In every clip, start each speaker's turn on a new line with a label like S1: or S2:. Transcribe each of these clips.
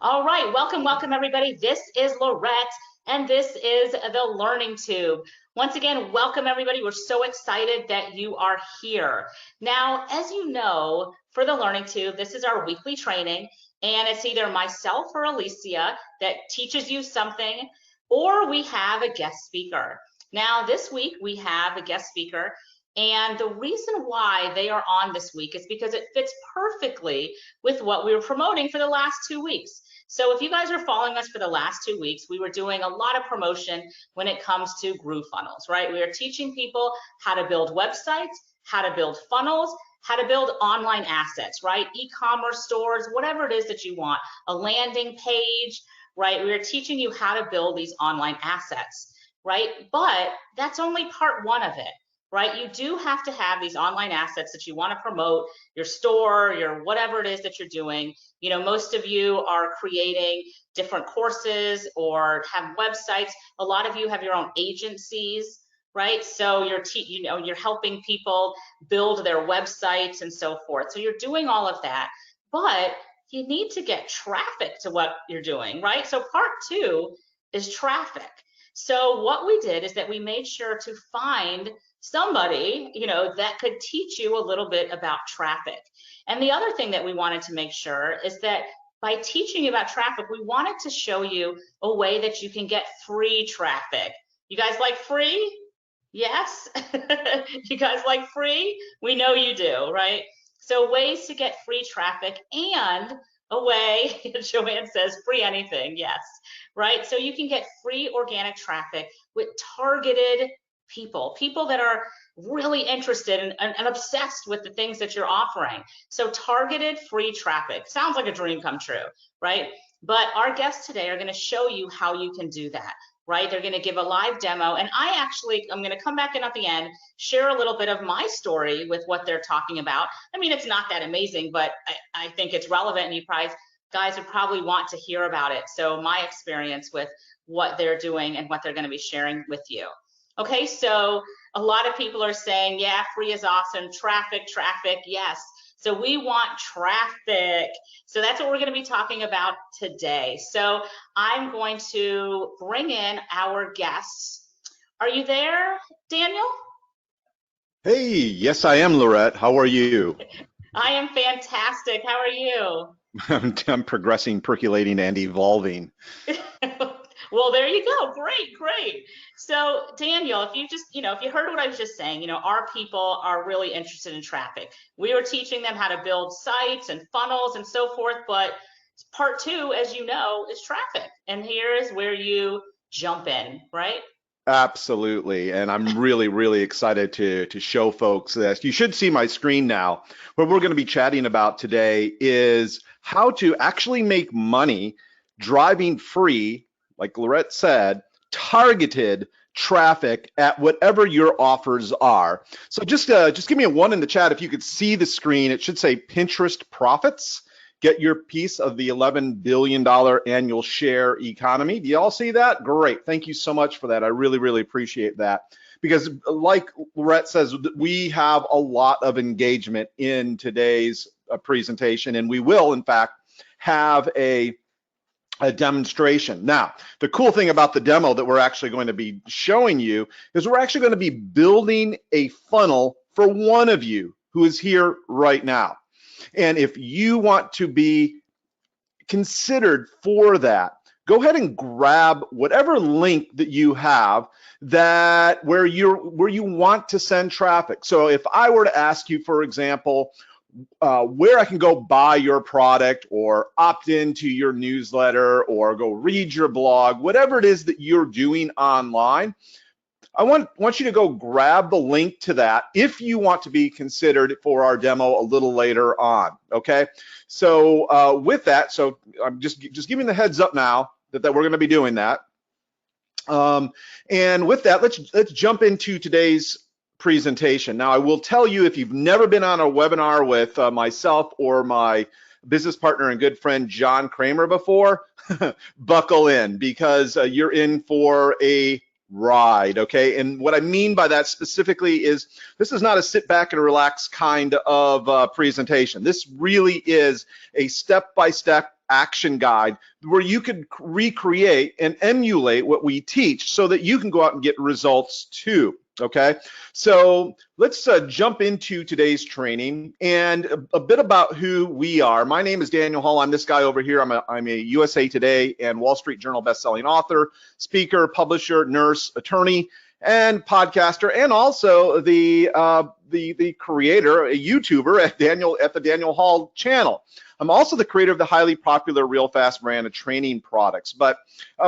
S1: All right, welcome everybody. This is Lorette and this is the Learning Tube. Once again, welcome everybody. We're so excited that you are here. Now, as you know, for the Learning Tube, this is our weekly training, and it's either myself or Alicia that teaches you something, or we have a guest speaker. Now, this week we have a guest speaker, and the reason why they are on this week is because it fits perfectly with what we were promoting for the last 2 weeks. So if you guys are following us for the last 2 weeks, we were doing a lot of promotion when it comes to GrooveFunnels, right? We are teaching people how to build websites, how to build funnels, how to build online assets, right? E-commerce stores, whatever it is that you want, a landing page, right? We are teaching you how to build these online assets, right? But that's only part one of it, right? You do have to have these online assets that you want to promote, your store, your whatever it is that you're doing. You know, most of you are creating different courses or have websites. A lot of you have your own agencies, right? So you're helping people build their websites and so forth. So you're doing all of that, but you need to get traffic to what you're doing, right? So part two is traffic. So what we did is that we made sure to find somebody, that could teach you a little bit about traffic. And the other thing that we wanted to make sure is that by teaching you about traffic, we wanted to show you a way that you can get free traffic. You guys like free? Yes? You guys like free? We know you do, right? So ways to get free traffic and a way, Joanne says, free anything, yes, right? So you can get free organic traffic with targeted people that are really interested and obsessed with the things that you're offering. So targeted free traffic sounds like a dream come true, right? But our guests today are going to show you how you can do that, right? They're going to give a live demo, and I'm going to come back in at the end, share a little bit of my story with what they're talking about. I mean, it's not that amazing, but I think it's relevant, and you guys would probably want to hear about it. So my experience with what they're doing and what they're going to be sharing with you. Okay, so a lot of people are saying, yeah, free is awesome, traffic, yes. So we want traffic. So that's what we're going to be talking about today. So I'm going to bring in our guests. Are you there, Daniel?
S2: Hey, yes, I am, Lorette. How are you?
S1: I am fantastic. How are you?
S2: I'm progressing, percolating, and evolving.
S1: Well, there you go. Great. So Daniel, if you heard what I was just saying, our people are really interested in traffic. We were teaching them how to build sites and funnels and so forth, but part two, as you know, is traffic. And here is where you jump in, right?
S2: Absolutely, and I'm really, really excited to show folks this. You should see my screen now. What we're going to be chatting about today is how to actually make money driving free, like Lorette said, targeted traffic at whatever your offers are. So just give me a one in the chat if you could see the screen. It should say Pinterest profits. Get your piece of the $11 billion annual share economy. Do you all see that? Great. Thank you so much for that. I really, really appreciate that. Because like Lorette says, we have a lot of engagement in today's presentation, and we will, in fact, have a demonstration. Now, the cool thing about the demo that we're actually going to be showing you is we're actually going to be building a funnel for one of you who is here right now. And if you want to be considered for that, go ahead and grab whatever link that you have that where you want to send traffic. So if I were to ask you, for example, where I can go buy your product or opt into your newsletter or go read your blog, whatever it is that you're doing online, I want you to go grab the link to that if you want to be considered for our demo a little later on, okay? So with that, so I'm just giving the heads up now that we're going to be doing that. And with that, let's jump into today's presentation. Now, I will tell you, if you've never been on a webinar with myself or my business partner and good friend John Kramer before, buckle in, because you're in for a ride, okay? And what I mean by that specifically is this is not a sit back and relax kind of presentation. This really is a step-by-step action guide where you could recreate and emulate what we teach so that you can go out and get results too. Okay, so let's jump into today's training and a bit about who we are. My name is Daniel Hall. I'm this guy over here. I'm a USA Today and Wall Street Journal bestselling author, speaker, publisher, nurse, attorney, and podcaster, and also the creator, a YouTuber at the Daniel Hall channel. I'm also the creator of the highly popular Real Fast brand of training products, but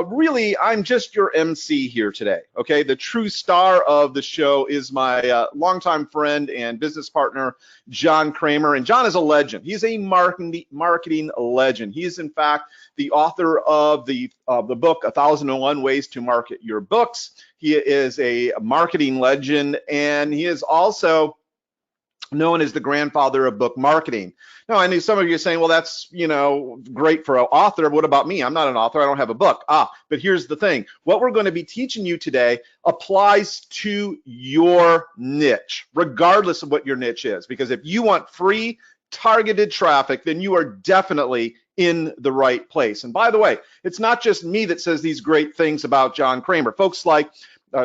S2: really, I'm just your MC here today, okay? The true star of the show is my longtime friend and business partner, John Kramer, and John is a legend. He's a marketing legend. He is, in fact, the author of the book, 1001 Ways to Market Your Books. He is a marketing legend, and he is also known as the grandfather of book marketing. Now, I know some of you are saying, well, that's, great for an author. What about me? I'm not an author. I don't have a book. But here's the thing. What we're going to be teaching you today applies to your niche, regardless of what your niche is. Because if you want free, targeted traffic, then you are definitely in the right place. And by the way, it's not just me that says these great things about John Kramer. Folks like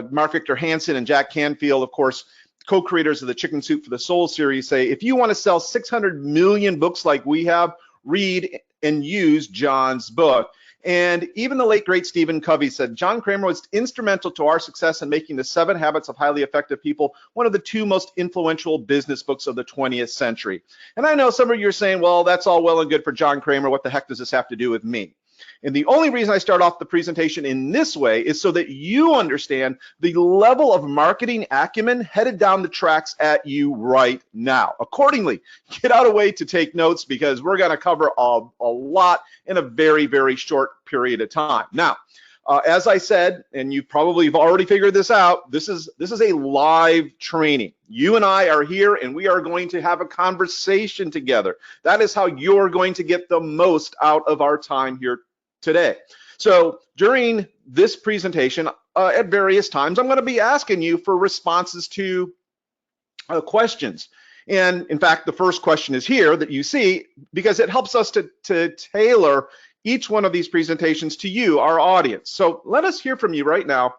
S2: Mark Victor Hansen and Jack Canfield, of course, co-creators of the Chicken Soup for the Soul series, say, if you want to sell 600 million books like we have, read and use John's book. And even the late, great Stephen Covey said, John Kramer was instrumental to our success in making the 7 Habits of Highly Effective People one of the 2 most influential business books of the 20th century. And I know some of you are saying, well, that's all well and good for John Kramer. What the heck does this have to do with me? And the only reason I start off the presentation in this way is so that you understand the level of marketing acumen headed down the tracks at you right now. Accordingly, get out of the way to take notes because we're going to cover a lot in a very, very short period of time. Now, as I said, and you probably have already figured this out, this is a live training. You and I are here and we are going to have a conversation together. That is how you're going to get the most out of our time here today. So during this presentation, at various times, I'm going to be asking you for responses to questions. And in fact, the first question is here that you see because it helps us to tailor each one of these presentations to you, our audience. So let us hear from you right now.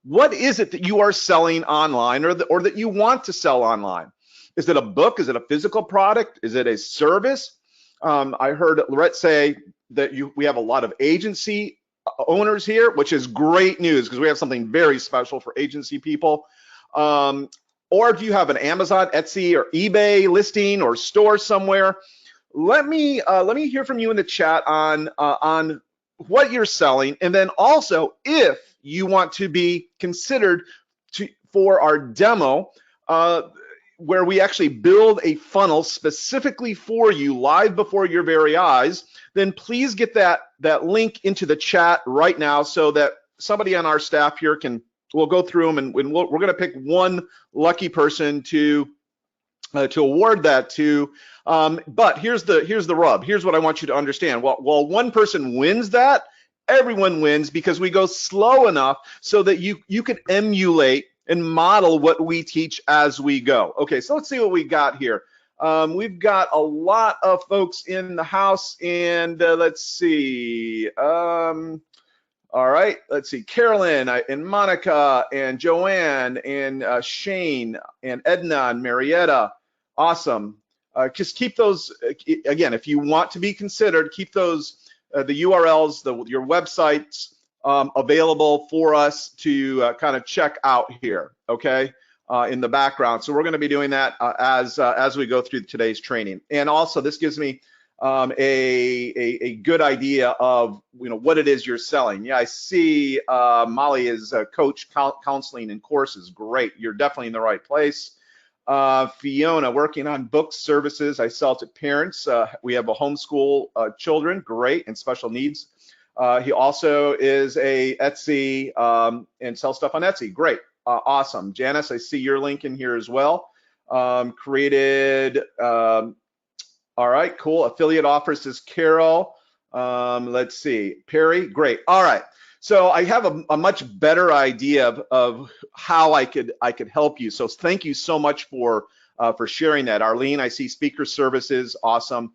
S2: What is it that you are selling online or that you want to sell online? Is it a book? Is it a physical product? Is it a service? I heard Lorette say that we have a lot of agency owners here, which is great news because we have something very special for agency people. Or do you have an Amazon, Etsy, or eBay listing or store somewhere? Let me hear from you in the chat on what you're selling, and then also if you want to be considered for our demo. Where we actually build a funnel specifically for you live before your very eyes, then please get that link into the chat right now so that somebody on our staff here we'll go through them and we're going to pick one lucky person to award that to. But here's the rub. Here's what I want you to understand. While one person wins that, everyone wins because we go slow enough so that you can emulate and model what we teach as we go. Okay, so let's see what we got here. We've got a lot of folks in the house, and let's see. All right, let's see. Carolyn and Monica and Joanne and Shane and Edna and Marietta. Awesome. Just keep those, again, if you want to be considered, keep those, the URLs, your websites, available for us to kind of check out here, okay, in the background. So we're going to be doing that as we go through today's training. And also, this gives me a good idea of what it is you're selling. Yeah, I see Molly is coach counseling and courses. Great, you're definitely in the right place. Fiona, working on books, services. I sell to parents. We have a homeschool children, great, and special needs. He also is a Etsy and sells stuff on Etsy. Great, awesome. Janice, I see your link in here as well. Created, all right, cool. Affiliate offers is Carol. Let's see, Perry, great. All right, so I have a much better idea of how I could help you. So thank you so much for sharing that. Arlene, I see speaker services, awesome.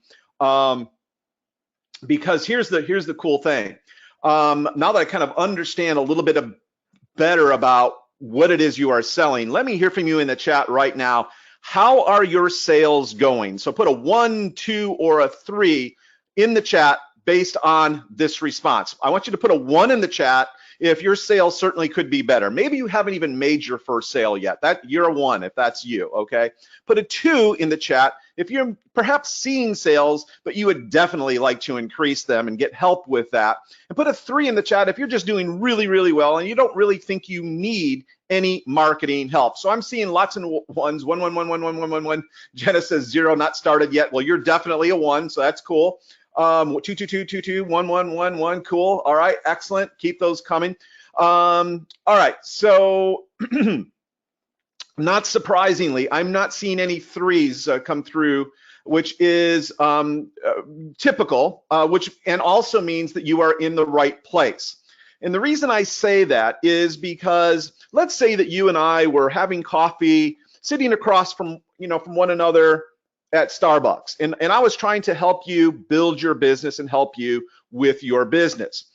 S2: because here's the cool thing. Now that I kind of understand a little bit better about what it is you are selling, let me hear from you in the chat right now. How are your sales going? So put a 1, 2, or a 3 in the chat based on this response. I want you to put a 1 in the chat if your sales certainly could be better. Maybe you haven't even made your first sale yet. You're a 1 if that's you, okay? Put a 2 in the chat if you're perhaps seeing sales, but you would definitely like to increase them and get help with that. And put a 3 in the chat if you're just doing really, really well and you don't really think you need any marketing help. So I'm seeing lots of 1s, 1, 1, 1, 1, 1, 1, 1, 1. Jenna says 0, not started yet. Well, you're definitely a 1, so that's cool. 2, 2, 2, 2, 2, 1, 1, 1, 1, cool. All right, excellent. Keep those coming. All right, so not surprisingly, I'm not seeing any 3s come through, which is typical, and also means that you are in the right place. And the reason I say that is because let's say that you and I were having coffee, sitting across from one another at Starbucks, and I was trying to help you build your business and help you with your business.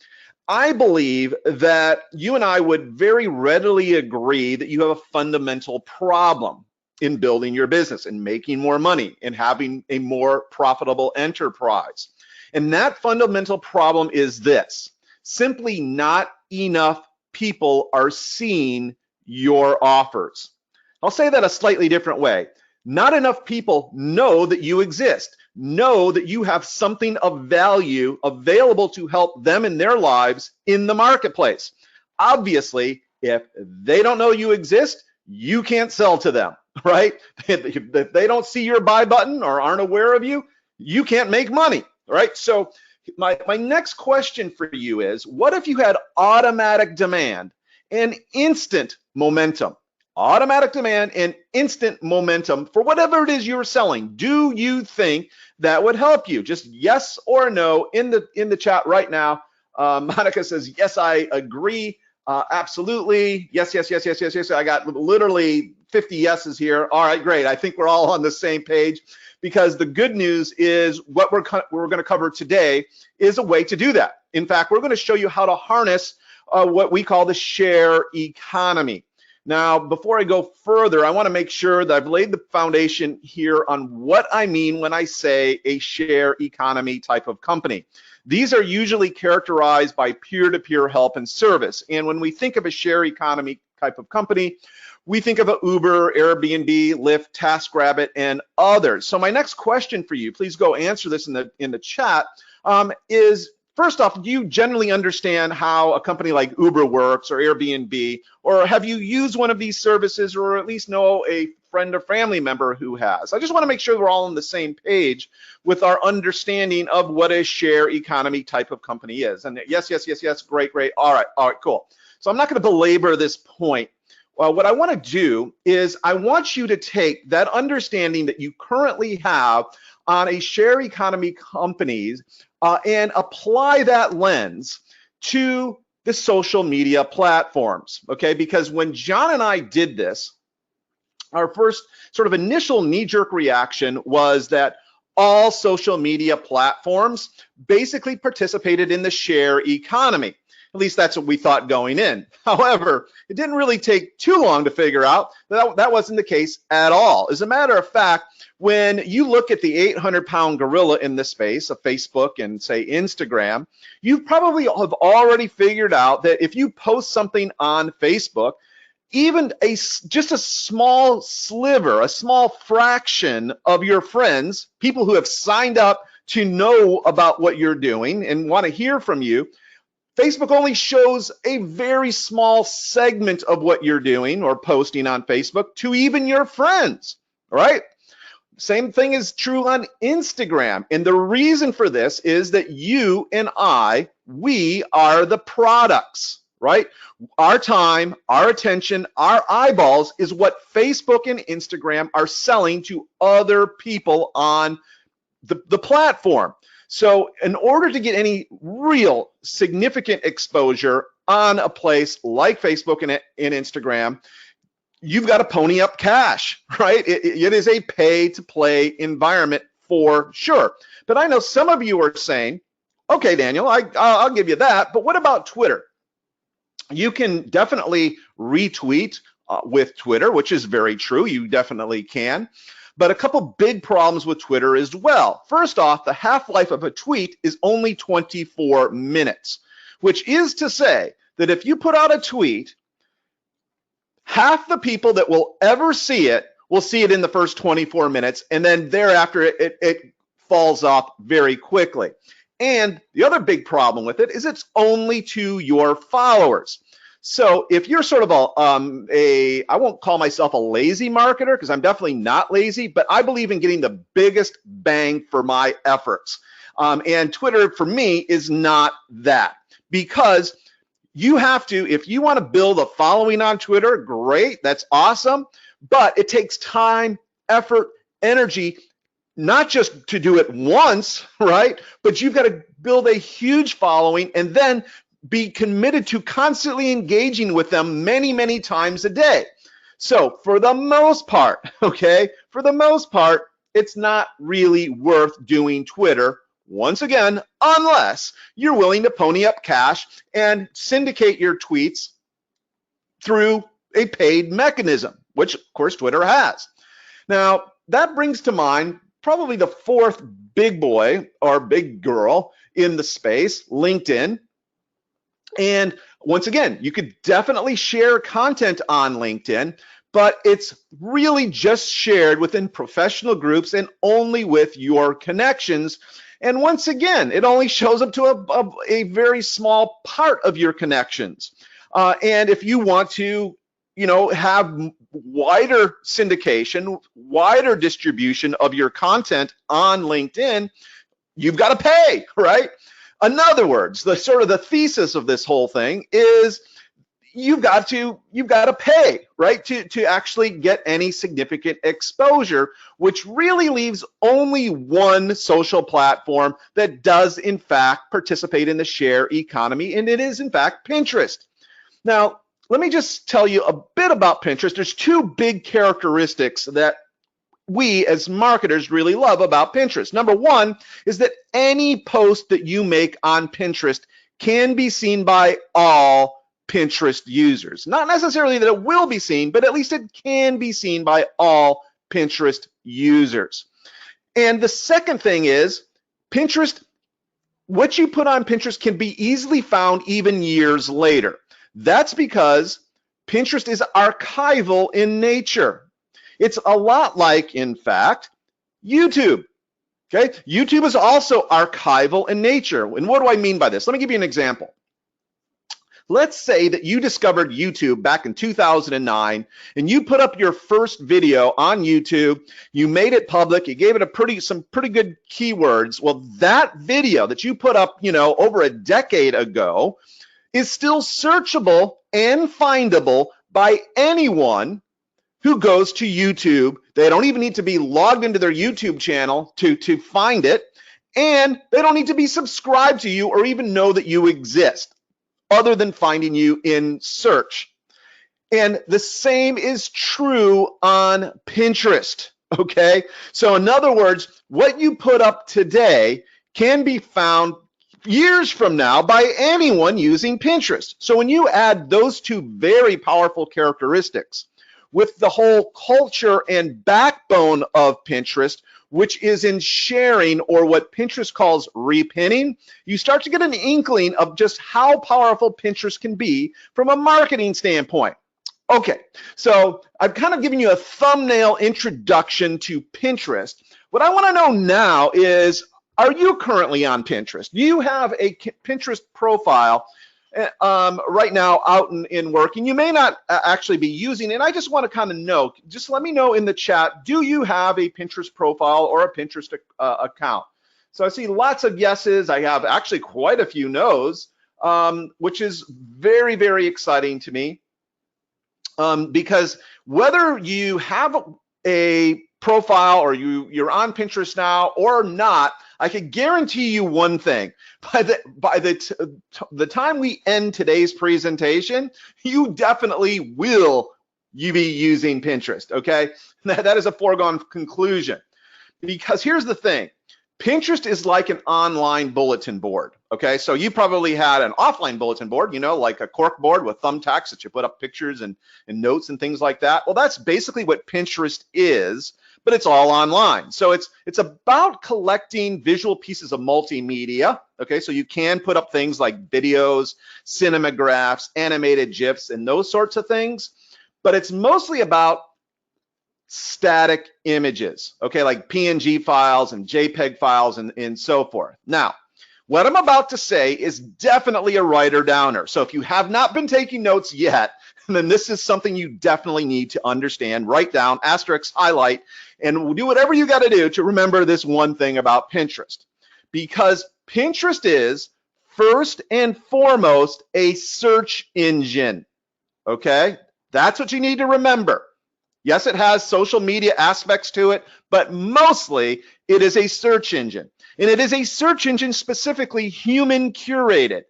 S2: I believe that you and I would very readily agree that you have a fundamental problem in building your business and making more money and having a more profitable enterprise. And that fundamental problem is this: simply not enough people are seeing your offers. I'll say that a slightly different way. Not enough people know that you exist, know that you have something of value available to help them in their lives in the marketplace. Obviously, if they don't know you exist, you can't sell to them, right? If they don't see your buy button or aren't aware of you, you can't make money, right? So my next question for you is, what if you had automatic demand and instant momentum? Automatic demand and instant momentum for whatever it is you're selling. Do you think that would help you? Just yes or no in the chat right now. Monica says, yes, I agree. Absolutely. Yes, yes, yes, yes, yes, yes. I got literally 50 yeses here. All right, great. I think we're all on the same page, because the good news is what we're going to cover today is a way to do that. In fact, we're going to show you how to harness what we call the share economy. Now, before I go further, I want to make sure that I've laid the foundation here on what I mean when I say a share economy type of company. These are usually characterized by peer-to-peer help and service. And when we think of a share economy type of company, we think of a Uber, Airbnb, Lyft, TaskRabbit, and others. So my next question for you, please go answer this in the chat, is, first off, do you generally understand how a company like Uber works or Airbnb, or have you used one of these services, or at least know a friend or family member who has? I just want to make sure we're all on the same page with our understanding of what a share economy type of company is. And yes, yes, yes, yes, great, great. All right, cool. So I'm not going to belabor this point. What I want to do is I want you to take that understanding that you currently have on a share economy companies and apply that lens to the social media platforms, okay? Because when John and I did this, our first sort of initial knee-jerk reaction was that all social media platforms basically participated in the share economy. At least that's what we thought going in. However, it didn't really take too long to figure out that that wasn't the case at all. As a matter of fact, when you look at the 800-pound gorilla in this space of Facebook and, say, Instagram, you probably have already figured out that if you post something on Facebook, even just a small sliver, a small fraction of your friends, people who have signed up to know about what you're doing and want to hear from you, Facebook only shows a very small segment of what you're doing or posting on Facebook to even your friends, right? Same thing is true on Instagram. And the reason for this is that you and I, we are the products, right? Our time, our attention, our eyeballs is what Facebook and Instagram are selling to other people on the platform. So in order to get any real significant exposure on a place like Facebook and Instagram, you've got to pony up cash, right? It is a pay to play environment for sure. But I know some of you are saying, Okay, Daniel, I'll give you that. But what about Twitter? You can definitely retweet with Twitter, which is very true. You definitely can. But a couple big problems with Twitter as well. First off, the half-life of a tweet is only 24 minutes, which is to say that if you put out a tweet, half the people that will ever see it will see it in the first 24 minutes, and then thereafter it falls off very quickly. And the other big problem with it is it's only to your followers. So if you're sort of I won't call myself a lazy marketer because I'm definitely not lazy, but I believe in getting the biggest bang for my efforts. And Twitter for me is not that, because you have to, if you want to build a following on Twitter, great, that's awesome, but it takes time, effort, energy, not just to do it once, right? But you've got to build a huge following and then be committed to constantly engaging with them many, many times a day. So for the most part, okay, for the most part, it's not really worth doing Twitter, once again, unless you're willing to pony up cash and syndicate your tweets through a paid mechanism, which of course Twitter has. Now, that brings to mind probably the fourth big boy or big girl in the space, LinkedIn. And once again, you could definitely share content on LinkedIn, but it's really just shared within professional groups and only with your connections. And once again, it only shows up to a very small part of your connections. And if you want to, have wider syndication, wider distribution of your content on LinkedIn, you've got to pay, right? In other words, the thesis of this whole thing is you've got to pay, right, to actually get any significant exposure, which really leaves only one social platform that does in fact participate in the share economy, and it is in fact Pinterest. Now, let me just tell you a bit about Pinterest. There's two big characteristics that we as marketers really love about Pinterest. Number one is that any post that you make on Pinterest can be seen by all Pinterest users. Not necessarily that it will be seen, but at least it can be seen by all Pinterest users. And the second thing is Pinterest, what you put on Pinterest can be easily found even years later. That's because Pinterest is archival in nature. It's a lot like, in fact, YouTube. Okay, YouTube is also archival in nature. And what do I mean by this? Let me give you an example. Let's say that you discovered YouTube back in 2009 and you put up your first video on YouTube, you made it public, you gave it some pretty good keywords. Well, that video that you put up, over a decade ago is still searchable and findable by anyone who goes to YouTube. They don't even need to be logged into their YouTube channel to find it, and they don't need to be subscribed to you or even know that you exist, other than finding you in search. And the same is true on Pinterest, okay? So in other words, what you put up today can be found years from now by anyone using Pinterest. So when you add those two very powerful characteristics with the whole culture and backbone of Pinterest, which is in sharing, or what Pinterest calls repinning, you start to get an inkling of just how powerful Pinterest can be from a marketing standpoint. Okay, so I've kind of given you a thumbnail introduction to Pinterest. What I want to know now is, are you currently on Pinterest? Do you have a Pinterest profile right now out in work, and you may not actually be using it? I just want to kind of know, just let me know in the chat, do you have a Pinterest profile or a Pinterest account? So I see lots of yeses. I have actually quite a few no's, which is very, very exciting to me, because whether you have a profile or you're on Pinterest now or not, I can guarantee you one thing: by the time we end today's presentation, you definitely will be using Pinterest. Okay, that is a foregone conclusion. Because here's the thing: Pinterest is like an online bulletin board. Okay, so you probably had an offline bulletin board, like a cork board with thumbtacks that you put up pictures and notes and things like that. Well, that's basically what Pinterest is, but it's all online. So it's about collecting visual pieces of multimedia. Okay, so you can put up things like videos, cinemagraphs, animated GIFs, and those sorts of things, but it's mostly about static images, okay, like PNG files and JPEG files and so forth. Now, what I'm about to say is definitely a writer downer. So if you have not been taking notes yet, then this is something you definitely need to understand. Write down, asterisk, highlight, and do whatever you got to do to remember this one thing about Pinterest. Because Pinterest is first and foremost a search engine, okay? That's what you need to remember. Yes, it has social media aspects to it, but mostly it is a search engine. And it is a search engine specifically human curated,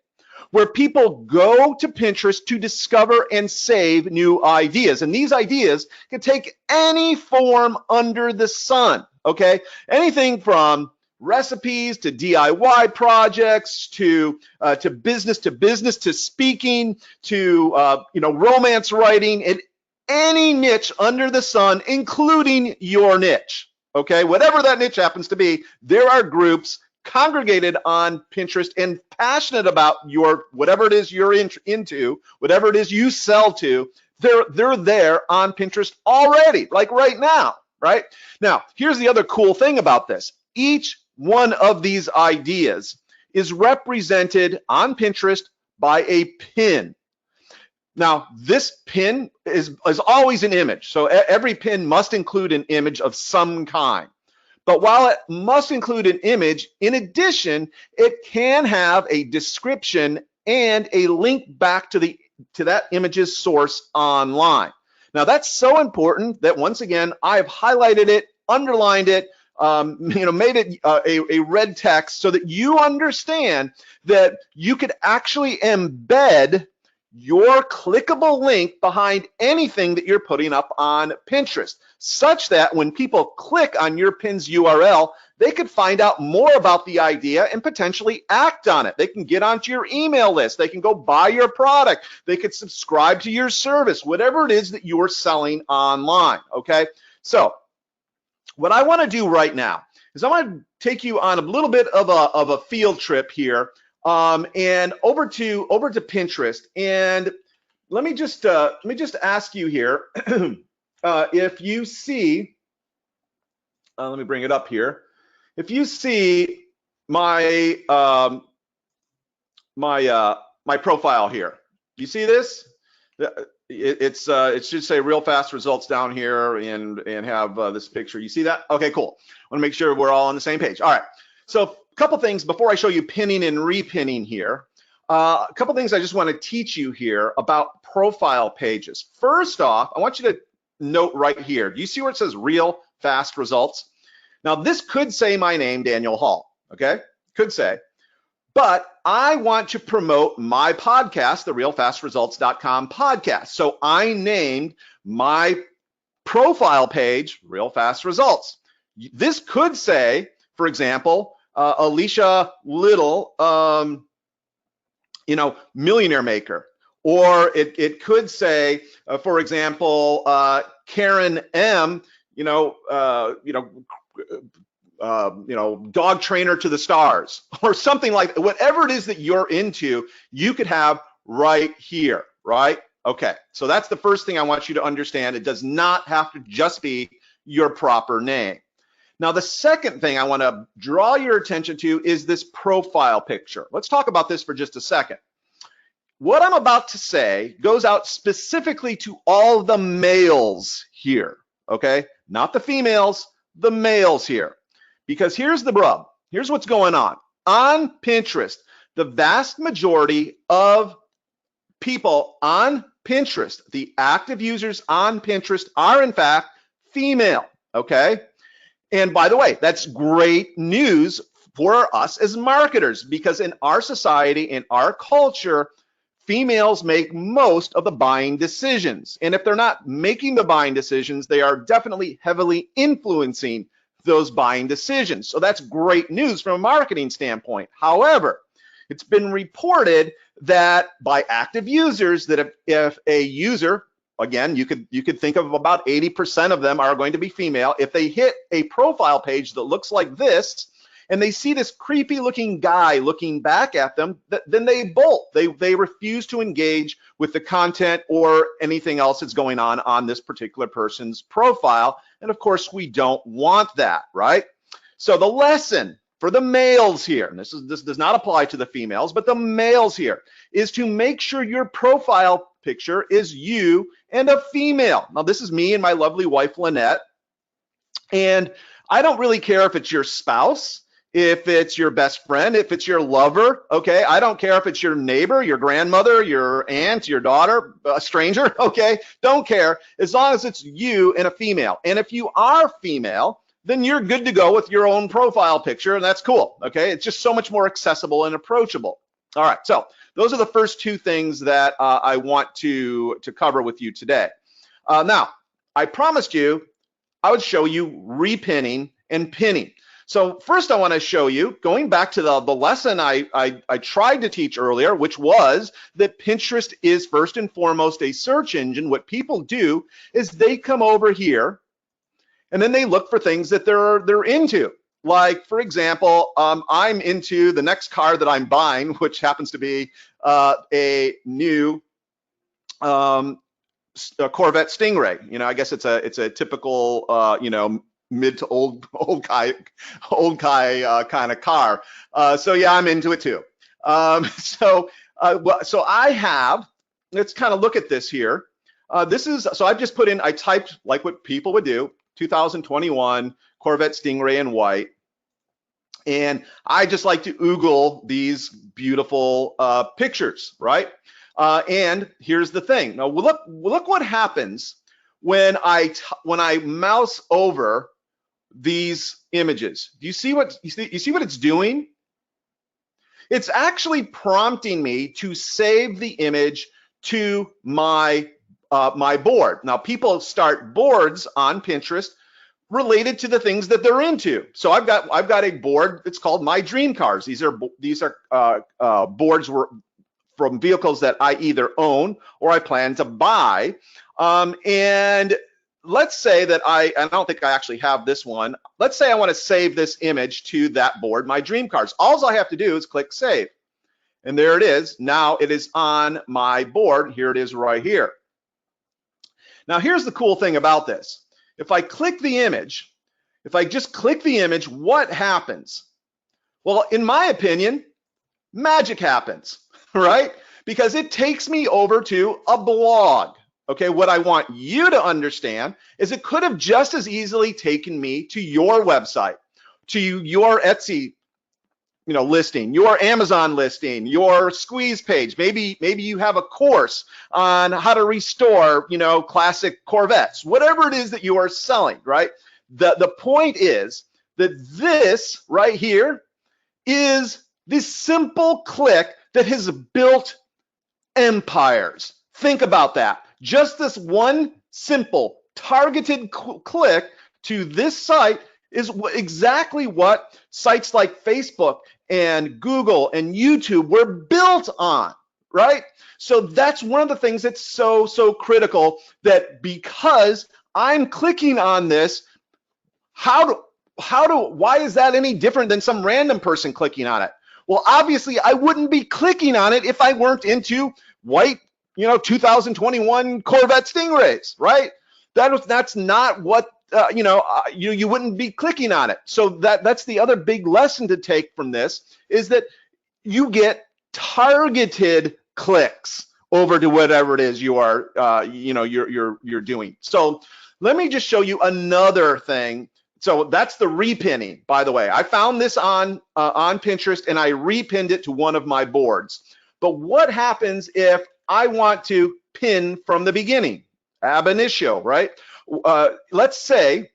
S2: where people go to Pinterest to discover and save new ideas. And these ideas can take any form under the sun, okay? Anything from recipes to DIY projects to business to speaking to romance writing, and any niche under the sun, including your niche, okay? Whatever that niche happens to be, there are groups congregated on Pinterest and passionate about whatever it is you're into, whatever it is you sell to. They're there on Pinterest already, like right now, right? Now, here's the other cool thing about this. Each one of these ideas is represented on Pinterest by a pin. Now, this pin is always an image. So every pin must include an image of some kind. But while it must include an image, in addition, it can have a description and a link back to that image's source online. Now, that's so important that once again, I've highlighted it, underlined it, made it a red text so that you understand that you could actually embed your clickable link behind anything that you're putting up on Pinterest, such that when people click on your pin's URL, they could find out more about the idea and potentially act on it. They can get onto your email list. They can go buy your product. They could subscribe to your service, whatever it is that you are selling online, okay? So what I want to do right now is I want to take you on a little bit of a field trip here, and over to Pinterest. And let me just ask you here if you see. Let me bring it up here. If you see my my profile here, you see this? It should say real fast results down here and have this picture. You see that? Okay, cool. I want to make sure we're all on the same page. All right. So a couple things before I show you pinning and repinning here. A couple things I just want to teach you here about profile pages. First off, I want you to note right here. Do you see where it says real fast results? Now this could say my name, Daniel Hall. Okay, could say. But I want to promote my podcast, the realfastresults.com podcast. So I named my profile page Real Fast Results. This could say, for example, Alicia Little, millionaire maker. Or it could say, for example, Karen M, dog trainer to the stars, or something like that. Whatever it is that you're into, you could have right here, right? Okay, so that's the first thing I want you to understand. It does not have to just be your proper name. Now, the second thing I want to draw your attention to is this profile picture. Let's talk about this for just a second. What I'm about to say goes out specifically to all the males here, okay? Not the females, the males here. Because here's the rub. Here's what's going on. On Pinterest, the vast majority of people on Pinterest, the active users on Pinterest, are in fact female, okay? And by the way, that's great news for us as marketers, because in our society, in our culture, females make most of the buying decisions. And if they're not making the buying decisions, they are definitely heavily influencing those buying decisions. So that's great news from a marketing standpoint. However, it's been reported that by active users that if a user, again, you could think of about 80% of them are going to be female. If they hit a profile page that looks like this, and they see this creepy looking guy looking back at them, then they bolt. They refuse to engage with the content or anything else that's going on this particular person's profile. And of course, we don't want that, right? So the lesson for the males here, and this does not apply to the females, but the males here, is to make sure your profile picture is you and a female. Now, this is me and my lovely wife, Lynette. And I don't really care if it's your spouse, if it's your best friend, if it's your lover, okay? I don't care if it's your neighbor, your grandmother, your aunt, your daughter, a stranger, okay? Don't care, as long as it's you and a female. And if you are female, then you're good to go with your own profile picture, and that's cool, okay? It's just so much more accessible and approachable. All right, so those are the first two things that I want to cover with you today. Now, I promised you I would show you repinning and pinning. So first I want to show you, going back to the lesson I tried to teach earlier, which was that Pinterest is first and foremost a search engine. What people do is they come over here and then they look for things that they're into. Like, for example, I'm into the next car that I'm buying, which happens to be a new a Corvette Stingray. You know, I guess it's a typical you know, mid to old guy kind of car. So yeah, I'm into it too. So I have, let's kind of look at this here. This is, so I've just put in, I typed like what people would do, 2021 Corvette Stingray in white. And I just like to oogle these beautiful pictures, right? And here's the thing. Now look what happens when I mouse over these images. Do you see what you see what it's doing? It's actually prompting me to save the image to my my board. Now people start boards on Pinterest related to the things that they're into. So I've got a board. It's called My Dream Cars. These are boards from vehicles that I either own or I plan to buy. And let's say that I don't think I actually have this one. Let's say I want to save this image to that board, My Dream Cars. All I have to do is click save. And there it is. Now it is on my board. Here it is right here. Now here's the cool thing about this. If I click the image, if I just click the image, what happens? Well, in my opinion, magic happens, right? Because it takes me over to a blog. Okay, what I want you to understand is it could have just as easily taken me to your website, to your Etsy, you know, listing, your Amazon listing, your squeeze page. Maybe you have a course on how to restore, you know, classic Corvettes, whatever it is that you are selling, right? The point is that this right here is this simple click that has built empires. Think about that. Just this one simple targeted click to this site is exactly what sites like Facebook and Google and YouTube were built on, right? So that's one of the things that's so critical, that because I'm clicking on this, why is that any different than some random person clicking on it? Well, obviously I wouldn't be clicking on it if I weren't into white, you know, 2021 Corvette Stingrays, right? That's not what you know. You wouldn't be clicking on it. So that's the other big lesson to take from this, is that you get targeted clicks over to whatever it is you are you know, you're doing. So let me just show you another thing. So that's the repinning, by the way. I found this on Pinterest and I repinned it to one of my boards. But what happens if I want to pin from the beginning, ab initio, right? Let's say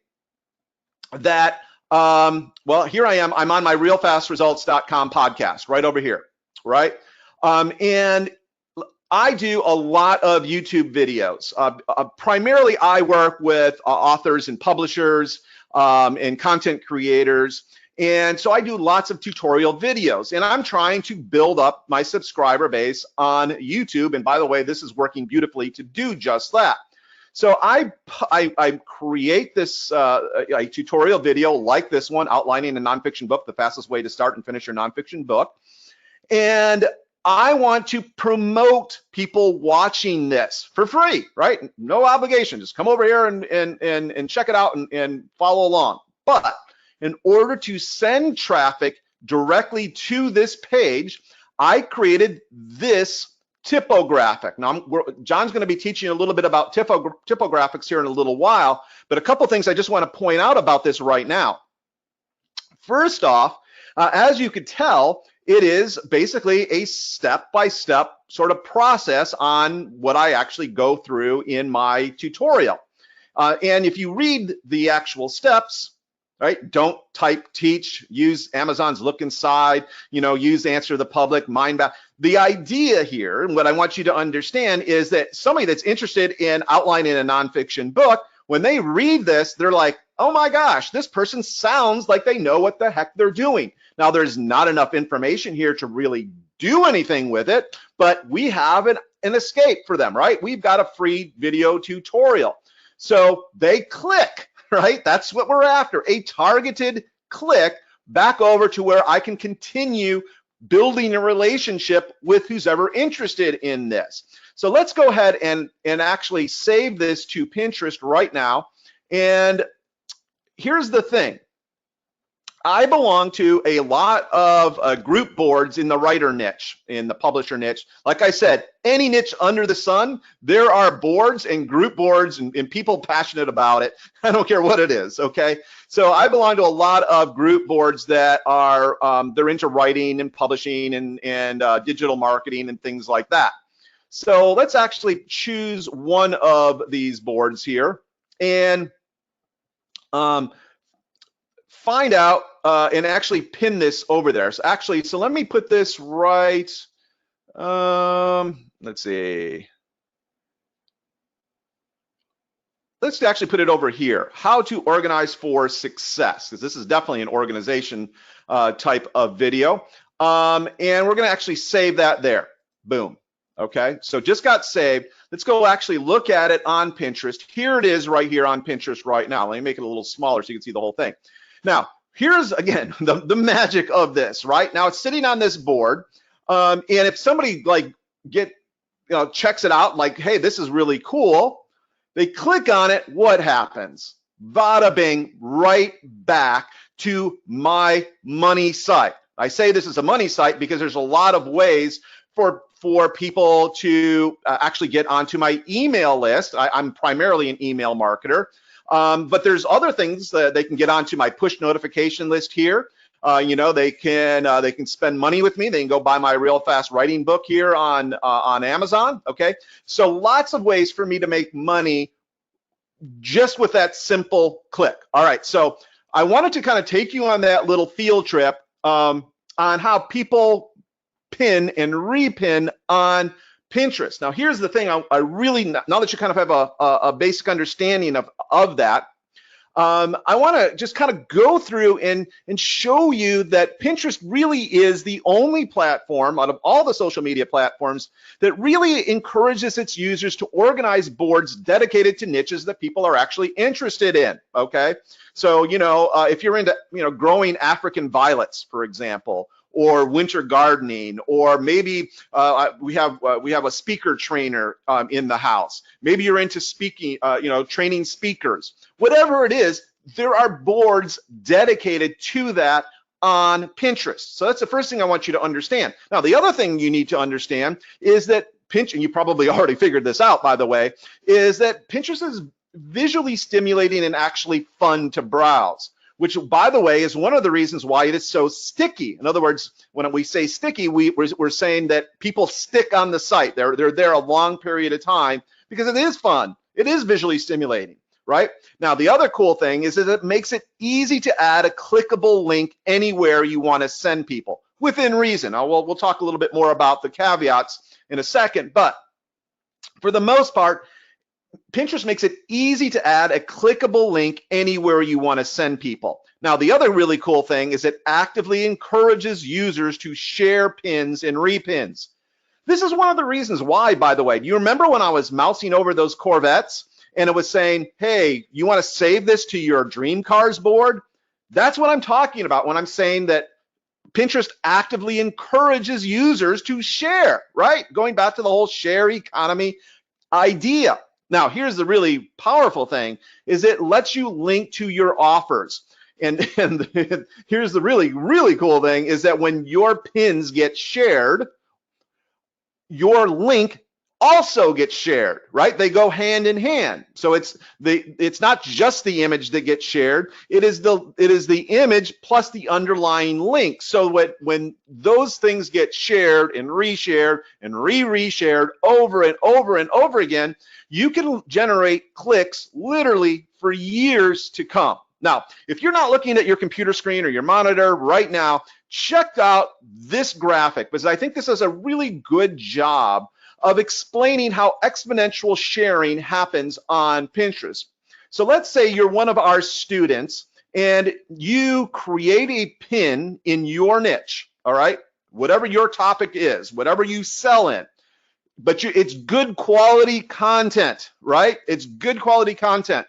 S2: that, well, here I am. I'm on my realfastresults.com podcast right over here, right? And I do a lot of YouTube videos. Primarily, I work with authors and publishers. and content creators. And so I do lots of tutorial videos, and I'm trying to build up my subscriber base on YouTube. And by the way, this is working beautifully to do just that. So I create this a tutorial video like this one, outlining a nonfiction book, the fastest way to start and finish your nonfiction book. And I want to promote people watching this for free, right? No obligation. Just come over here and check it out and follow along. But in order to send traffic directly to this page, I created this typographic. Now, John's going to be teaching a little bit about typographics here in a little while, but a couple things I just want to point out about this right now. First off, as you could tell, it is basically a step-by-step sort of process on what I actually go through in my tutorial. And if you read the actual steps, right? Don't type teach, use Amazon's look inside, use answer the public, mind back. The idea here, and what I want you to understand, is that somebody that's interested in outlining a nonfiction book, when they read this, they're like, oh my gosh, this person sounds like they know what the heck they're doing. Now, there's not enough information here to really do anything with it, but we have an escape for them, right? We've got a free video tutorial. So they click, right? That's what we're after, a targeted click back over to where I can continue building a relationship with who's ever interested in this. So let's go ahead and actually save this to Pinterest right now. And here's the thing. I belong to a lot of group boards in the writer niche, in the publisher niche. Like I said, any niche under the sun, there are boards and group boards and people passionate about it. I don't care what it is, okay? So I belong to a lot of group boards that are, they're into writing and publishing and digital marketing and things like that. So let's actually choose one of these boards here and find out and actually pin this over there. So let me put this right, let's see. Let's actually put it over here. How to organize for success, because this is definitely an organization type of video. And we're gonna actually save that there, boom. Okay, so just got saved. Let's go actually look at it on Pinterest. Here it is right here on Pinterest right now. Let me make it a little smaller so you can see the whole thing. Now, here's, again, the magic of this, right? Now, it's sitting on this board, and if somebody checks it out, like, hey, this is really cool, they click on it, what happens? Bada bing, right back to my money site. I say this is a money site because there's a lot of ways for people to actually get onto my email list. I'm primarily an email marketer. But there's other things that they can get onto my push notification list here. They can spend money with me. They can go buy my real fast writing book here on Amazon. Okay, so lots of ways for me to make money just with that simple click. All right, so I wanted to kind of take you on that little field trip on how people pin and repin on Pinterest. Now, here's the thing. I really, now that you kind of have a basic understanding of that, I want to just kind of go through and show you that Pinterest really is the only platform out of all the social media platforms that really encourages its users to organize boards dedicated to niches that people are actually interested in. Okay, so if you're into growing African violets, for example, or winter gardening, or maybe we have a speaker trainer in the house. Maybe you're into speaking, training speakers. Whatever it is, there are boards dedicated to that on Pinterest. So that's the first thing I want you to understand. Now, the other thing you need to understand is that Pinterest, and you probably already figured this out, by the way, is that Pinterest is visually stimulating and actually fun to browse, which, by the way, is one of the reasons why it is so sticky. In other words, when we say sticky, we're saying that people stick on the site. They're there a long period of time because it is fun. It is visually stimulating, right? Now, the other cool thing is that it makes it easy to add a clickable link anywhere you want to send people, within reason. Now, we'll talk a little bit more about the caveats in a second, but for the most part, Pinterest makes it easy to add a clickable link anywhere you want to send people. Now, the other really cool thing is it actively encourages users to share pins and repins. This is one of the reasons why, by the way, do you remember when I was mousing over those Corvettes and it was saying, hey, you want to save this to your dream cars board? That's what I'm talking about when I'm saying that Pinterest actively encourages users to share, right? Going back to the whole share economy idea. Now, here's the really powerful thing is it lets you link to your offers. And here's the really, really cool thing is that when your pins get shared, your link also gets shared, right? They go hand in hand. So it's not just the image that gets shared. It is the image plus the underlying link. So when those things get shared and reshared and reshared over and over and over again, you can generate clicks literally for years to come. Now, if you're not looking at your computer screen or your monitor right now, check out this graphic because I think this does a really good job of explaining how exponential sharing happens on Pinterest. So let's say you're one of our students and you create a pin in your niche, all right? Whatever your topic is, whatever you sell in, but it's good quality content, right? It's good quality content.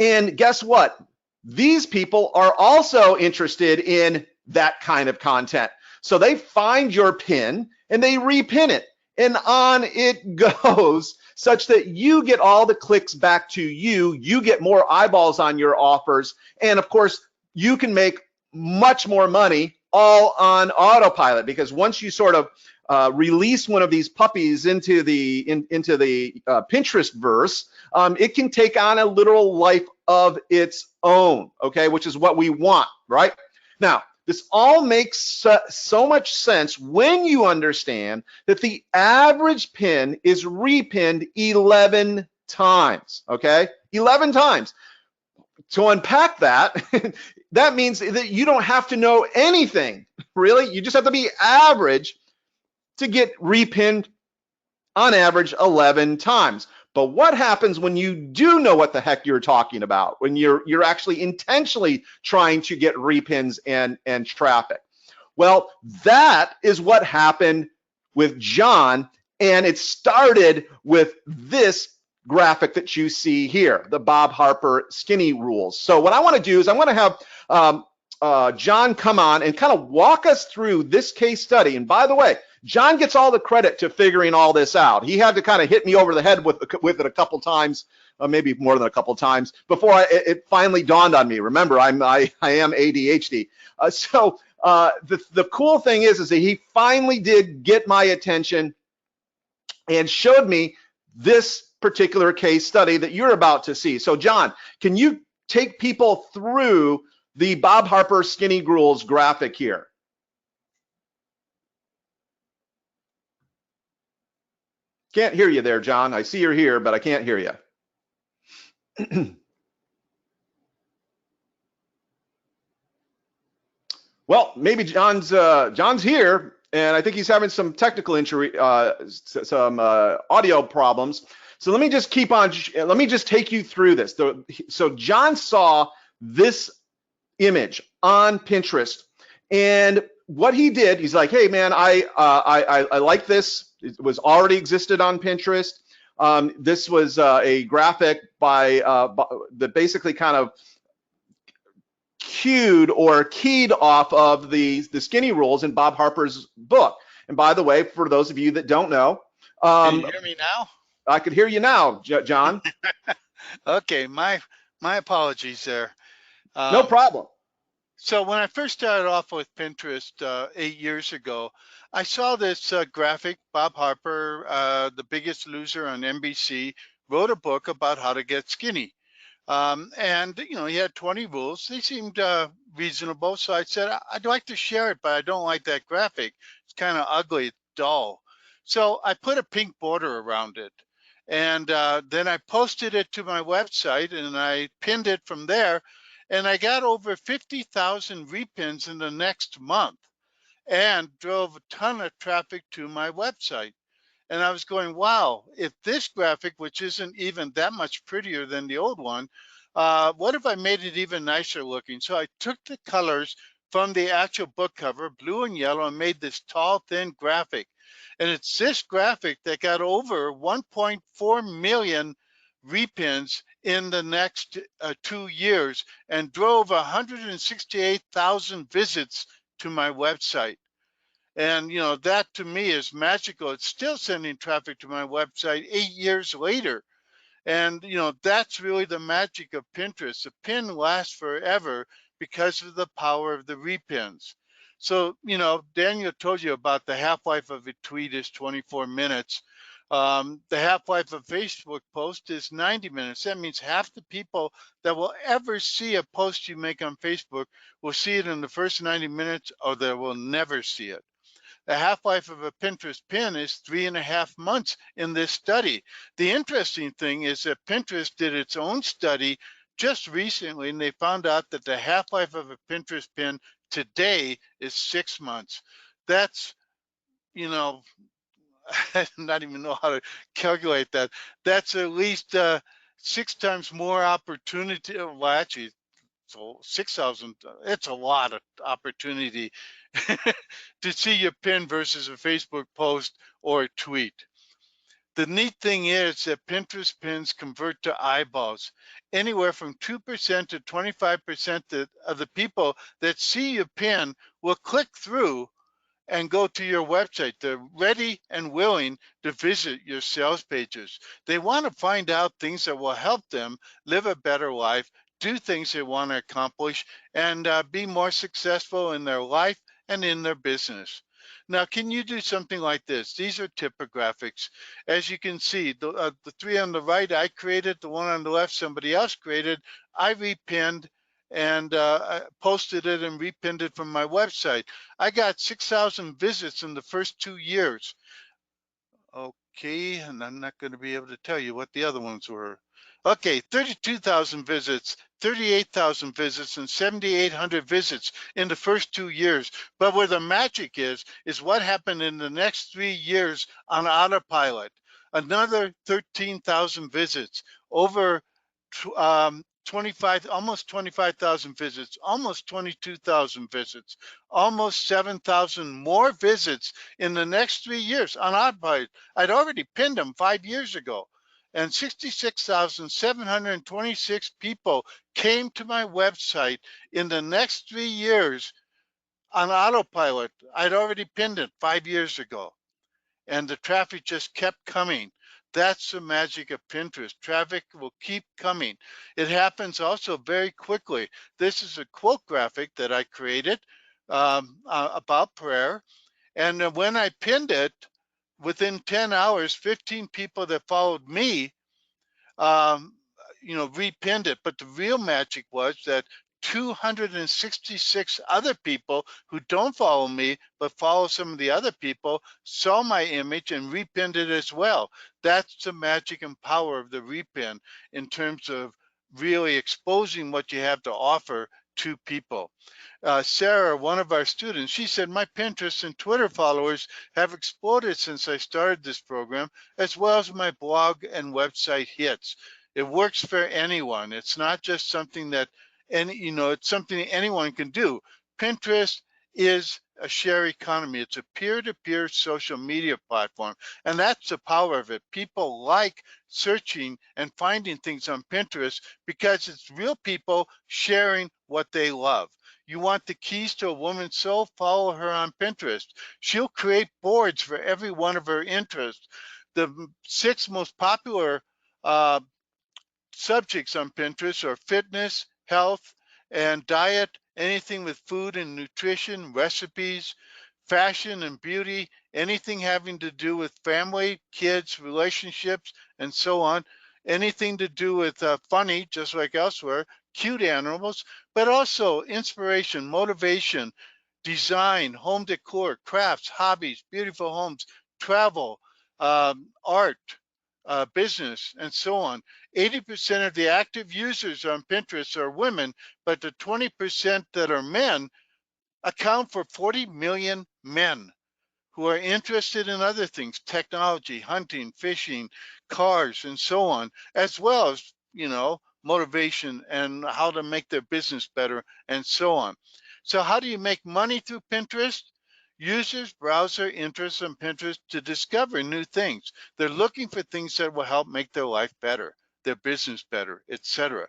S2: And guess what? These people are also interested in that kind of content. So they find your pin and they repin it. And on it goes such that you get all the clicks back to you. You get more eyeballs on your offers. And of course, you can make much more money all on autopilot because once you sort of release one of these puppies into the Pinterest verse, it can take on a literal life of its own, okay, which is what we want, right? Now, this all makes so much sense when you understand that the average pin is repinned 11 times, okay? 11 times. To unpack that, that means that you don't have to know anything, really. You just have to be average to get repinned on average 11 times. But what happens when you do know what the heck you're talking about, when you're actually intentionally trying to get repins and traffic? Well, that is what happened with John, and it started with this graphic that you see here, the Bob Harper skinny rules. So what I want to do is I want to have John come on and kind of walk us through this case study. And by the way, John gets all the credit to figuring all this out. He had to kind of hit me over the head with it a couple times, maybe more than a couple times, before it finally dawned on me. Remember, I am ADHD. The cool thing is that he finally did get my attention and showed me this particular case study that you're about to see. So John, can you take people through the Bob Harper skinny rules graphic here? Can't hear you there, John. I see you're here, but I can't hear you. Well, maybe John's here, and I think he's having some technical some audio problems. So let me just keep on. Let me just take you through this. So John saw this image on Pinterest, and what he did, he's like, "Hey, man, I like this. It was already existed on Pinterest. This was a graphic that basically kind of keyed off of the skinny rules in Bob Harper's book. And by the way, for those of you that don't know,
S3: can you hear me now?
S2: I could hear you now, John.
S3: Okay, my apologies there.
S2: No problem.
S3: So when I first started off with Pinterest 8 years ago, I saw this graphic. Bob Harper, the Biggest Loser on NBC, wrote a book about how to get skinny. And you know, he had 20 rules. They seemed reasonable. So I said, I'd like to share it, but I don't like that graphic. It's kind of ugly, it's dull. So I put a pink border around it. And then I posted it to my website and I pinned it from there. And I got over 50,000 repins in the next month and drove a ton of traffic to my website. And I was going, wow, if this graphic, which isn't even that much prettier than the old one, what if I made it even nicer looking? So I took the colors from the actual book cover, blue and yellow, and made this tall, thin graphic. And it's this graphic that got over 1.4 million repins in the next 2 years and drove 168,000 visits to my website. And that to me is magical. It's still sending traffic to my website 8 years later. And that's really the magic of Pinterest. The pin lasts forever because of the power of the repins. So Daniel told you about the half-life of a tweet is 24 minutes. The half-life of Facebook post is 90 minutes. That means half the people that will ever see a post you make on Facebook will see it in the first 90 minutes, or they will never see it. The half-life of a Pinterest pin is 3.5 months in this study. The interesting thing is that Pinterest did its own study just recently, and they found out that the half-life of a Pinterest pin today is 6 months. That's, I not even know how to calculate that. That's at least 6 times more opportunity. Well, actually, so 6,000, it's a lot of opportunity to see your pin versus a Facebook post or a tweet. The neat thing is that Pinterest pins convert to eyeballs. Anywhere from 2% to 25% of the people that see your pin will click through and go to your website. They're ready and willing to visit your sales pages. They want to find out things that will help them live a better life, do things they want to accomplish, and be more successful in their life and in their business. Now, can you do something like this? These are typographics. As you can see, the three on the right I created, the one on the left somebody else created. I repinned and I posted it and repinned it from my website. I got 6,000 visits in the first 2 years. Okay, and I'm not going to be able to tell you what the other ones were. Okay, 32,000 visits, 38,000 visits, and 7,800 visits in the first 2 years. But where the magic is what happened in the next 3 years on autopilot. Another 13,000 visits, over almost 25,000 visits, almost 22,000 visits, almost 7,000 more visits in the next 3 years on autopilot. I'd already pinned them 5 years ago. And 66,726 people came to my website in the next 3 years on autopilot. I'd already pinned it 5 years ago. And the traffic just kept coming. That's the magic of Pinterest. Traffic will keep coming. It happens also very quickly. This is a quote graphic that I created about prayer. And when I pinned it, within 10 hours, 15 people that followed me, um, repinned it. But the real magic was that 266 other people who don't follow me, but follow some of the other people, saw my image and repinned it as well. That's the magic and power of the repin in terms of really exposing what you have to offer to people. Sarah, one of our students, she said, my Pinterest and Twitter followers have exploded since I started this program, as well as my blog and website hits. It works for anyone. It's not just something that, it's something anyone can do. Pinterest is a share economy. It's a peer-to-peer social media platform, and that's the power of it. People like searching and finding things on Pinterest because it's real people sharing what they love. You want the keys to a woman's soul? Follow her on Pinterest. She'll create boards for every one of her interests. The 6 most popular subjects on Pinterest are fitness, health, and diet, anything with food and nutrition, recipes, fashion and beauty, anything having to do with family, kids, relationships, and so on. Anything to do with funny, just like elsewhere, cute animals, but also inspiration, motivation, design, home decor, crafts, hobbies, beautiful homes, travel, art, business, and so on. 80% of the active users on Pinterest are women, but the 20% that are men account for 40 million men. who are interested in other things, technology, hunting, fishing, cars, and so on, as well as, motivation and how to make their business better and so on. So how do you make money through Pinterest? Users browse their interests on Pinterest to discover new things. They're looking for things that will help make their life better, their business better, etc.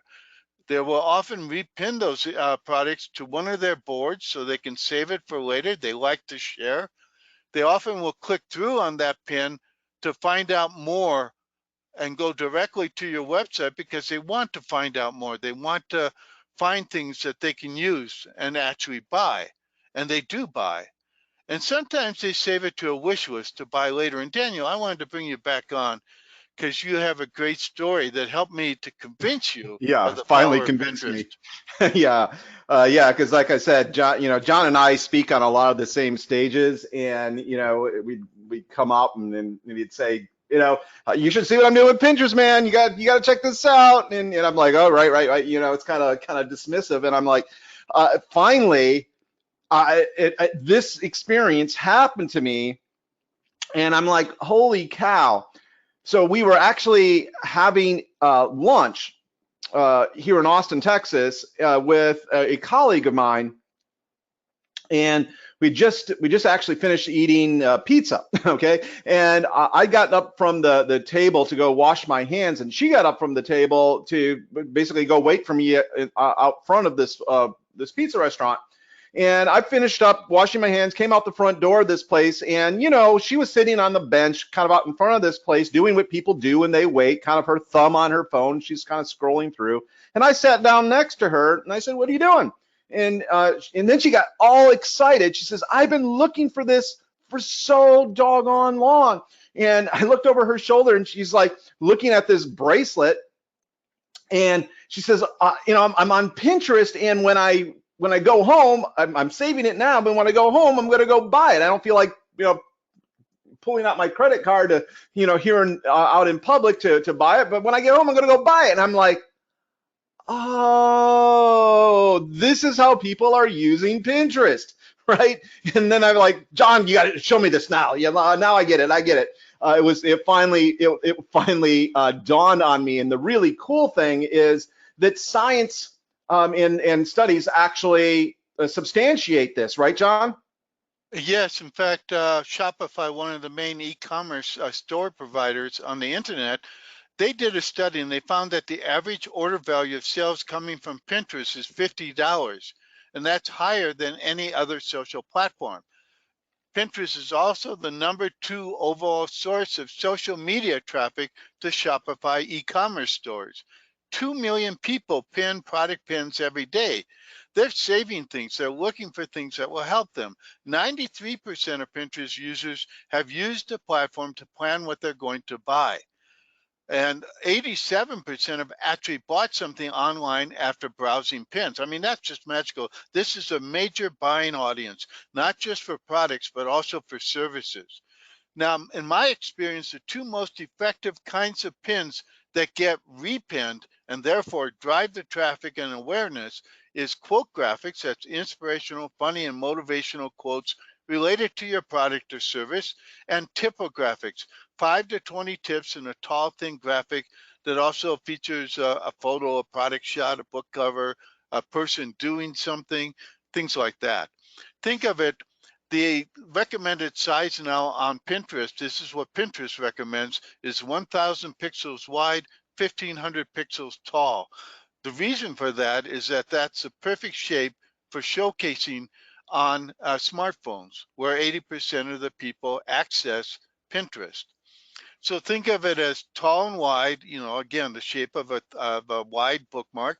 S3: They will often repin those products to one of their boards so they can save it for later. They like to share. They often will click through on that pin to find out more and go directly to your website because they want to find out more. They want to find things that they can use and actually buy. And they do buy. And sometimes they save it to a wish list to buy later. And Daniel, I wanted to bring you back on because you have a great story that helped me to convince you of
S2: Yeah,
S3: the
S2: finally
S3: power of
S2: convinced
S3: Pinterest.
S2: me. Yeah, yeah, because like I said, John and I speak on a lot of the same stages, and we come up and he'd say, you should see what I'm doing with Pinterest, man. You got to check this out, and I'm like, oh, right. It's kind of dismissive, and I'm like, finally, this experience happened to me, and I'm like, holy cow. So we were actually having lunch here in Austin, Texas, with a colleague of mine, and we just actually finished eating pizza. Okay, and I got up from the table to go wash my hands, and she got up from the table to basically go wait for me out front of this pizza restaurant. And I finished up washing my hands, came out the front door of this place, and she was sitting on the bench, kind of out in front of this place, doing what people do when they wait, kind of her thumb on her phone. She's kind of scrolling through. And I sat down next to her and I said, "What are you doing?" And then she got all excited. She says, "I've been looking for this for so doggone long." And I looked over her shoulder and she's like looking at this bracelet, and she says, I'm on Pinterest, and when I go home, I'm saving it now, but when I go home, I'm going to go buy it. I don't feel like pulling out my credit card to here out in public to buy it, but when I get home, I'm going to go buy it. And I'm like, oh, this is how people are using Pinterest, right? And then I'm like, John, you got to show me this now. Yeah, now I get it. I get it. It finally dawned on me. And the really cool thing is that science and studies actually substantiate this, right, John?
S3: Yes, in fact, Shopify, one of the main e-commerce store providers on the internet, they did a study and they found that the average order value of sales coming from Pinterest is $50, and that's higher than any other social platform. Pinterest is also the #2 overall source of social media traffic to Shopify e-commerce stores. 2 million people pin product pins every day. They're saving things. They're looking for things that will help them. 93% of Pinterest users have used the platform to plan what they're going to buy. And 87% have actually bought something online after browsing pins. I mean, that's just magical. This is a major buying audience, not just for products, but also for services. Now, in my experience, the two most effective kinds of pins that get repinned and therefore drive the traffic and awareness is quote graphics, that's inspirational, funny, and motivational quotes related to your product or service, and typographics, 5 to 20 tips in a tall, thin graphic that also features a photo, a product shot, a book cover, a person doing something, things like that. Think of it, the recommended size now on Pinterest, this is what Pinterest recommends, is 1,000 pixels wide, 1,500 pixels tall. The reason for that is that that's the perfect shape for showcasing on smartphones, where 80% of the people access Pinterest. So think of it as tall and wide, again, the shape of a wide bookmark.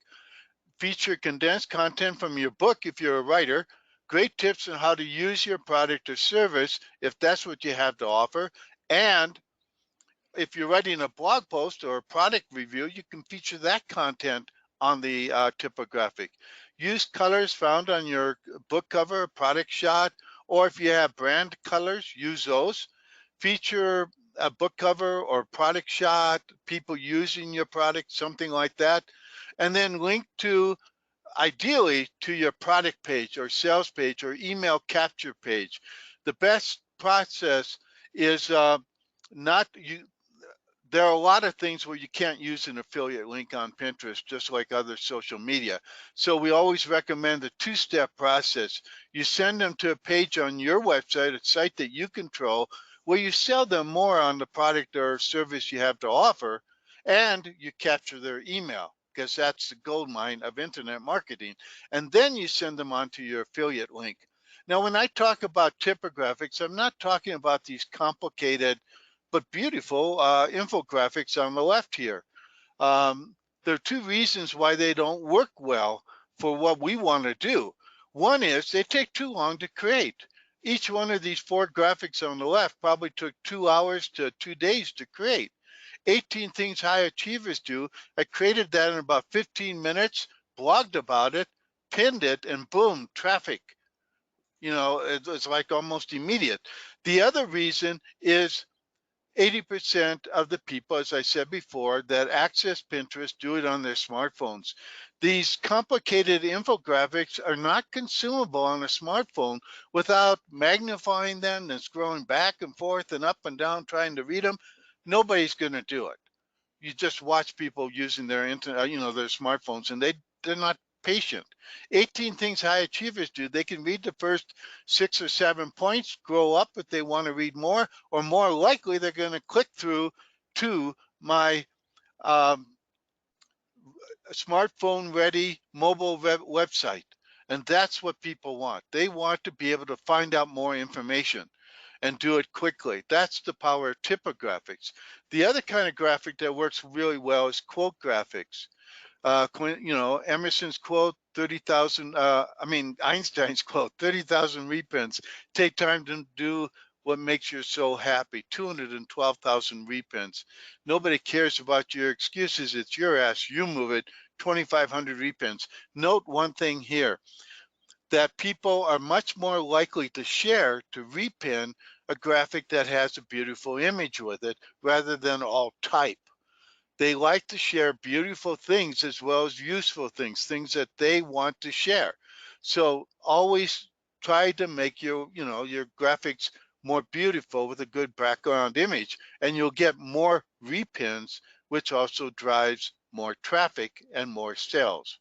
S3: Feature condensed content from your book if you're a writer, great tips on how to use your product or service if that's what you have to offer, and if you're writing a blog post or a product review, you can feature that content on the typographic. Use colors found on your book cover, product shot, or if you have brand colors, use those. Feature a book cover or product shot, people using your product, something like that. And then link to, ideally, to your product page or sales page or email capture page. The best process is not you. There are a lot of things where you can't use an affiliate link on Pinterest, just like other social media. So we always recommend a two-step process. You send them to a page on your website, a site that you control, where you sell them more on the product or service you have to offer, and you capture their email, because that's the gold mine of internet marketing. And then you send them on to your affiliate link. Now, when I talk about typographics, I'm not talking about these complicated but beautiful infographics on the left here. Um, there are two reasons why they don't work well for what we want to do. One is they take too long to create. Each one of these four graphics on the left probably took 2 hours to 2 days to create. 18 things high achievers do. I created that in about 15 minutes, blogged about it, pinned it, and boom, traffic. It's like almost immediate. The other reason is 80% of the people, as I said before, that access Pinterest do it on their smartphones. These complicated infographics are not consumable on a smartphone without magnifying them and scrolling back and forth and up and down trying to read them. Nobody's going to do it. You just watch people using their internet, their smartphones, and they're not patient. 18 things high achievers do. They can read the first 6 or 7 points, scroll up if they want to read more, or more likely they're going to click through to my um, smartphone ready mobile website. And that's what people want. They want to be able to find out more information and do it quickly. That's the power of typographics. The other kind of graphic that works really well is quote graphics. Emerson's quote, 30,000, Einstein's quote, 30,000 reprints. Take time to do what makes your soul happy, 212,000 reprints. Nobody cares about your excuses. It's your ass. You move it, 2,500 reprints. Note one thing here, that people are much more likely to share, to repin a graphic that has a beautiful image with it rather than all type. They like to share beautiful things as well as useful things that they want to share. So always try to make your graphics more beautiful with a good background image, and you'll get more repins, which also drives more traffic and more sales.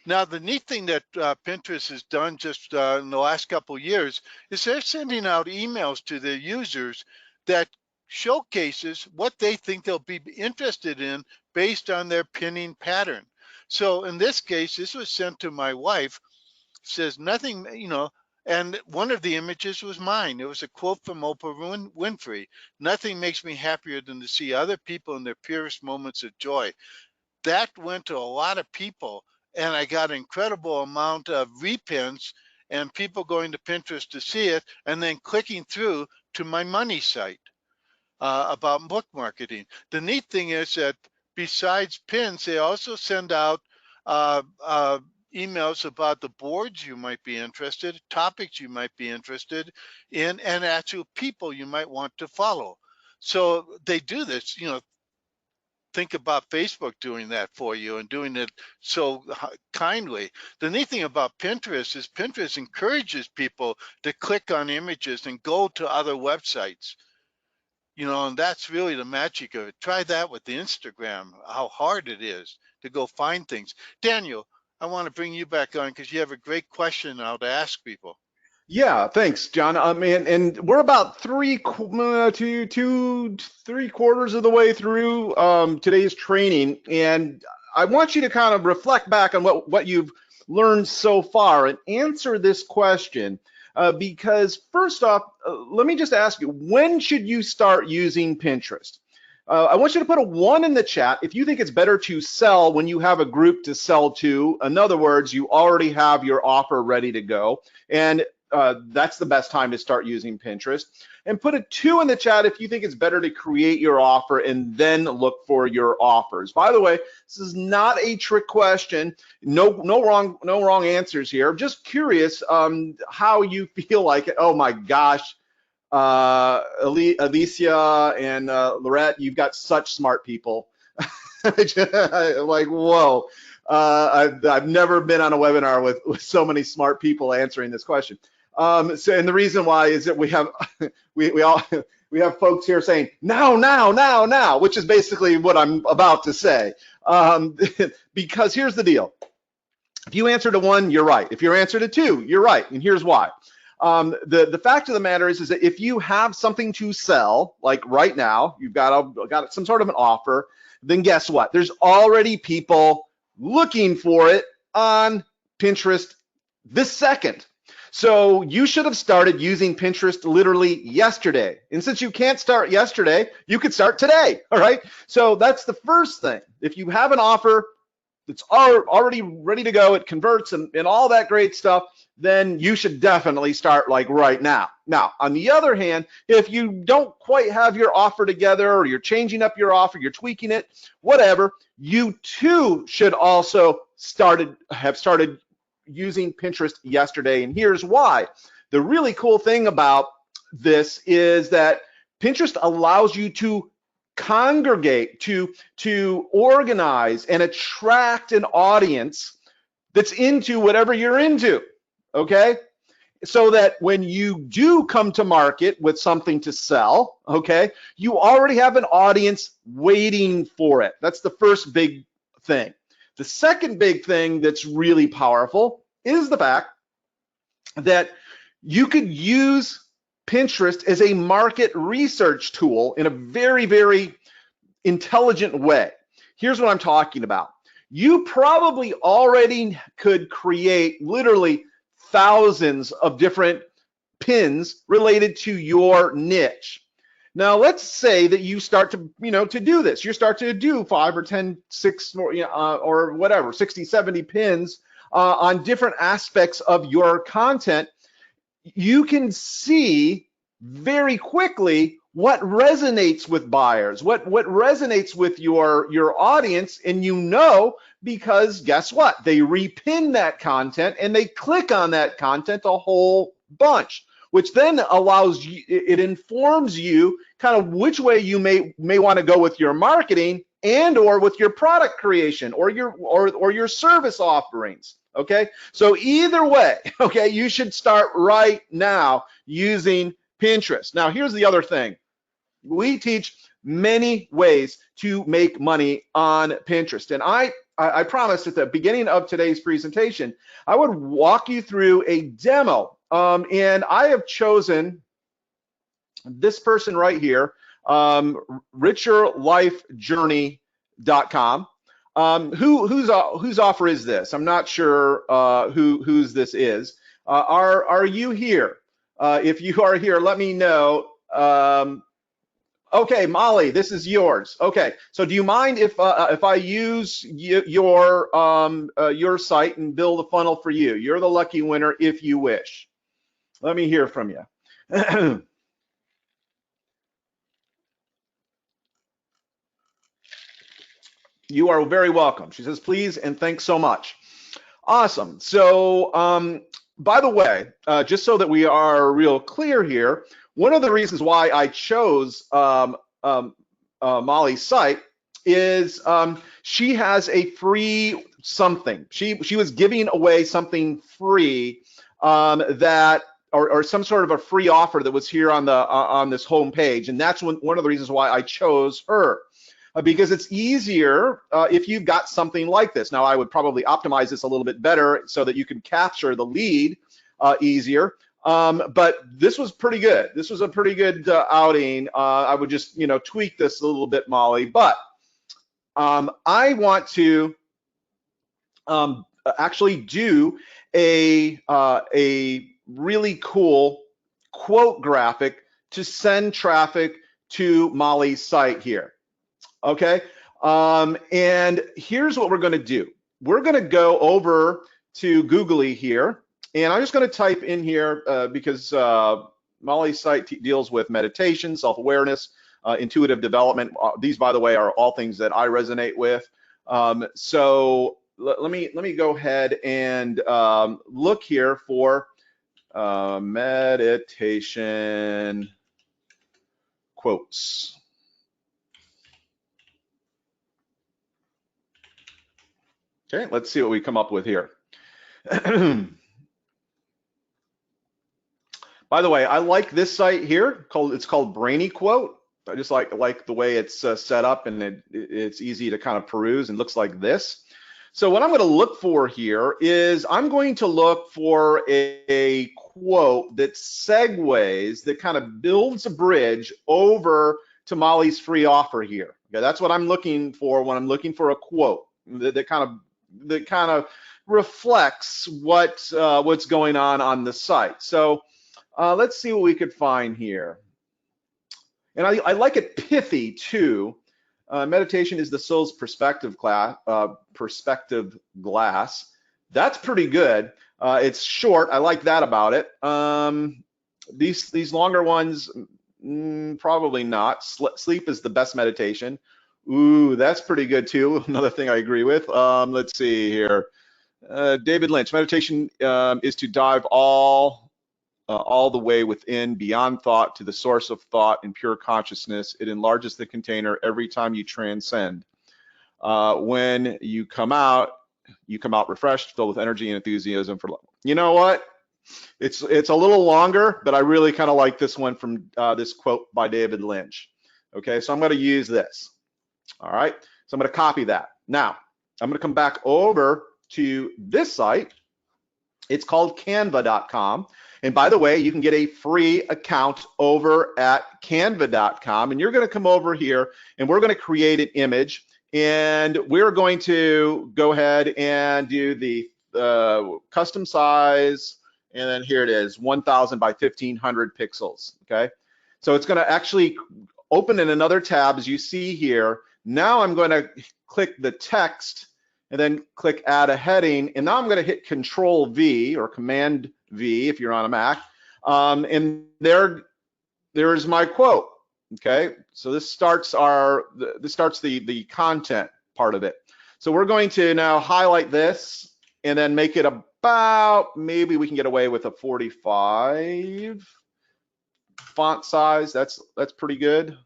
S3: Now, the neat thing that Pinterest has done just in the last couple of years is they're sending out emails to their users that showcases what they think they'll be interested in based on their pinning pattern. So in this case, this was sent to my wife, says nothing, and one of the images was mine. It was a quote from Oprah Winfrey. Nothing makes me happier than to see other people in their purest moments of joy. That went to a lot of people, and I got an incredible amount of repins and people going to Pinterest to see it and then clicking through to my money site about book marketing. The neat thing is that besides pins, they also send out uh, uh, emails about the boards you might be interested, topics you might be interested in, and actual people you might want to follow. So they do this, think about Facebook doing that for you and doing it so kindly. The neat thing about Pinterest is Pinterest encourages people to click on images and go to other websites. And that's really the magic of it. Try that with the Instagram, how hard it is to go find things. Daniel, I want to bring you back on because you have a great question now to ask people.
S2: Yeah, thanks, John. And we're about three quarters of the way through today's training, and I want you to kind of reflect back on what you've learned so far and answer this question. Because first off, let me just ask you, when should you start using Pinterest? I want you to put a 1 in the chat if you think it's better to sell when you have a group to sell to. In other words, you already have your offer ready to go. And that's the best time to start using Pinterest. And put a 2 in the chat if you think it's better to create your offer and then look for your offers. By the way, this is not a trick question. No wrong answers here. Just curious how you feel like it. Oh my gosh, Alicia and Lorette, you've got such smart people. Like, whoa. I've never been on a webinar with so many smart people answering this question. And the reason why is that we have we all we have folks here saying now, now, now, now, which is basically what I'm about to say. Because here's the deal. If you answer to one, you're right. If you answer to two, you're right. And here's why. The fact of the matter is that if you have something to sell, like right now, you've got some sort of an offer, then guess what? There's already people looking for it on Pinterest this second. So you should have started using Pinterest literally yesterday. And since you can't start yesterday, you could start today, all right? So that's the first thing. If you have an offer, it's already ready to go, it converts and all that great stuff, then you should definitely start like right now. Now, on the other hand, if you don't quite have your offer together or you're changing up your offer, you're tweaking it, whatever, you too should also have started using Pinterest yesterday. And here's why. The really cool thing about this is that Pinterest allows you to congregate, to organize and attract an audience that's into whatever you're into, okay? So that when you do come to market with something to sell, okay, you already have an audience waiting for it. That's the first big thing. The second big thing that's really powerful is the fact that you could use Pinterest as a market research tool in a very, very intelligent way. Here's what I'm talking about. You probably already could create literally thousands of different pins related to your niche. Now, let's say that you start to do this. You start to do 5 or 10, 6 more, or whatever, 60, 70 pins on different aspects of your content. You can see very quickly what resonates with buyers, what resonates with your audience, and because guess what? They repin that content and they click on that content a whole bunch, which then allows you, it informs you kind of which way you may want to go with your marketing and or with your product creation or your service offerings. Okay, so either way, okay, you should start right now using Pinterest. Now, here's the other thing. We teach many ways to make money on Pinterest. And I promised at the beginning of today's presentation, I would walk you through a demo. And I have chosen this person right here, richerlifejourney.com. Whose offer is this? I'm not sure whose this is. Are you here? If you are here, let me know. Okay, Molly, this is yours. Okay, so do you mind if I use your site and build a funnel for you? You're the lucky winner if you wish. Let me hear from you. You are very welcome. She says, please and thanks so much. Awesome. So, by the way, just so that we are real clear here, one of the reasons why I chose Molly's site is she has a free something. She was giving away something free that or some sort of a free offer that was here on this home page, and that's one of the reasons why I chose her. Because it's easier if you've got something like this. Now, I would probably optimize this a little bit better so that you can capture the lead easier. But this was pretty good. This was a pretty good outing. I would just, tweak this a little bit, Molly. But I want to actually do a really cool quote graphic to send traffic to Molly's site here. Okay, and here's what we're going to do. We're going to go over to Googly here, and I'm just going to type in here because Molly's site deals with meditation, self-awareness, intuitive development. These, by the way, are all things that I resonate with. So let me go ahead and look here for meditation quotes. Okay, let's see what we come up with here. By the way, I like this site here. It's called Brainy Quote. I just like the way it's set up, and it's easy to kind of peruse and looks like this. So what I'm going to look for here is I'm going to look for a quote that segues, that kind of builds a bridge over to Molly's free offer here. Okay, that's what I'm looking for when I'm looking for a quote that kind of reflects what's going on the site. So let's see what we could find here. And I like it pithy too. Meditation is the soul's perspective glass. That's pretty good. It's short. I like that about it. These longer ones, probably not. Sleep is the best meditation. Ooh, that's pretty good too. Another thing I agree with. Let's see here. David Lynch, meditation is to dive all the way within, beyond thought, to the source of thought in pure consciousness. It enlarges the container every time you transcend. When you come out refreshed, filled with energy and enthusiasm for life. You know what? It's a little longer, but I really kind of like this one from this quote by David Lynch. Okay, so I'm going to use this. All right, so I'm going to copy that. Now, I'm going to come back over to this site. It's called canva.com. And by the way, you can get a free account over at canva.com. And you're going to come over here and we're going to create an image. And we're going to go ahead and do the custom size. And then here it is, 1000 by 1500 pixels. Okay. So it's going to actually open in another tab, as you see here. Now I'm going to click the text and then click add a heading. And now I'm going to hit Control V or Command V if you're on a Mac. And there's my quote. Okay, so this starts the content part of it. So we're going to now highlight this and then make it about, maybe we can get away with a 45 font size. That's pretty good,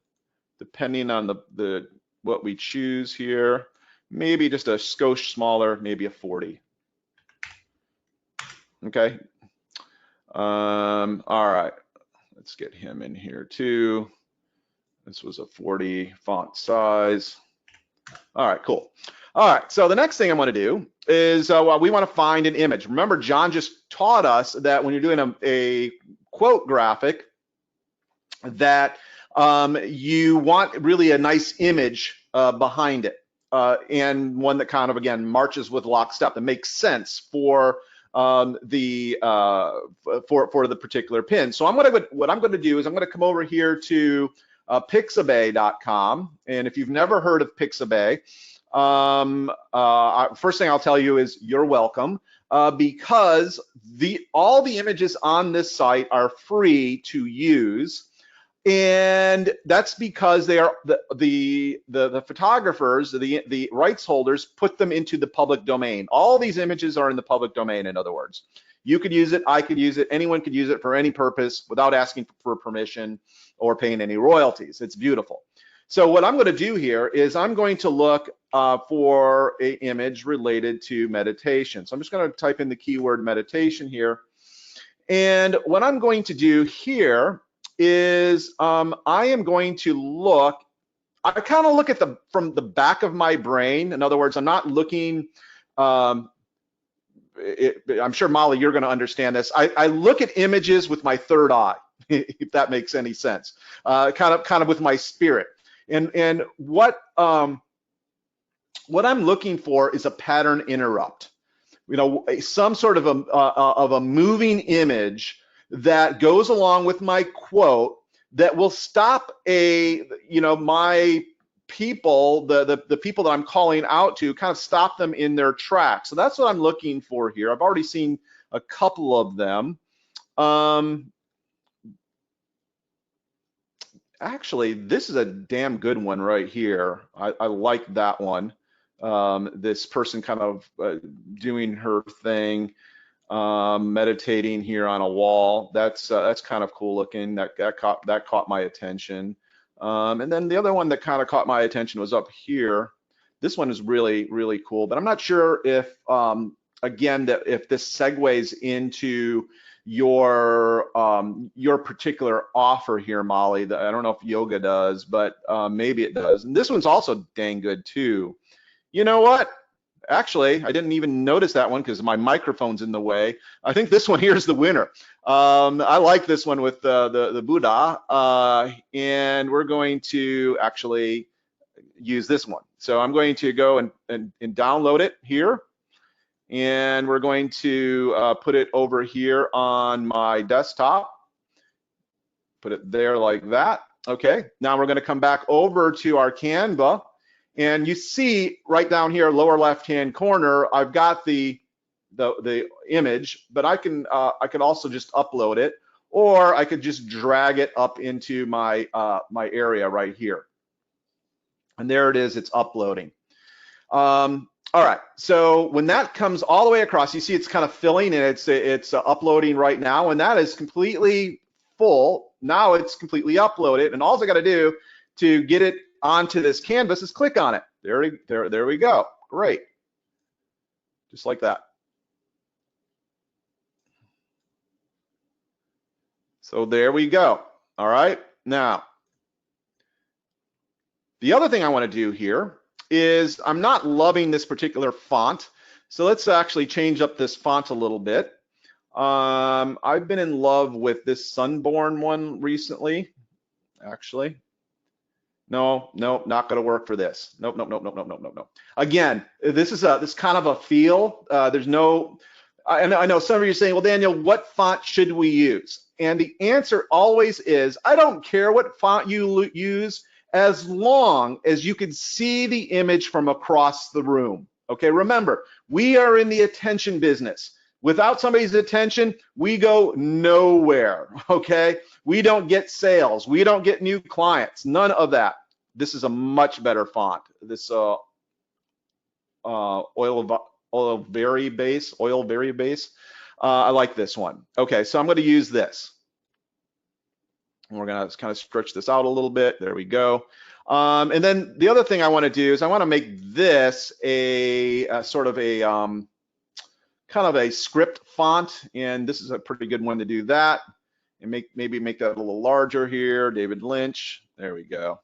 S2: depending on the what we choose here. Maybe just a skosh smaller, maybe a 40. Okay. All right. Let's get him in here too. This was a 40 font size. All right, cool. All right, so the next thing I want to do is we want to find an image. Remember, John just taught us that when you're doing a quote graphic, that you want really a nice image behind it, and one that kind of, again, marches with lockstep and makes sense for the particular pin. So what I'm going to do is I'm going to come over here to Pixabay.com, and if you've never heard of Pixabay, first thing I'll tell you is you're welcome, because all the images on this site are free to use. And that's because they are the photographers, the rights holders, put them into the public domain. All these images are in the public domain, in other words. You could use it, I could use it, anyone could use it for any purpose without asking for permission or paying any royalties. It's beautiful. So what I'm going to do here is I'm going to look for an image related to meditation. So I'm just going to type in the keyword meditation here. And what I'm going to do here is I am going to look, I kind of look at from the back of my brain. In other words, I'm not looking, I'm sure, Molly, you're going to understand this. I look at images with my third eye, if that makes any sense, kind of with my spirit. And what I'm looking for is a pattern interrupt. You know, some sort of a moving image that goes along with my quote that will stop my people, the people that I'm calling out to, kind of stop them in their tracks. So that's what I'm looking for here. I've already seen a couple of them. Actually, this is a damn good one right here. I like that one. This person kind of doing her thing, meditating here on a wall. That's kind of cool looking. That caught my attention. And then the other one that kind of caught my attention was up here. This one is really, really cool, but I'm not sure if, again, if this segues into your particular offer here, Molly. I don't know if yoga does, but maybe it does. And this one's also dang good too. You know what? Actually, I didn't even notice that one because my microphone's in the way. I think this one here is the winner. I like this one with the Buddha, and we're going to actually use this one. So I'm going to go and download it here, and we're going to put it over here on my desktop. Put it there like that. Okay, now we're going to come back over to our Canva. And you see right down here, lower left-hand corner, I've got the image, but I can also just upload it, or I could just drag it up into my my area right here. And there it is, it's uploading. All right, so when that comes all the way across, you see it's kind of filling and it's uploading right now, and that is completely full. Now it's completely uploaded, and all I got to do to get it onto this canvas is click on it. There we go. Great. Just like that. So there we go. All right. Now, the other thing I want to do here is I'm not loving this particular font. So let's actually change up this font a little bit. I've been in love with this Sunborn one recently, actually. No, not going to work for this. Nope. Again, this is this kind of a feel. There's no, I know some of you are saying, well, Daniel, what font should we use? And the answer always is, I don't care what font you use, as long as you can see the image from across the room. Okay, remember, we are in the attention business. Without somebody's attention, we go nowhere, okay? We don't get sales. We don't get new clients, none of that. This is a much better font. This oil very base. I like this one. Okay, so I'm going to use this. And we're going to kind of stretch this out a little bit. There we go. And then the other thing I want to do is I want to make this a sort of a kind of a script font, and this is a pretty good one to do that. And maybe make that a little larger here. David Lynch. There we go.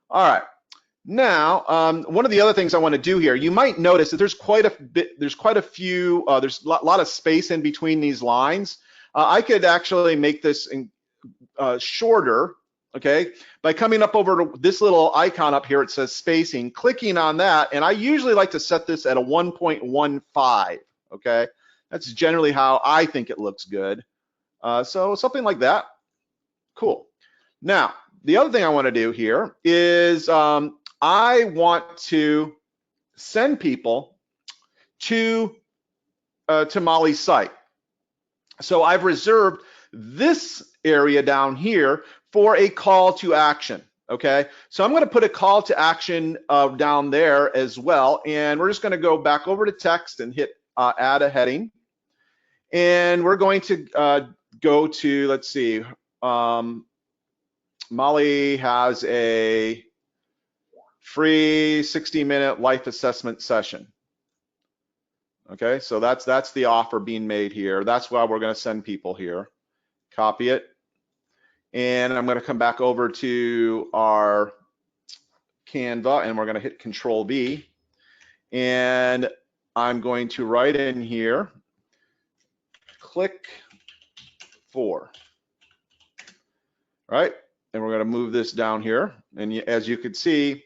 S2: All right. Now, one of the other things I want to do here, you might notice that there's quite a few, there's a lot of space in between these lines. I could actually make this shorter, okay, by coming up over to this little icon up here. It says spacing, clicking on that, and I usually like to set this at a 1.15, okay? That's generally how I think it looks good. So something like that. Cool. Now, the other thing I want to do here is I want to send people to Molly's site. So I've reserved this area down here for a call to action. Okay, so I'm going to put a call to action down there as well, and we're just going to go back over to text and hit add a heading, and we're going to go to, let's see, Molly has a free 60-minute life assessment session. Okay, so that's the offer being made here. That's why we're going to send people here. Copy it, and I'm going to come back over to our Canva, and we're going to hit Control V, and I'm going to write in here, click for. Right, and we're going to move this down here, and as you can see,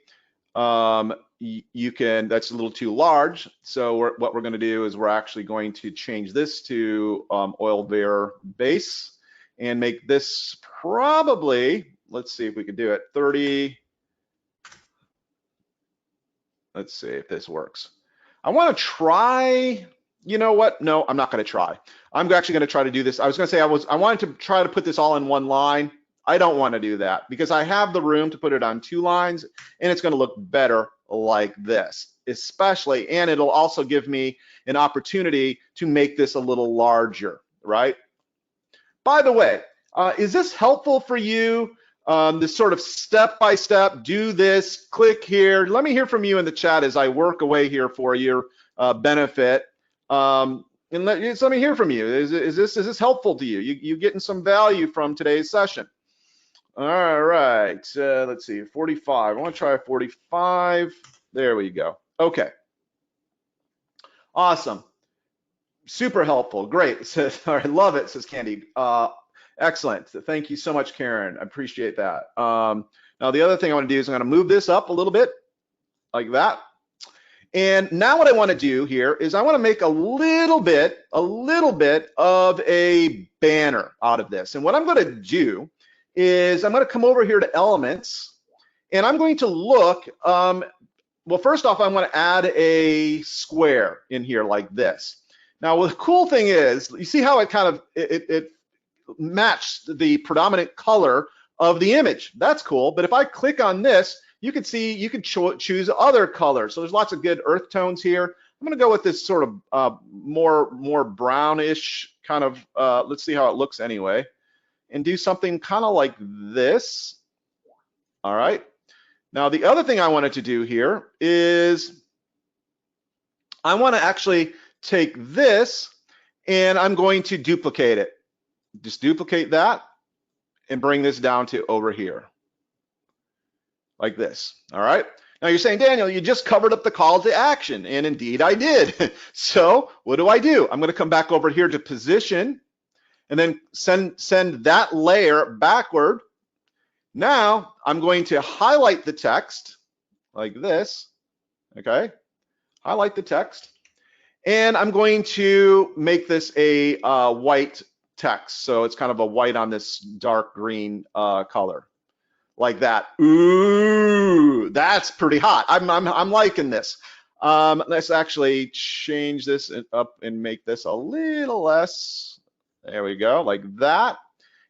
S2: you can, that's a little too large, so what we're going to do is we're actually going to change this to oil bear base and make this probably, let's see if we can do it, 30. Let's see if this works. I want to try, you know what? No, I'm not going to try. I'm actually going to try to do this. I was going to say I wanted to try to put this all in one line. I don't want to do that because I have the room to put it on 2 lines, and it's going to look better like this, especially, and it'll also give me an opportunity to make this a little larger, right? By the way, is this helpful for you? This sort of step-by-step, do this, click here. Let me hear from you in the chat as I work away here for your benefit. And And let me hear from you. Is this helpful to you? You getting some value from today's session? All right, let's see, 45. I want to try 45. There we go. Okay, awesome. Super helpful. Great. Says, all right, love it, says Candy. Excellent. Thank you so much, Karen. I appreciate that. Now, the other thing I want to do is I'm going to move this up a little bit like that. And now what I want to do here is I want to make a little bit of a banner out of this. And what I'm going to do is I'm going to come over here to elements, and I'm going to look, well, first off, I want to add a square in here like this. Now, the cool thing is, you see how it kind of, it matched the predominant color of the image. That's cool. But if I click on this, you can see you can choose other colors. So there's lots of good earth tones here. I'm going to go with this sort of more brownish kind of, let's see how it looks anyway, and do something kind of like this. All right. Now, the other thing I wanted to do here is I want to actually take this and I'm going to duplicate it. Just duplicate that and bring this down to over here. Like this, all right? Now you're saying, Daniel, you just covered up the call to action, and indeed I did. So what do? I'm gonna come back over here to position, and then send that layer backward. Now I'm going to highlight the text like this, okay? Highlight the text, and I'm going to make this a white text. So it's kind of a white on this dark green color. Like that. Ooh, that's pretty hot. I'm liking this. Let's actually change this up and make this a little less. There we go, like that.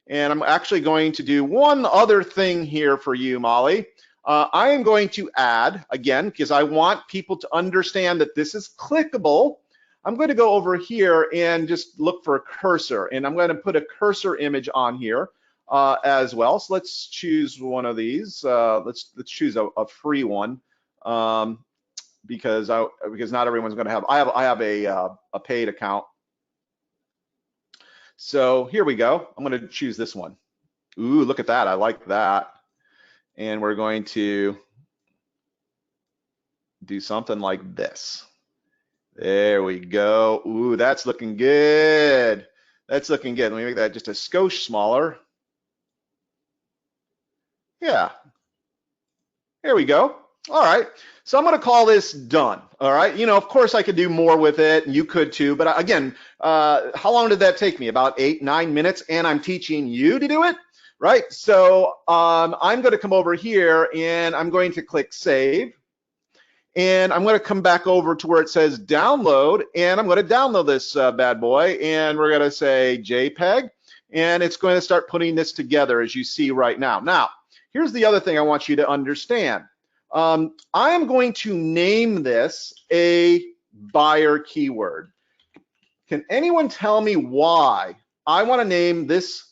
S2: And I'm actually going to do one other thing here for you, Molly. I am going to add, again, because I want people to understand that this is clickable. I'm going to go over here and just look for a cursor, and I'm going to put a cursor image on here. As well. So let's choose one of these. Let's choose a free one because not everyone's going to have. I have a paid account. So here we go. I'm going to choose this one. Ooh, look at that. I like that. And we're going to do something like this. There we go. Ooh, that's looking good. That's looking good. Let me make that just a skosh smaller. Yeah, here we go. All right, so I'm going to call this done. All right, you know, of course I could do more with it, and you could too, but again, how long did that take me? About 8-9 minutes, and I'm teaching you to do it, right? So I'm going to come over here, and I'm going to click Save, and I'm going to come back over to where it says Download, and I'm going to download this bad boy, and we're going to say JPEG, and it's going to start putting this together as you see right now. Now, here's the other thing I want you to understand. I am going to name this a buyer keyword. Can anyone tell me why I want to name this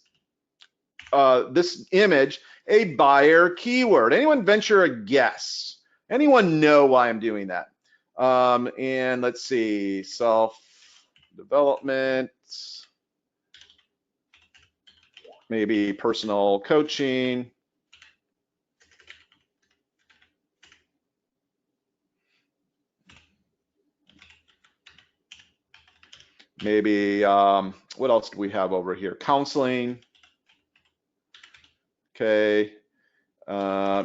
S2: this image a buyer keyword? Anyone venture a guess? Anyone know why I'm doing that? And let's see, self-development, maybe personal coaching. Maybe, what else do we have over here? Counseling. Okay.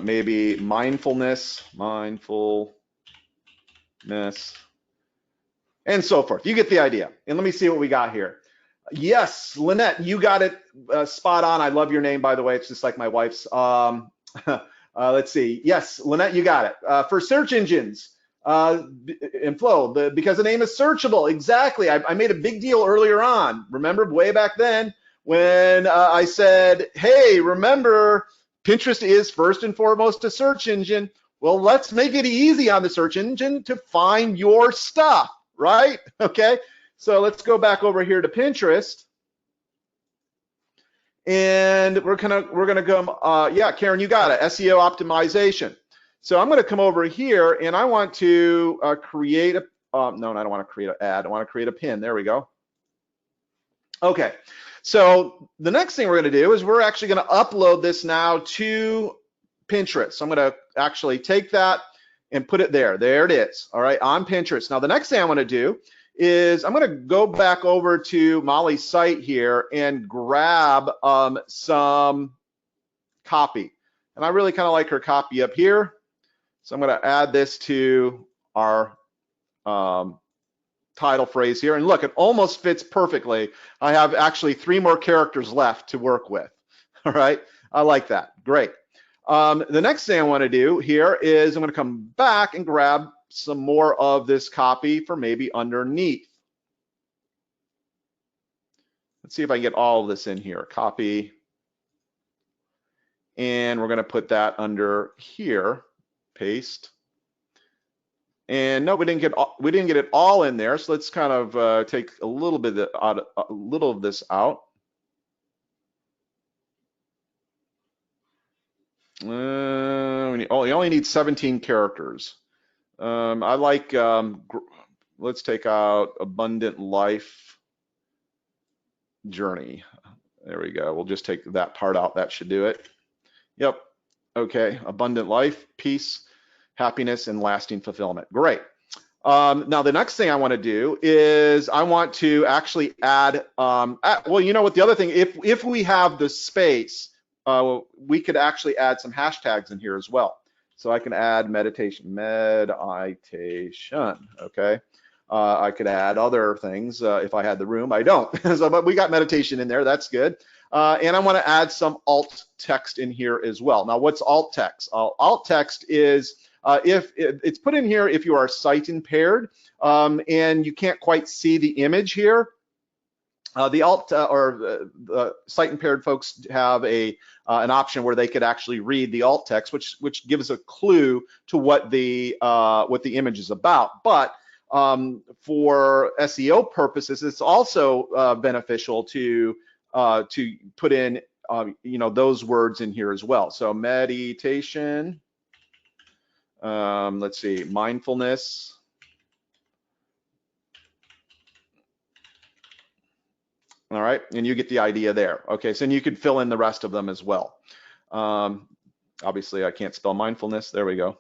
S2: Maybe mindfulness, and so forth. You get the idea. And let me see what we got here. Yes, Lynette, you got it spot on. I love your name, by the way. It's just like my wife's. Let's see. Yes, Lynette, you got it. For search engines, and flow, because the name is searchable. Exactly. I made a big deal earlier on. Remember way back then when I said, hey, remember, Pinterest is first and foremost a search engine. Well, let's make it easy on the search engine to find your stuff, right? Okay. So let's go back over here to Pinterest. And we're gonna go, yeah, Karen, you got it, SEO optimization. So I'm going to come over here and I want to create a, no, I don't want to create an ad. I want to create a pin. There we go. Okay, so the next thing we're going to do is we're actually going to upload this now to Pinterest. So I'm going to actually take that and put it there. There it is. All right, on Pinterest. Now the next thing I want to do is I'm going to go back over to Molly's site here and grab some copy. And I really kind of like her copy up here. So I'm going to add this to our title phrase here. And look, it almost fits perfectly. I have actually 3 more characters left to work with. All right, I like that. Great. The next thing I want to do here is I'm going to come back and grab some more of this copy for maybe underneath. Let's see if I can get all of this in here. Copy. And we're going to put that under here. Paste. And no, we didn't get it all in there. So let's kind of take a little bit of this out. You only need 17 characters. I like. Let's take out abundant life journey. There we go. We'll just take that part out. That should do it. Yep. Okay. Abundant life, peace, happiness, and lasting fulfillment. Great. Now the next thing I want to do is I want to actually add. Well, you know what? The other thing, if we have the space, we could actually add some hashtags in here as well. So I can add meditation. Okay. I could add other things if I had the room. I don't. So, but we got meditation in there. That's good. And I want to add some alt text in here as well. Now, what's alt text? Alt text is if it's put in here if you are sight impaired and you can't quite see the image here. The sight impaired folks have an option where they could actually read the alt text, which gives a clue to what the image is about. But for SEO purposes, it's also beneficial to put in those words in here as well. So meditation, let's see, mindfulness. All right, and you get the idea there. Okay, so then you could fill in the rest of them as well. Obviously, I can't spell mindfulness. There we go.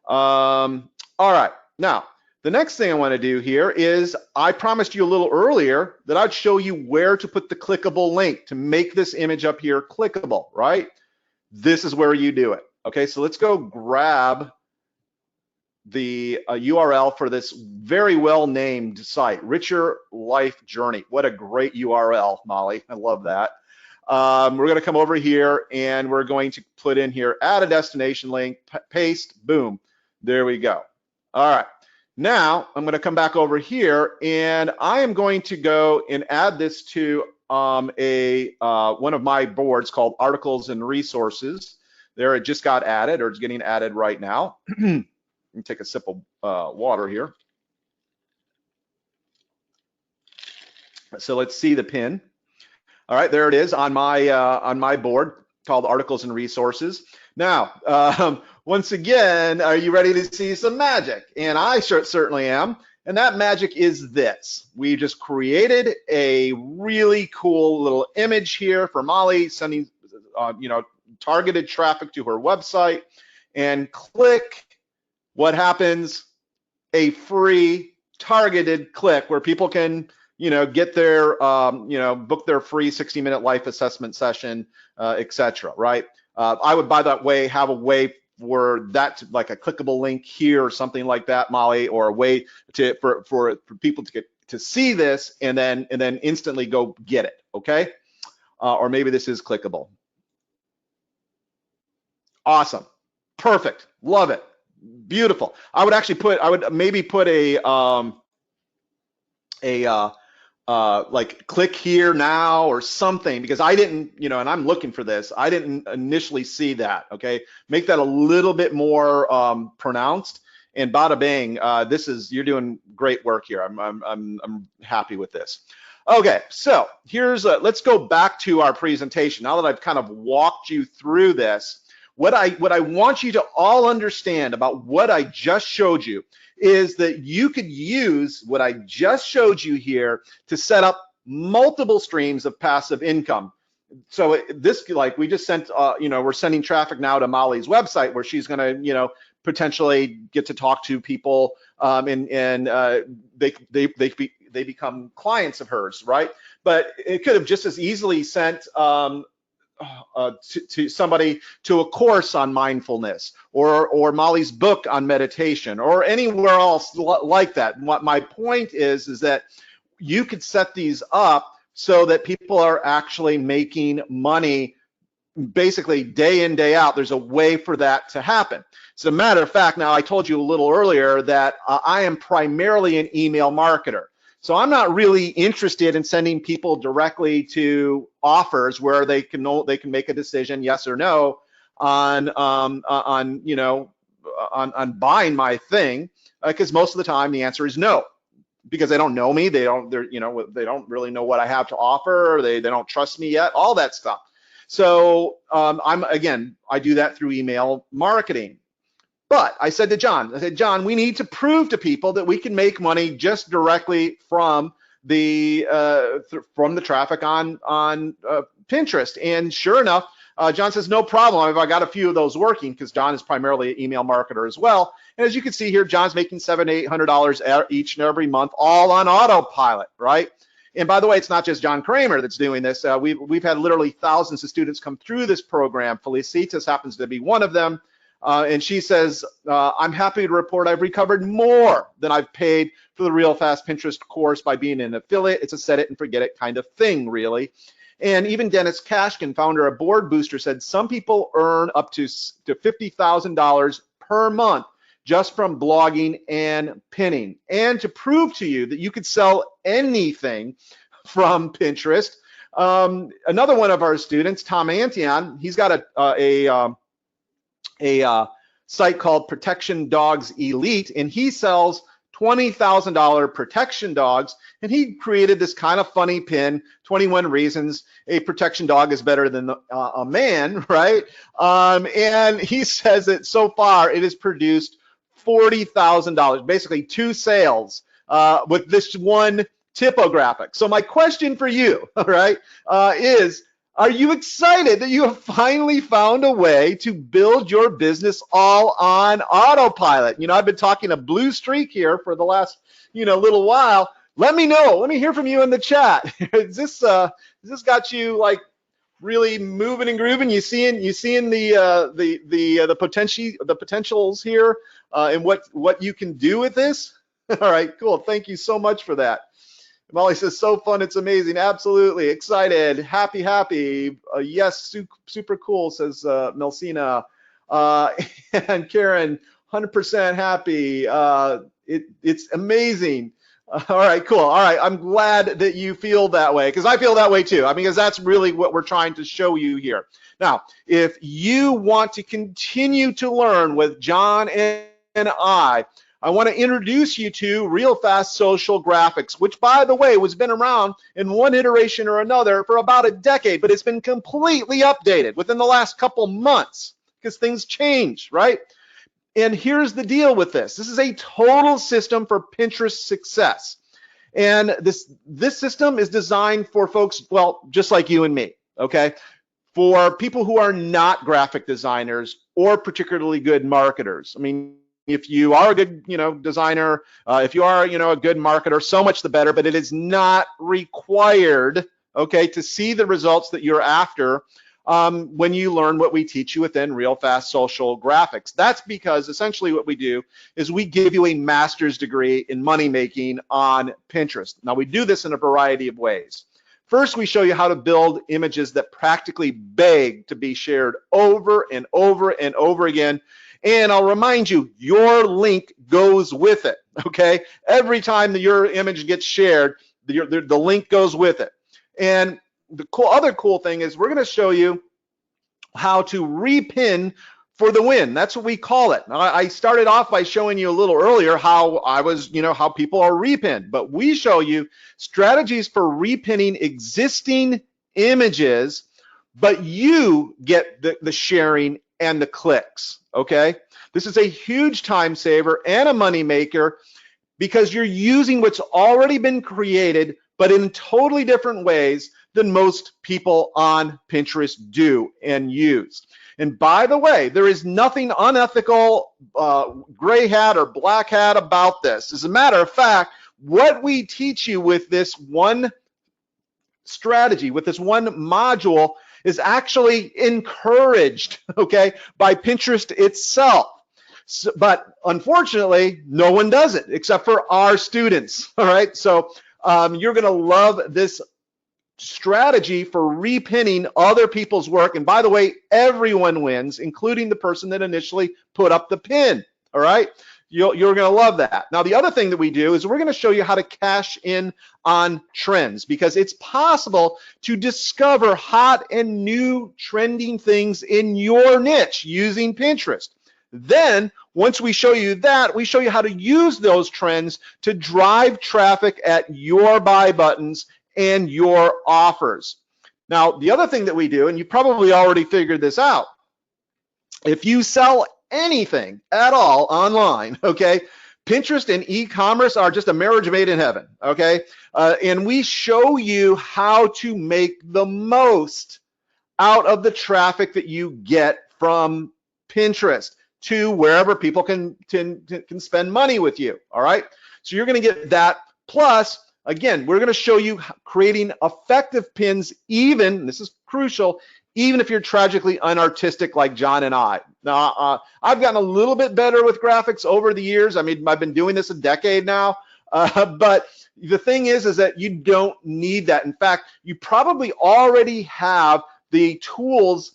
S2: All right, now the next thing I want to do here is I promised you a little earlier that I'd show you where to put the clickable link to make this image up here clickable, right? This is where you do it. Okay, so let's go grab the URL for this very well named site, Richer Life Journey. What a great URL, Molly. I love that. We're going to come over here and we're going to put in here, add a destination link, paste, boom. There we go. All right. Now I'm going to come back over here and I am going to go and add this to one of my boards called Articles and Resources. There, it just got added, or it's getting added right now. Let me take a sip of water here. So let's see the pin. All right, there it is on my board called Articles and Resources. Now, once again, are you ready to see some magic? And I certainly am. And that magic is this. We just created a really cool little image here for Molly, sending targeted traffic to her website. And click. What happens? A free targeted click where people can, get their, book their free 60-minute life assessment session, etc. Right? I would, by that way, have a way for that, like a clickable link here or something like that, Molly, or a way for people to see this and then instantly go get it. Okay? Or maybe this is clickable. Awesome. Perfect. Love it. Beautiful. I would maybe put a like click here now or something, because I didn't, and I'm looking for this. I didn't initially see that. Okay. Make that a little bit more pronounced, and bada bang, you're doing great work here. I'm happy with this. Okay. So let's go back to our presentation. Now that I've kind of walked you through this, what I want you to all understand about what I just showed you is that you could use what I just showed you here to set up multiple streams of passive income. So this, like we just sent, we're sending traffic now to Molly's website where she's going to, potentially get to talk to people, and they become clients of hers, right? But it could have just as easily sent to somebody to a course on mindfulness, or Molly's book on meditation, or anywhere else like that. What my point is that you could set these up so that people are actually making money basically day in, day out. There's a way for that to happen. As a matter of fact, now I told you a little earlier that I am primarily an email marketer. So I'm not really interested in sending people directly to offers where they can make a decision, yes or no, on buying my thing, because most of the time the answer is no, because they don't know me, they don't really know what I have to offer, or they don't trust me yet, all that stuff. So I do that through email marketing. But I said to John, we need to prove to people that we can make money just directly from the traffic on Pinterest. And sure enough, John says, no problem. I got a few of those working, because John is primarily an email marketer as well. And as you can see here, John's making $700 to $800 each and every month, all on autopilot, right? And by the way, it's not just John Kramer that's doing this. We've had literally thousands of students come through this program. Felicitas happens to be one of them. And she says, I'm happy to report I've recovered more than I've paid for the Real Fast Pinterest course by being an affiliate. It's a set it and forget it kind of thing, really. And even Dennis Kashkin, founder of Board Booster, said some people earn up to $50,000 per month just from blogging and pinning. And to prove to you that you could sell anything from Pinterest, another one of our students, Tom Antion, he's got a site called Protection Dogs Elite, and he sells $20,000 protection dogs, and he created this kind of funny pin, 21 reasons a protection dog is better than a man, right? And he says that so far it has produced $40,000, basically 2 sales with this one typographic. So my question for you, all right, is, are you excited that you have finally found a way to build your business all on autopilot? I've been talking a blue streak here for the last, little while. Let me know. Let me hear from you in the chat. Has this got you like really moving and grooving? You seeing the potentials here, and what you can do with this? All right, cool. Thank you so much for that. Molly says, so fun, it's amazing. Absolutely. Excited. Happy. Yes, super cool, says Melsina. And Karen, 100% happy. It's amazing. All right, cool. All right, I'm glad that you feel that way, because I feel that way too. Because that's really what we're trying to show you here. Now, if you want to continue to learn with John and I want to introduce you to Real Fast Social Graphics, which, by the way, has been around in one iteration or another for about a decade, but it's been completely updated within the last couple months because things change, right? And here's the deal with this. This is a total system for Pinterest success. And this system is designed for folks, well, just like you and me, okay? For people who are not graphic designers or particularly good marketers. If you are a good, designer, if you are, a good marketer, so much the better, but it is not required, okay, to see the results that you're after when you learn what we teach you within Real Fast Social Graphics. That's because essentially what we do is we give you a master's degree in money making on Pinterest. Now, we do this in a variety of ways. First, we show you how to build images that practically beg to be shared over and over and over again. And I'll remind you, your link goes with it, okay? Every time that your image gets shared, the link goes with it. And the other cool thing is we're going to show you how to repin for the win. That's what we call it. Now, I started off by showing you a little earlier how how people are repinned, but we show you strategies for repinning existing images, but you get the sharing and the clicks, okay? This is a huge time saver and a money maker because you're using what's already been created but in totally different ways than most people on Pinterest do and use. And by the way, there is nothing unethical, gray hat or black hat about this. As a matter of fact, what we teach you with this one strategy, with this one module, is actually encouraged, okay, by Pinterest itself. So, but unfortunately, no one does it except for our students, all right? So you're gonna love this strategy for repinning other people's work. And by the way, everyone wins, including the person that initially put up the pin, all right? You're gonna love that. Now, the other thing that we do is we're gonna show you how to cash in on trends, because it's possible to discover hot and new trending things in your niche using Pinterest. Then, once we show you that, we show you how to use those trends to drive traffic at your buy buttons and your offers. Now, the other thing that we do, and you probably already figured this out, if you sell anything at all online, okay, Pinterest and e-commerce are just a marriage made in heaven, okay? And we show you how to make the most out of the traffic that you get from Pinterest to wherever people can spend money with you, all right? So you're gonna get that. Plus, again, we're gonna show you creating effective pins, even, this is crucial, even if you're tragically unartistic like John and I. Now, I've gotten a little bit better with graphics over the years. I mean, I've been doing this a decade now, but the thing is that you don't need that. In fact, you probably already have the tools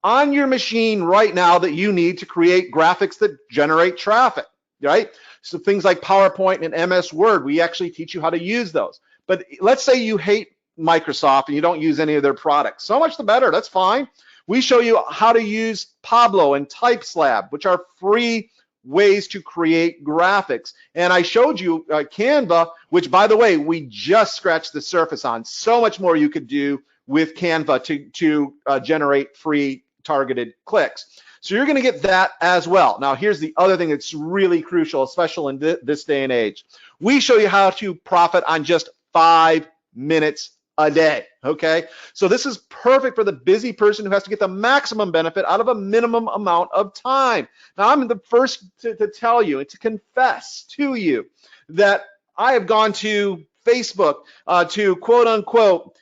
S2: on your machine right now that you need to create graphics that generate traffic, right? So things like PowerPoint and MS Word, we actually teach you how to use those. But let's say you hate Microsoft and you don't use any of their products. So much the better, that's fine. We show you how to use Pablo and TypeSlab, which are free ways to create graphics. And I showed you Canva, which, by the way, we just scratched the surface on. So much more you could do with Canva to generate free targeted clicks. So you're going to get that as well. Now, here's the other thing that's really crucial, especially in this day and age. We show you how to profit on just 5 minutes a day, okay? So this is perfect for the busy person who has to get the maximum benefit out of a minimum amount of time. Now, I'm the first to tell you and to confess to you that I have gone to Facebook to quote unquote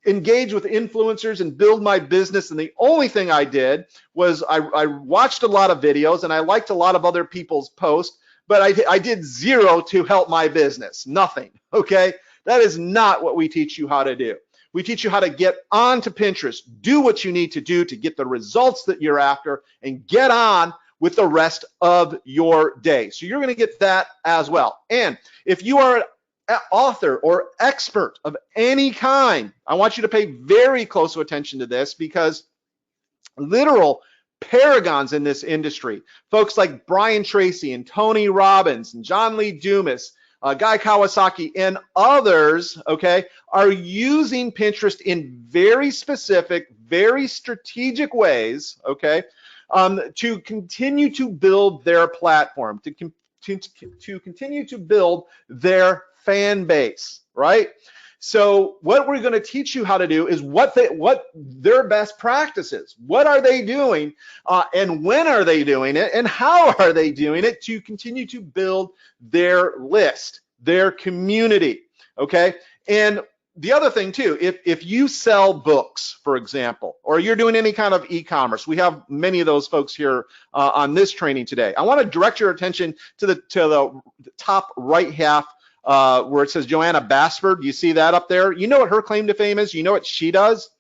S2: engage with influencers and build my business, and the only thing I did was I watched a lot of videos and I liked a lot of other people's posts, but I did zero to help my business, nothing, okay? That is not what we teach you how to do. We teach you how to get onto Pinterest, do what you need to do to get the results that you're after, and get on with the rest of your day. So you're gonna get that as well. And if you are an author or expert of any kind, I want you to pay very close attention to this, because literal paragons in this industry, folks like Brian Tracy and Tony Robbins and John Lee Dumas, Guy Kawasaki, and others, okay, are using Pinterest in very specific, very strategic ways, okay, to continue to build their platform, to continue to build their fan base, right? So what we're going to teach you how to do is what their best practices. What are they doing, and when are they doing it, and how are they doing it to continue to build their list, their community, okay? And the other thing too, if you sell books, for example, or you're doing any kind of e-commerce, we have many of those folks here on this training today. I want to direct your attention to the top right half where it says Joanna Basford. You see that up there? You know what her claim to fame is? You know what she does?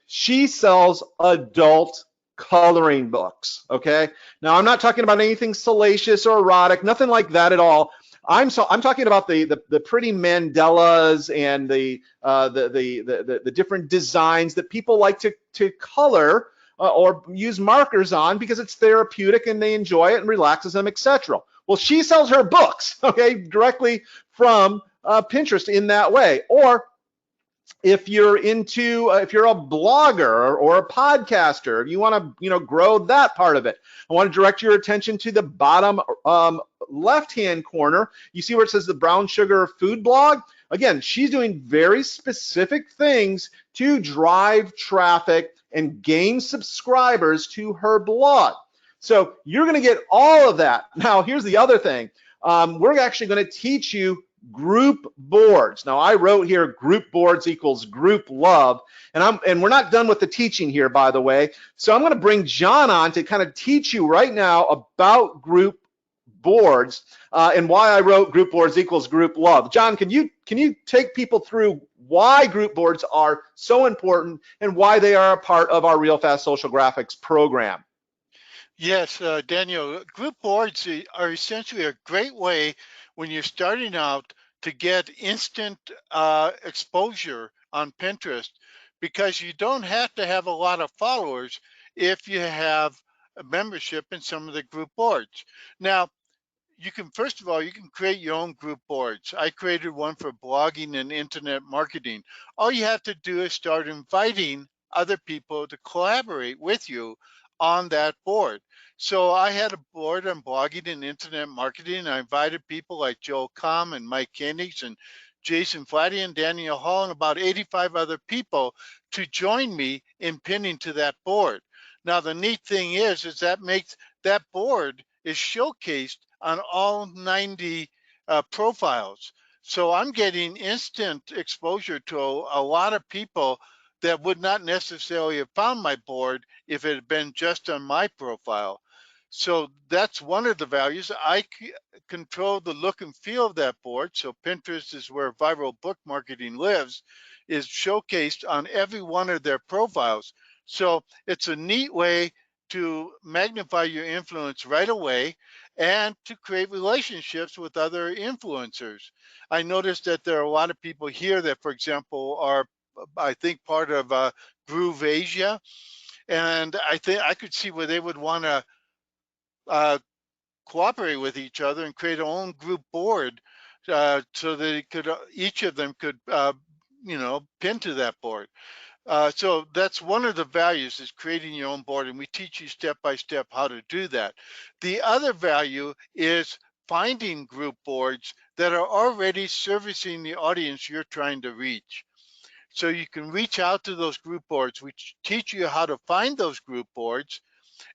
S2: She sells adult coloring books, okay? Now, I'm not talking about anything salacious or erotic, nothing like that at all. I'm talking about the pretty mandalas and the different designs that people like to color or use markers on because it's therapeutic and they enjoy it and relaxes them, etc. Well, she sells her books, okay, directly from Pinterest in that way. Or if you're if you're a blogger or a podcaster, you want to grow that part of it. I want to direct your attention to the bottom left-hand corner. You see where it says the Brown Sugar Food Blog? again, she's doing very specific things to drive traffic and gain subscribers to her blog. So you're going to get all of that. Now, here's the other thing. We're actually going to teach you group boards. Now, I wrote here group boards equals group love, and we're not done with the teaching here, by the way. So I'm going to bring John on to kind of teach you right now about group boards and why I wrote group boards equals group love. John, can you take people through why group boards are so important and why they are a part of our Real Fast Social Graphics program?
S3: Yes, Daniel, group boards are essentially a great way when you're starting out to get instant exposure on Pinterest, because you don't have to have a lot of followers if you have a membership in some of the group boards. Now, you can, first of all, you can create your own group boards. I created one for blogging and internet marketing. All you have to do is start inviting other people to collaborate with you on that board. So I had a board on blogging and internet marketing. I invited people like Joel Comm and Mike Koenigs and Jason Flatty and Daniel Hall and about 85 other people to join me in pinning to that board. Now, the neat thing is that makes that board is showcased on all 90 profiles. So I'm getting instant exposure to a lot of people that would not necessarily have found my board if it had been just on my profile. So that's one of the values. I control the look and feel of that board. So Pinterest is where viral book marketing lives, is showcased on every one of their profiles. So it's a neat way to magnify your influence right away and to create relationships with other influencers. I noticed that there are a lot of people here that, for example, are, I think, part of Groove Asia, and I think I could see where they would want to uh, cooperate with each other and create their own group board so that it could, each of them could, pin to that board. So that's one of the values, is creating your own board, and we teach you step by step how to do that. The other value is finding group boards that are already servicing the audience you're trying to reach. So you can reach out to those group boards. We teach you how to find those group boards,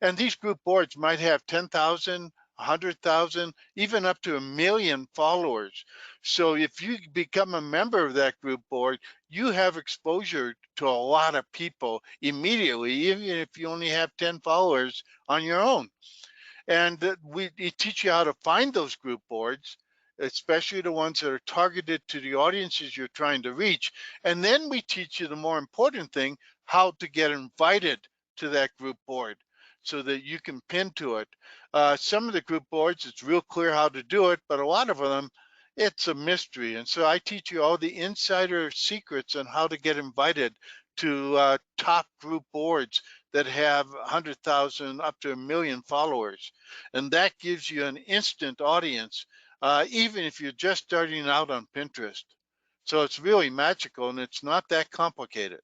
S3: and these group boards might have 10,000, 100,000, even up to 1,000,000 followers. So if you become a member of that group board, you have exposure to a lot of people immediately, even if you only have 10 followers on your own. And we teach you how to find those group boards, especially the ones that are targeted to the audiences you're trying to reach. And then we teach you the more important thing, how to get invited to that group board so that you can pin to it. Some of the group boards, it's real clear how to do it, but a lot of them, it's a mystery. And so I teach you all the insider secrets on how to get invited to top group boards that have 100,000 up to 1,000,000 followers. And that gives you an instant audience, even if you're just starting out on Pinterest. So it's really magical, and it's not that complicated.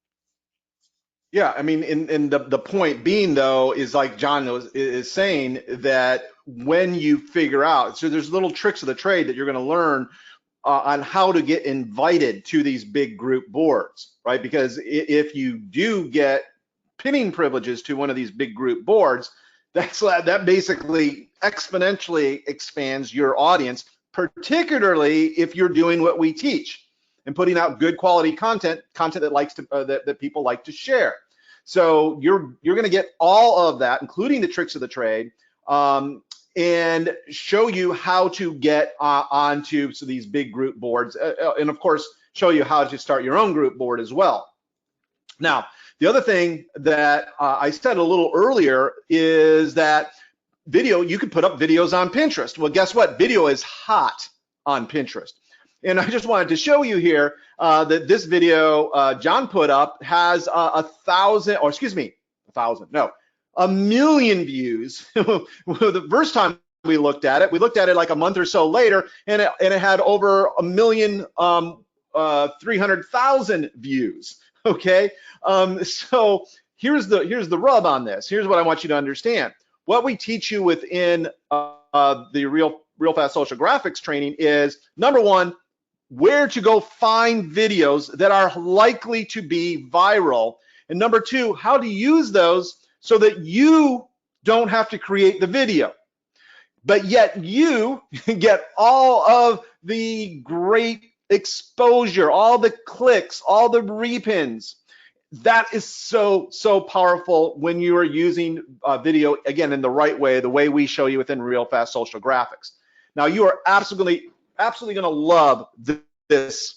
S2: Yeah, I mean, and the point being though is like John is saying that when you figure out, so there's little tricks of the trade that you're going to learn on how to get invited to these big group boards, right? Because if you do get pinning privileges to one of these big group boards, that basically exponentially expands your audience, particularly if you're doing what we teach and putting out good quality content that likes to that people like to share. So you're going to get all of that, including the tricks of the trade, and show you how to get onto these big group boards, and of course show you how to start your own group board as well. Now, the other thing that I said a little earlier is that video, you could put up videos on Pinterest. Well, guess what? Video is hot on Pinterest. And I just wanted to show you here that this video John put up has 1,000,000 views. The first time we looked at it like a month or so later, and it had over 1,300,000 views. Okay, so here's the rub on this. Here's what I want you to understand. What we teach you within the real fast social graphics training is, number one, where to go find videos that are likely to be viral. And number two, how to use those so that you don't have to create the video, but yet you get all of the great exposure, all the clicks, all the repins. That is so powerful when you are using video, again, in the right way, the way we show you within Real Fast Social Graphics. Now, you are absolutely going to love this.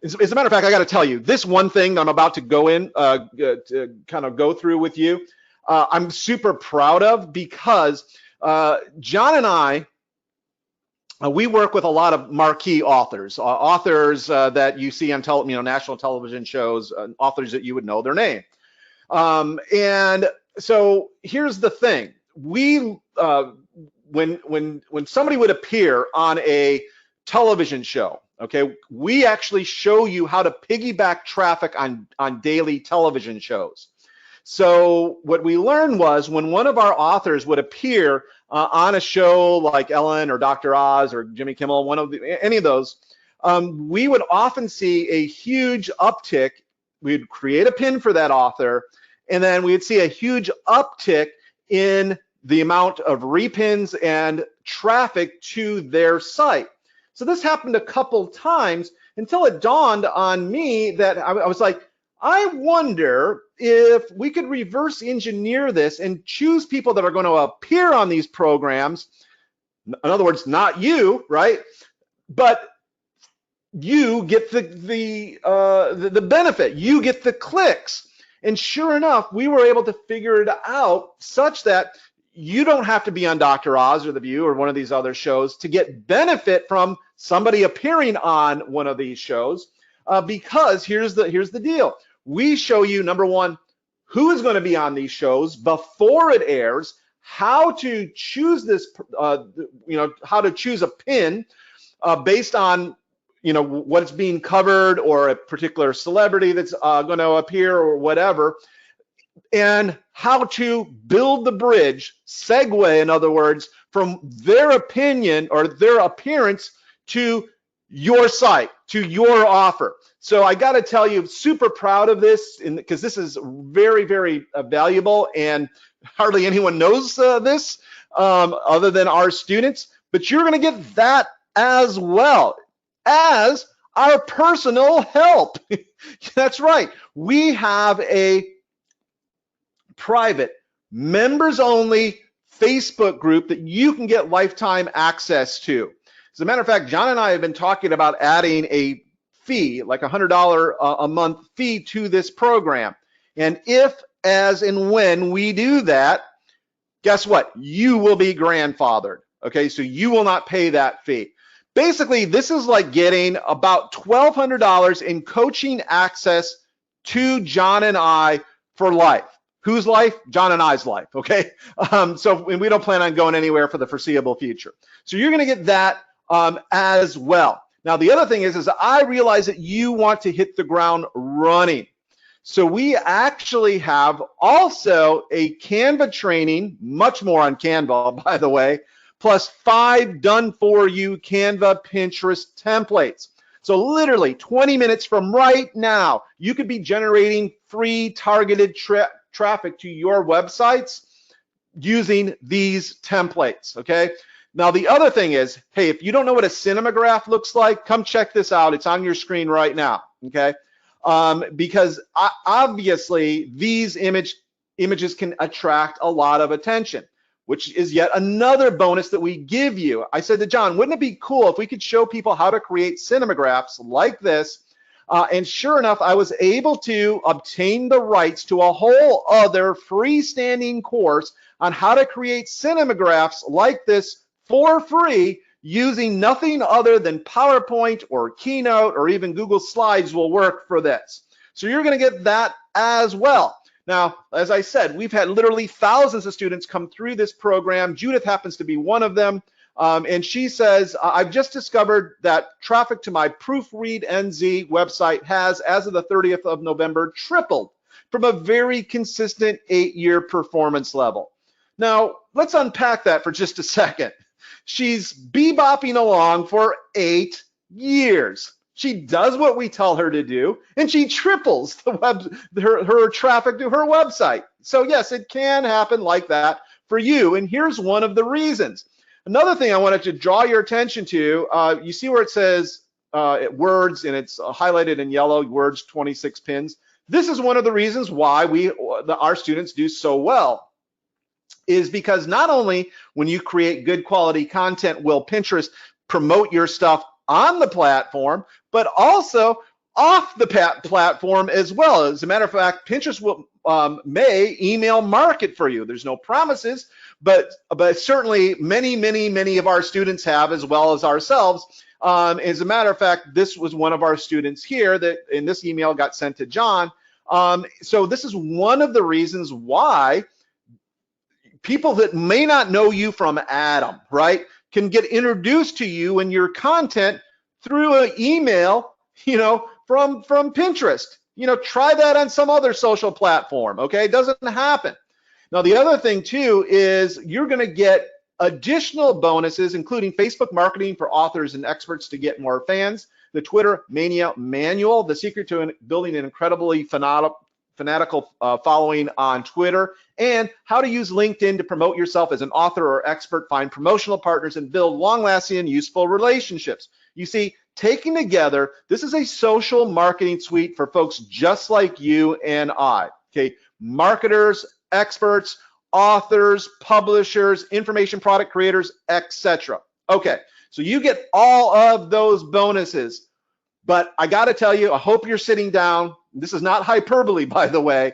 S2: As a matter of fact, I got to tell you, this one thing I'm about to go in, to kind of go through with you, I'm super proud of, because John and I, we work with a lot of marquee authors, that you see on national television shows, authors that you would know their name. And so here's the thing: we when somebody would appear on a television show, okay, we actually show you how to piggyback traffic on daily television shows. So what we learned was, when one of our authors would appear on a show like Ellen or Dr. Oz or Jimmy Kimmel, any of those, we would often see a huge uptick. We'd create a pin for that author, and then we'd see a huge uptick in the amount of repins and traffic to their site. So this happened a couple times until it dawned on me that I was like, I wonder if we could reverse engineer this and choose people that are going to appear on these programs. In other words, not you, right? But you get the benefit. You get the clicks. And sure enough, we were able to figure it out such that you don't have to be on Dr. Oz or The View or one of these other shows to get benefit from somebody appearing on one of these shows, because here's the deal. We show you, number one, who is going to be on these shows before it airs, how to choose this, how to choose a pin based on, what's being covered, or a particular celebrity that's going to appear or whatever, and how to build the bridge, segue, in other words, from their opinion or their appearance to your site, to your offer. So I got to tell you, super proud of this, because this is very, very valuable, and hardly anyone knows this other than our students. But you're going to get that as well as our personal help. That's right. We have a private, members-only Facebook group that you can get lifetime access to. As a matter of fact, John and I have been talking about adding a fee, like $100 a month fee to this program. And if, as, and when we do that, guess what? You will be grandfathered. Okay, so you will not pay that fee. Basically, this is like getting about $1,200 in coaching access to John and I for life. Whose life? John and I's life, okay? So we don't plan on going anywhere for the foreseeable future. So you're gonna get that as well. Now, the other thing is I realize that you want to hit the ground running. So we actually have also a Canva training, much more on Canva, by the way, plus 5 done-for-you Canva Pinterest templates. So literally 20 minutes from right now, you could be generating free targeted traffic to your websites using these templates, okay? Now, the other thing is, hey, if you don't know what a cinemagraph looks like, come check this out. It's on your screen right now, okay? Because obviously these images can attract a lot of attention, which is yet another bonus that we give you. I said to John, wouldn't it be cool if we could show people how to create cinemagraphs like this? And sure enough, I was able to obtain the rights to a whole other freestanding course on how to create cinemagraphs like this for free, using nothing other than PowerPoint or Keynote or even Google Slides will work for this. So you're going to get that as well. Now, as I said, we've had literally thousands of students come through this program. Judith happens to be one of them. And she says, I've just discovered that traffic to my Proofread NZ website has, as of the 30th of November, tripled from a very consistent 8-year performance level. Now, let's unpack that for just a second. She's bebopping along for 8 Years. She does what we tell her to do, and she triples her traffic to her website. So yes, it can happen like that for you, and here's one of the reasons. Another thing I wanted to draw your attention to, you see where it says words, and it's highlighted in yellow, words 26 pins. This is one of the reasons why our students do so well, is because not only when you create good quality content will Pinterest promote your stuff on the platform, but also off the platform as well. As a matter of fact, Pinterest will may email market for you. There's no promises, but certainly many of our students have, as well as ourselves. As a matter of fact, this was one of our students here that in this email got sent to John. So this is one of the reasons why people that may not know you from Adam, right, can get introduced to you and your content through an email, from Pinterest. Try that on some other social platform, okay? It doesn't happen. Now, the other thing too is you're gonna get additional bonuses, including Facebook marketing for authors and experts to get more fans, the Twitter Mania Manual, the secret to building an incredibly fanatical following on Twitter, and how to use LinkedIn to promote yourself as an author or expert, find promotional partners, and build long-lasting and useful relationships. You see, taken together, this is a social marketing suite for folks just like you and I, okay? Marketers, experts, authors, publishers, information product creators, etc. Okay, so you get all of those bonuses, but I gotta tell you, I hope you're sitting down. This is not hyperbole, by the way.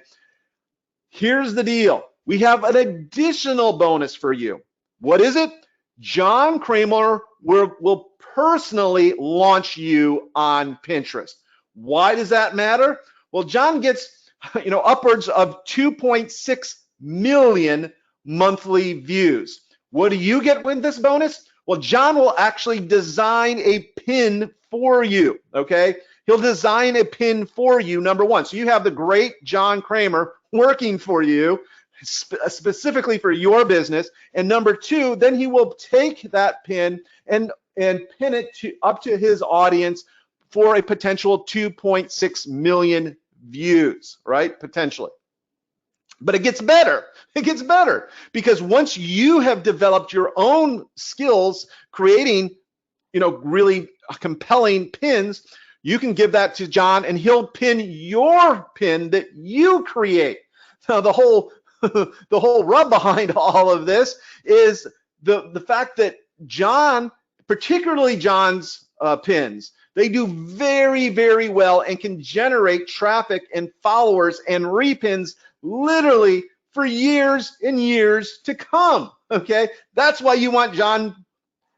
S2: Here's the deal. We have an additional bonus for you. What is it? John Kramer will personally launch you on Pinterest. Why does that matter? Well, John gets, upwards of 2.6 million monthly views. What do you get with this bonus? Well, John will actually design a pin for you, okay? He'll design a pin for you, number one. So you have the great John Kramer working for you, specifically for your business. And number two, then he will take that pin and pin it up to his audience for a potential 2.6 million views, right? Potentially. But it gets better. It gets better because once you have developed your own skills creating, really compelling pins, you can give that to John and he'll pin your pin that you create. Now the whole rub behind all of this is the fact that John, particularly John's pins, they do very well and can generate traffic and followers and repins literally for years and years to come, okay? That's why you want John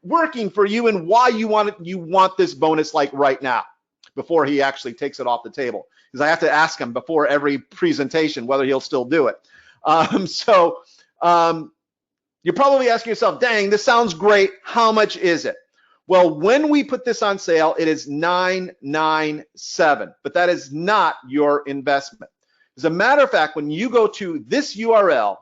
S2: working for you and why you want this bonus like right now before he actually takes it off the table, because I have to ask him before every presentation whether he'll still do it. You're probably asking yourself, dang, this sounds great. How much is it? Well, when we put this on sale, it is $997, but that is not your investment. As a matter of fact, when you go to this URL,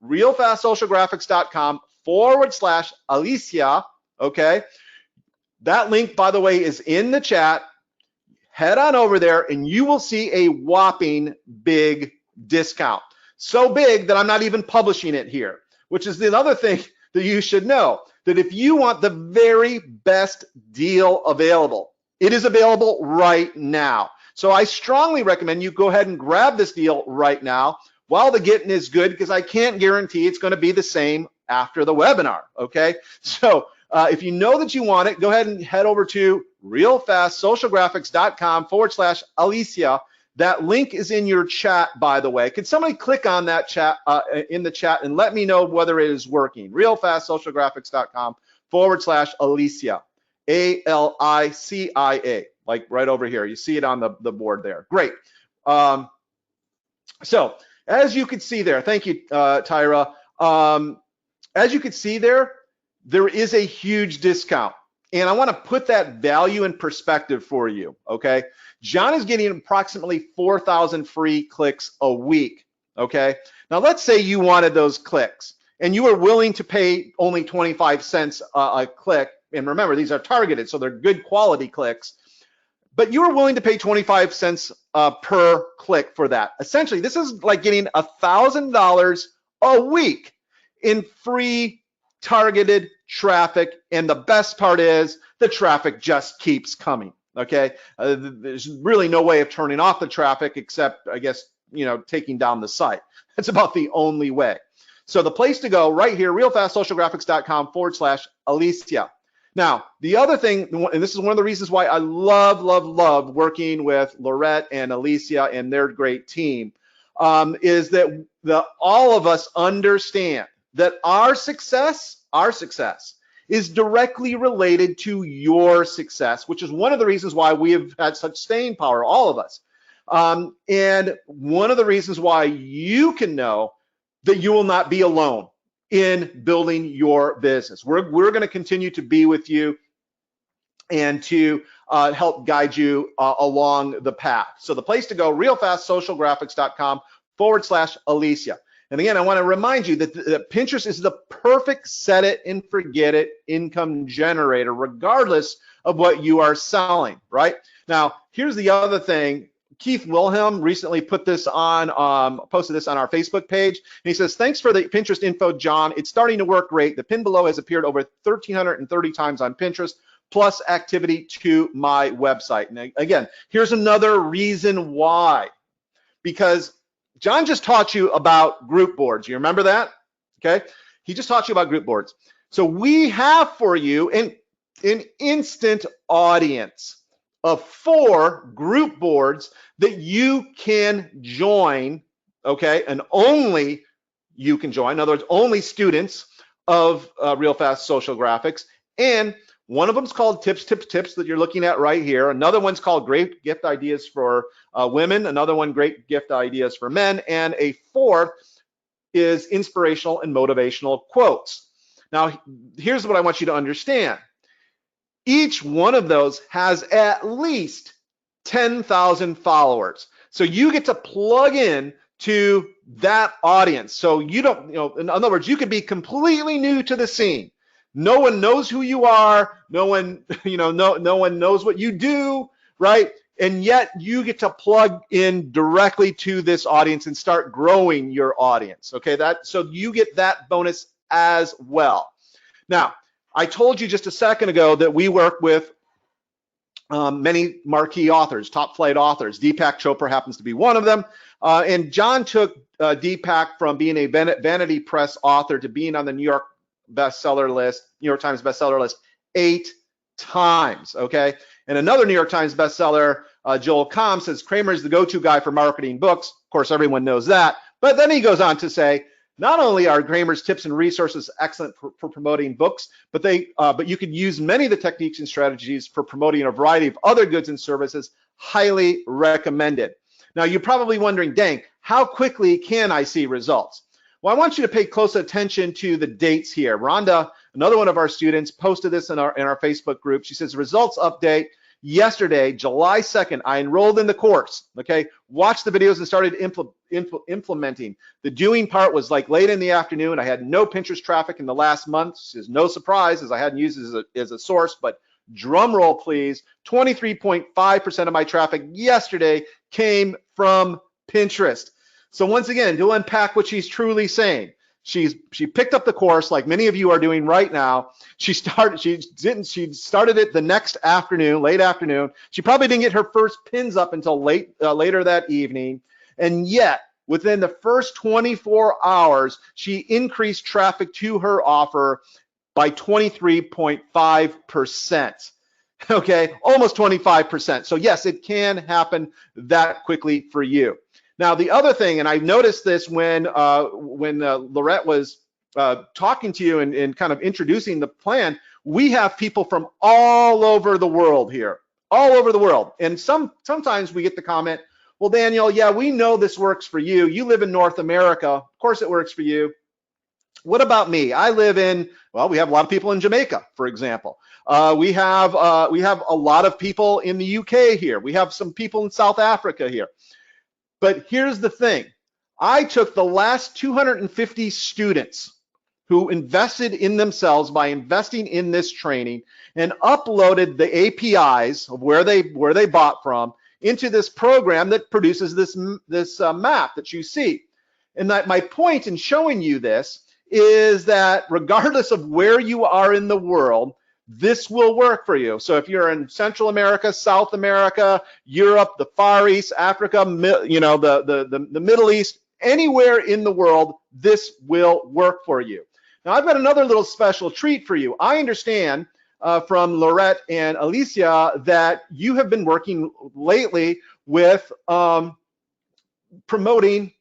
S2: realfastsocialgraphics.com/Alicia, okay, that link, by the way, is in the chat. Head on over there and you will see a whopping big discount. So big that I'm not even publishing it here, which is another thing that you should know, that if you want the very best deal available, it is available right now. So I strongly recommend you go ahead and grab this deal right now while the getting is good, because I can't guarantee it's going to be the same after the webinar, okay? So if you know that you want it, go ahead and head over to realfastsocialgraphics.com/Alicia. That link is in your chat, by the way. Can somebody click on that chat in the chat and let me know whether it is working? realfastsocialgraphics.com/Alicia, ALICIA, like right over here. You see it on the board there. Great. So as you can see there, thank you, Tyra. As you can see there is a huge discount. And I want to put that value in perspective for you, okay? John is getting approximately 4,000 free clicks a week, okay? Now, let's say you wanted those clicks and you were willing to pay only 25 cents a click, and remember, these are targeted, so they're good quality clicks, but you are willing to pay 25 cents per click for that. Essentially, this is like getting $1,000 a week in free targeted traffic, and the best part is the traffic just keeps coming. Okay, there's really no way of turning off the traffic except, I guess, taking down the site. That's about the only way. So the place to go right here, realfastsocialgraphics.com/Alicia. Now, the other thing, and this is one of the reasons why I love working with Laurette and Alicia and their great team, is that all of us understand that our success is directly related to your success, which is one of the reasons why we have had such staying power, all of us. And one of the reasons why you can know that you will not be alone in building your business. We're going to continue to be with you and to help guide you along the path. So the place to go, realfastsocialgraphics.com/Alicia. And again, I want to remind you that Pinterest is the perfect set it and forget it income generator, regardless of what you are selling, right? Now, here's the other thing. Keith Wilhelm recently put this on, posted this on our Facebook page, and he says, thanks for the Pinterest info, John. It's starting to work great. The pin below has appeared over 1,330 times on Pinterest, plus activity to my website. And again, here's another reason why, because John just taught you about group boards. You remember that? Okay. He just taught you about group boards. So we have for you an instant audience of 4 group boards that you can join, okay? And only you can join. In other words, only students of Real Fast Social Graphics. And one of them is called Tips that you're looking at right here. Another one's called Great Gift Ideas for Women. Another one, Great Gift Ideas for Men. And a 4th is Inspirational and Motivational Quotes. Now, here's what I want you to understand. Each one of those has at least 10,000 followers. So you get to plug in to that audience. So you don't, in other words, you could be completely new to the scene. No one knows who you are. No one, no one knows what you do, right? And yet you get to plug in directly to this audience and start growing your audience. Okay, so you get that bonus as well. Now, I told you just a second ago that we work with many marquee authors, top flight authors. Deepak Chopra happens to be one of them. And John took Deepak from being a Vanity Press author to being on the New York Times bestseller list 8 times, okay? And another New York Times bestseller, Joel Comm, says Kramer is the go-to guy for marketing books. Of course, everyone knows that. But then he goes on to say, not only are Kramer's tips and resources excellent for promoting books, but you could use many of the techniques and strategies for promoting a variety of other goods and services. Highly recommended. Now, you're probably wondering, dang, how quickly can I see results? Well, I want you to pay close attention to the dates here. Rhonda, another one of our students, posted this in our Facebook group. She says, results update. Yesterday, July 2nd, I enrolled in the course, okay? Watched the videos and started implementing. The doing part was like late in the afternoon. I had no Pinterest traffic in the last month. This is no surprise as I hadn't used it as a source, but drum roll, please. 23.5% of my traffic yesterday came from Pinterest. So once again, to unpack what she's truly saying, she picked up the course like many of you are doing right now. She started it the next afternoon, late afternoon. She probably didn't get her first pins up until later that evening. And yet, within the first 24 hours, she increased traffic to her offer by 23.5%. Okay, almost 25%. So yes, it can happen that quickly for you. Now, the other thing, and I've noticed this when Laurette was talking to you and kind of introducing the plan, we have people from all over the world here, all over the world. And sometimes we get the comment, well, Daniel, yeah, we know this works for you. You live in North America. Of course it works for you. What about me? I live in, well, we have a lot of people in Jamaica, for example. We have a lot of people in the UK here. We have some people in South Africa here. But here's the thing. I took the last 250 students who invested in themselves by investing in this training and uploaded the APIs of where they bought from into this program that produces this map that you see. And that my point in showing you this is that regardless of where you are in the world, this will work for you. So if you're in Central America, South America, Europe, the Far East, Africa, the Middle East, anywhere in the world, this will work for you. Now I've got another little special treat for you. I understand from Laurette and Alicia that you have been working lately with promoting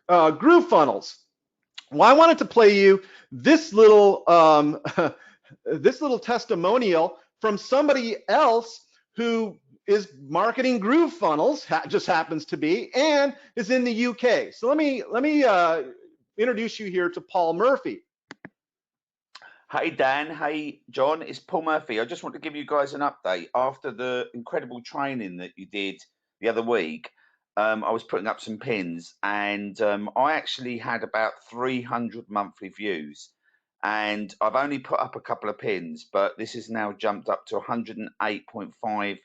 S2: Groove Funnels. Well, I wanted to play you this little this little testimonial from somebody else who is marketing Groove Funnels, just happens to be, and is in the UK. So let me introduce you here to Paul Murphy.
S4: Hey Dan, hey John, it's Paul Murphy. I just want to give you guys an update. After the incredible training that you did the other week, I was putting up some pins, and I actually had about 300 monthly views, and I've only put up a couple of pins, but this has now jumped up to 108.5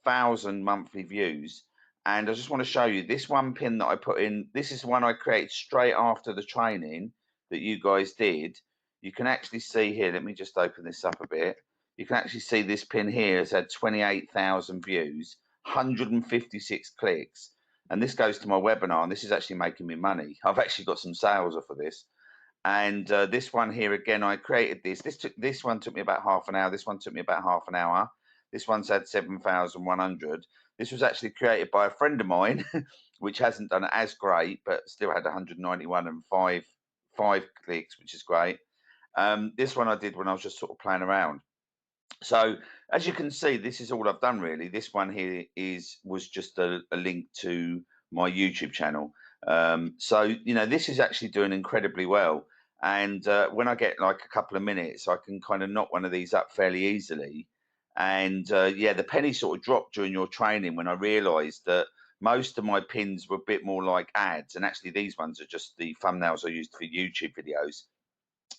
S4: thousand monthly views. And I just want to show you this one pin that I put in. This is the one I created straight after the training that you guys did. You can actually see here, let me just open this up a bit. You can actually see this pin here has had 28,000 views, 156 clicks. And this goes to my webinar, and this is actually making me money. I've actually got some sales off of this. And this one here, again, I created this. This one took me about half an hour. This one took me about half an hour. This one's had 7,100. This was actually created by a friend of mine, which hasn't done it as great, but still had 191 and five clicks, which is great. This one I did when I was just sort of playing around. So as you can see, this is all I've done really. This one here was just a link to my YouTube channel. So, you know, this is actually doing incredibly well. And when I get like a couple of minutes, I can kind of knock one of these up fairly easily. And yeah, the penny sort of dropped during your training when I realized that most of my pins were a bit more like ads. And actually these ones are just the thumbnails I used for YouTube videos.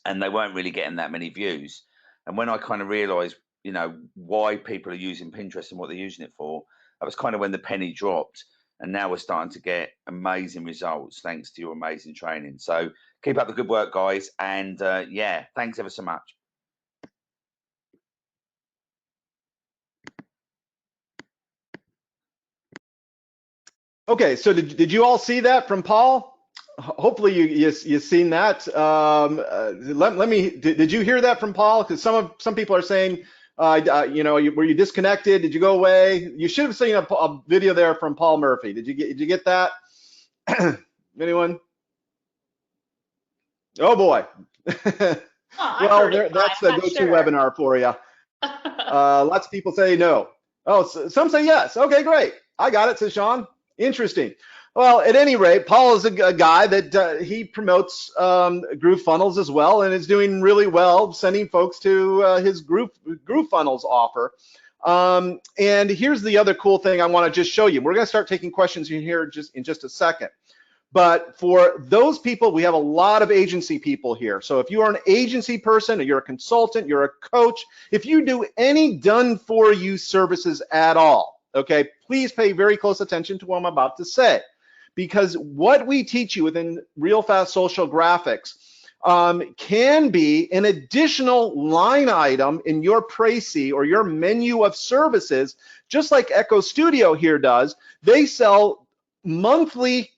S4: And they weren't really getting that many views. And when I kind of realized, you know, why people are using Pinterest and what they're using it for, that was kind of when the penny dropped. And now we're starting to get amazing results thanks to your amazing training. So keep up the good work, guys. And yeah, thanks ever so much.
S2: Okay, so did you all see that from Paul? Hopefully you seen that. Let me. Did you hear that from Paul? Because some people are saying, you know, were you disconnected? Did you go away? You should have seen a video there from Paul Murphy. Did you get that? Anyone? Oh boy. Well, that's the go-to webinar for you. Lots of people say no. Oh, some say yes. Okay, great. I got it, says Sean. Interesting. Well, at any rate, Paul is a guy that he promotes Groove Funnels as well, and is doing really well sending folks to his Groove Funnels offer. And here's the other cool thing I want to just show you. We're going to start taking questions here in just a second. But for those people, we have a lot of agency people here. So if you are an agency person, or you're a consultant, you're a coach, if you do any done-for-you services at all, okay, please pay very close attention to what I'm about to say. Because what we teach you within Real Fast Social Graphics can be an additional line item in your précis or your menu of services, just like Echo Studio here does. They sell monthly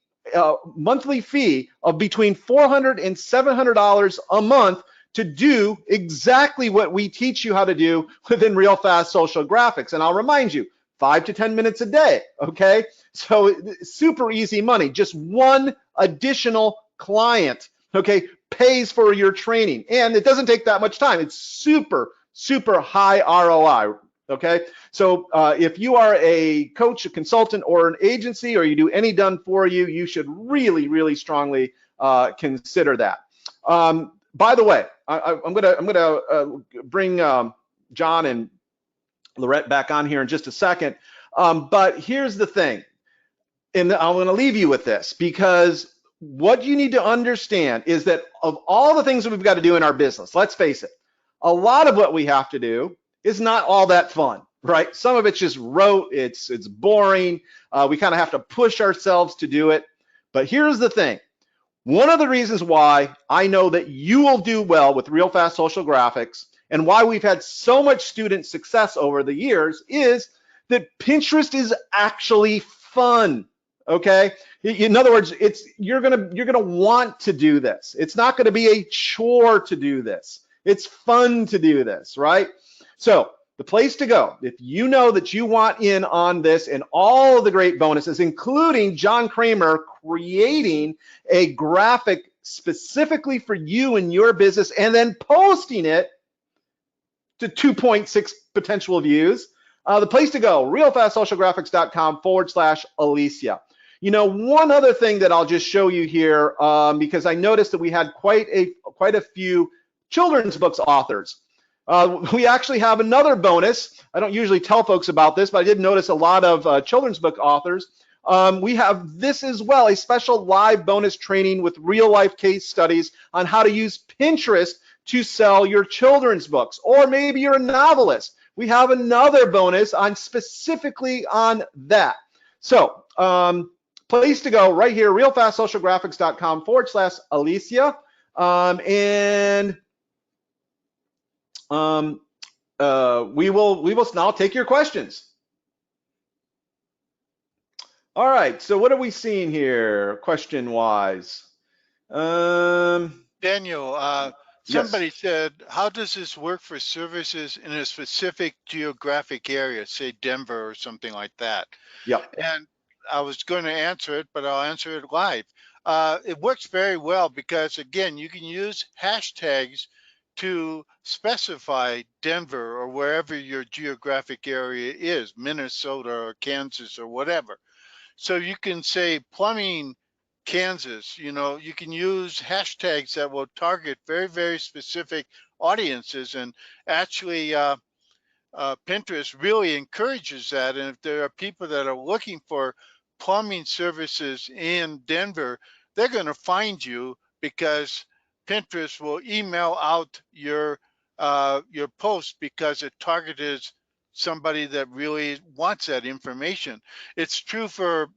S2: fee of between $400 and $700 a month to do exactly what we teach you how to do within Real Fast Social Graphics. And I'll remind you, 5 to 10 minutes a day, okay? So super easy money. Just one additional client, okay, pays for your training. And it doesn't take that much time. It's super, super high ROI, okay? So if you are a coach, a consultant, or an agency, or you do any done for you, you should really, really strongly consider that. By the way, I'm gonna bring John and Laurette back on here in just a second. But here's the thing, and I'm going to leave you with this, because what you need to understand is that of all the things that we've got to do in our business, let's face it, a lot of what we have to do is not all that fun, right? Some of it's just rote, it's boring. We kind of have to push ourselves to do it. But here's the thing. One of the reasons why I know that you will do well with Real Fast Social Graphics and why we've had so much student success over the years is that Pinterest is actually fun. Okay. In other words, you're gonna want to do this. It's not gonna be a chore to do this. It's fun to do this, right? So the place to go, if you know that you want in on this and all of the great bonuses, including John Kramer creating a graphic specifically for you and your business and then posting it to 2.6 potential views, the place to go, realfastsocialgraphics.com/Alicia. You know, one other thing that I'll just show you here, because I noticed that we had quite a few children's books authors. We actually have another bonus. I don't usually tell folks about this, but I did notice a lot of children's book authors. We have this as well, a special live bonus training with real life case studies on how to use Pinterest to sell your children's books, or maybe you're a novelist. We have another bonus on specifically on that. So place to go right here, realfastsocialgraphics.com/Alicia. We will now take your questions. All right, so what are we seeing here question wise?
S3: Daniel, somebody
S2: Yes.
S3: said, how does this work for services in a specific geographic area, say Denver or something like that?
S2: Yep.
S3: And I was going to answer it, but I'll answer it live. It works very well because, again, you can use hashtags to specify Denver or wherever your geographic area is, Minnesota or Kansas or whatever. So you can say plumbing Kansas, you can use hashtags that will target very, very specific audiences. And actually, Pinterest really encourages that. And if there are people that are looking for plumbing services in Denver, they're going to find you because Pinterest will email out your post because it targeted somebody that really wants that information. It's true for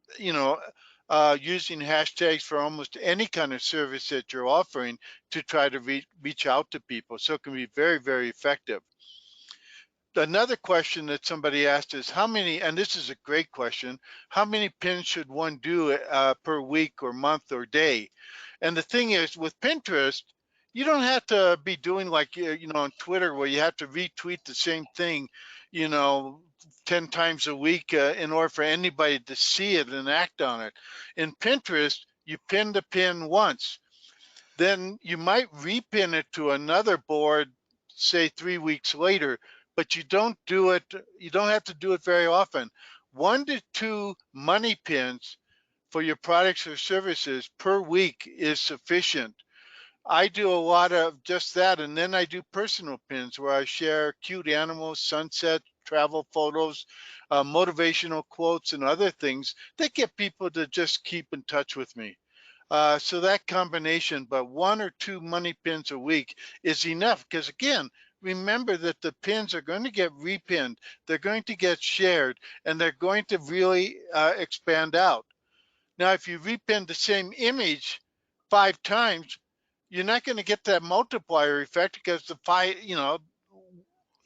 S3: using hashtags for almost any kind of service that you're offering to try to reach out to people. So it can be very, very effective. Another question that somebody asked is how many, and this is a great question, how many pins should one do per week or month or day? And the thing is, with Pinterest, you don't have to be doing like, on Twitter where you have to retweet the same thing, 10 times a week in order for anybody to see it and act on it. In Pinterest, you pin the pin once. Then you might repin it to another board, say 3 weeks later, but you don't have to do it very often. 1 to 2 money pins for your products or services per week is sufficient. I do a lot of just that, and then I do personal pins where I share cute animals, sunset, travel photos, motivational quotes, and other things that get people to just keep in touch with me. So that combination, but 1 or 2 money pins a week is enough because, again, remember that the pins are going to get repinned, they're going to get shared, and they're going to really expand out. Now, if you repin the same image 5 times, you're not going to get that multiplier effect because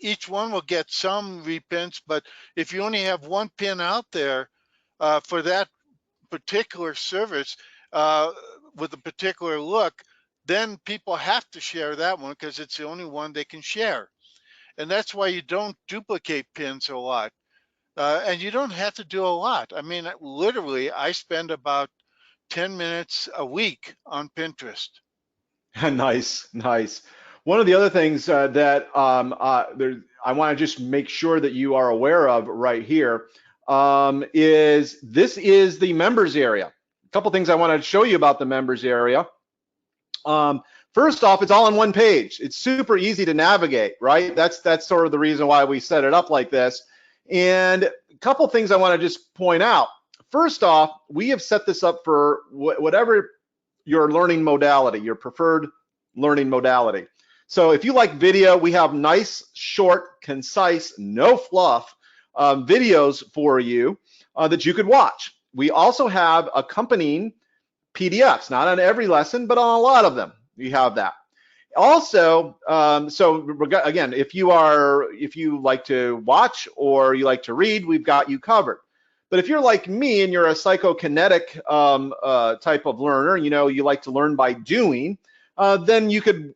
S3: each one will get some repins, but if you only have 1 pin out there for that particular service with a particular look, then people have to share that one because it's the only one they can share. And that's why you don't duplicate pins a lot. And you don't have to do a lot. I mean, literally, I spend about 10 minutes a week on Pinterest.
S2: Nice, nice. One of the other things that I want to just make sure that you are aware of right here is this is the members area. A couple things I want to show you about the members area. First off, it's all on one page. It's super easy to navigate, right? That's sort of the reason why we set it up like this. And a couple things I want to just point out. First off, we have set this up for whatever your learning modality, your preferred learning modality. So if you like video, we have nice, short, concise, no fluff videos for you that you could watch. We also have accompanying PDFs, not on every lesson, but on a lot of them. You have that. Also, again, if you like to watch or you like to read, we've got you covered. But if you're like me and you're a psychokinetic type of learner, you like to learn by doing, then you could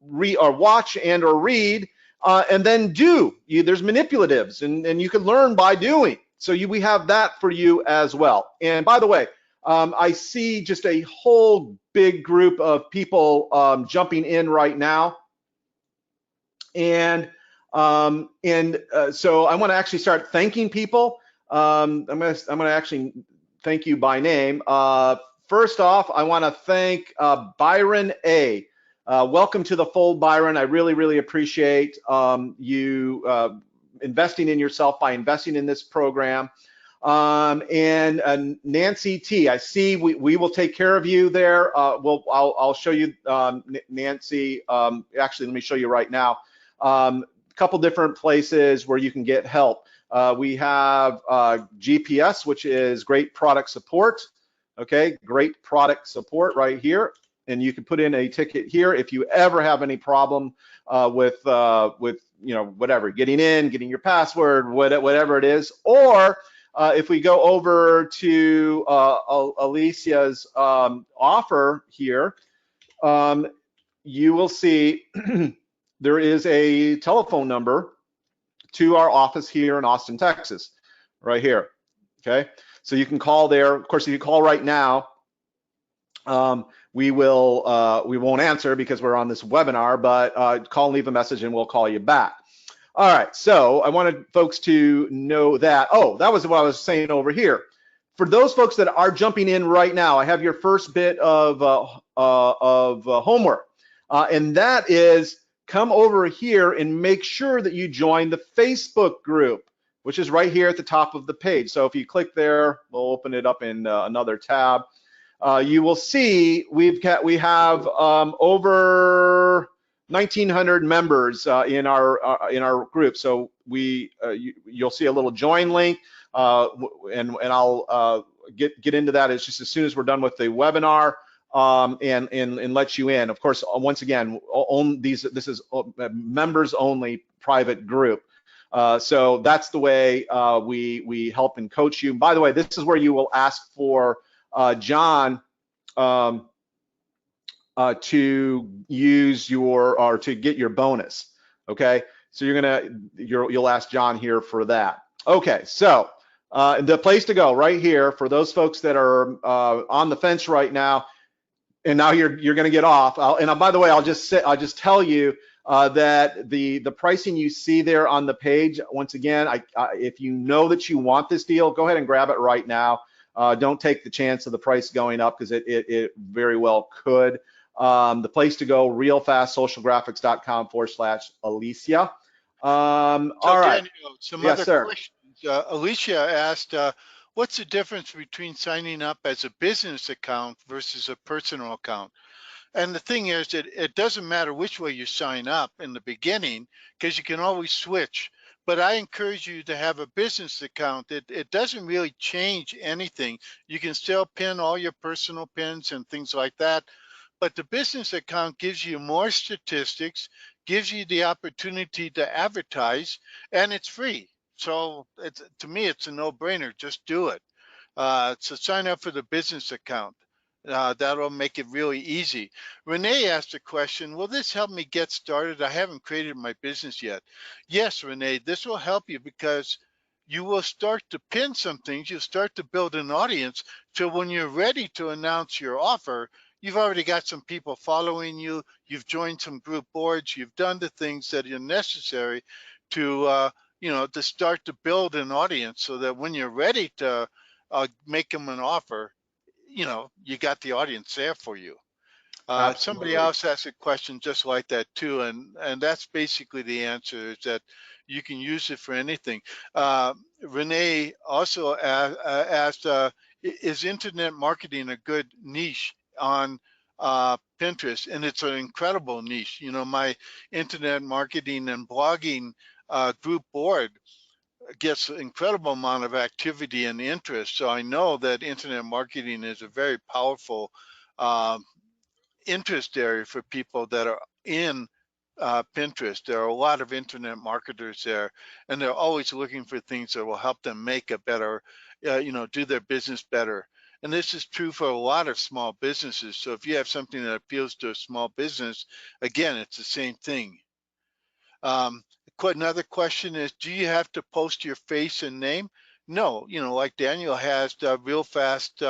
S2: read or watch and or read and then do. There's manipulatives, and you can learn by doing. So we have that for you as well. And by the way, I see just a whole big group of people jumping in right now. And so I want to actually start thanking people. I'm gonna actually thank you by name. First off, I want to thank Byron A. Welcome to the fold, Byron. I really appreciate you investing in yourself by investing in this program. And Nancy T, I see we will take care of you there. I'll show you, Nancy. Actually, let me show you right now. A couple different places where you can get help. We have GPS, which is great product support. Okay, great product support right here. And you can put in a ticket here if you ever have any problem with whatever, getting in, getting your password, whatever it is. Or if we go over to Alicia's offer here, you will see there is a telephone number to our office here in Austin, Texas, right here. Okay, so you can call there. Of course, if you call right now, we won't answer because we're on this webinar, but call and leave a message and we'll call you back. All right, so I wanted folks to know that. Oh, that was what I was saying over here. For those folks that are jumping in right now, I have your first bit of homework, and that is come over here and make sure that you join the Facebook group, which is right here at the top of the page. So if you click there, we'll open it up in another tab. You will see we have over 1,900 members in our group. So you'll see a little join link, and I'll get into that just as soon as we're done with the webinar, and let you in. Of course, once again, this is members only private group. So that's the way we help and coach you. By the way, this is where you will ask for John to use to get your bonus. Okay, so you'll ask John here for that. Okay, so the place to go right here for those folks that are on the fence right now, and now you're going to get off. By the way, I'll just tell you that the pricing you see there on the page, once again, if you know that you want this deal, go ahead and grab it right now. Don't take the chance of the price going up because it very well could. The place to go, realfastsocialgraphics.com/Alicia. All right.
S3: Daniel, some
S2: yes,
S3: other
S2: sir.
S3: questions. Alicia asked, what's the difference between signing up as a business account versus a personal account? And the thing is that it doesn't matter which way you sign up in the beginning because you can always switch. But I encourage you to have a business account. It doesn't really change anything. You can still pin all your personal pins and things like that. But the business account gives you more statistics, gives you the opportunity to advertise, and it's free. So to me, it's a no-brainer. Just do it. So sign up for the business account. That'll make it really easy. Renee asked a question, will this help me get started? I haven't created my business yet. Yes, Renee, this will help you because you will start to pin some things. You'll start to build an audience. So when you're ready to announce your offer, you've already got some people following you. You've joined some group boards. You've done the things that are necessary to, to start to build an audience so that when you're ready to make them an offer, you got the audience there for you. Somebody else asked a question just like that too, and that's basically the answer, is that you can use it for anything. Renee also asked, is internet marketing a good niche on Pinterest, and it's an incredible niche. You know, my internet marketing and blogging group board gets an incredible amount of activity and interest. So I know that internet marketing is a very powerful interest area for people that are in Pinterest. There are a lot of internet marketers there, and they're always looking for things that will help them make a better, do their business better. And this is true for a lot of small businesses. So if you have something that appeals to a small business, again, it's the same thing. Another question is, do you have to post your face and name? No, like Daniel has real fast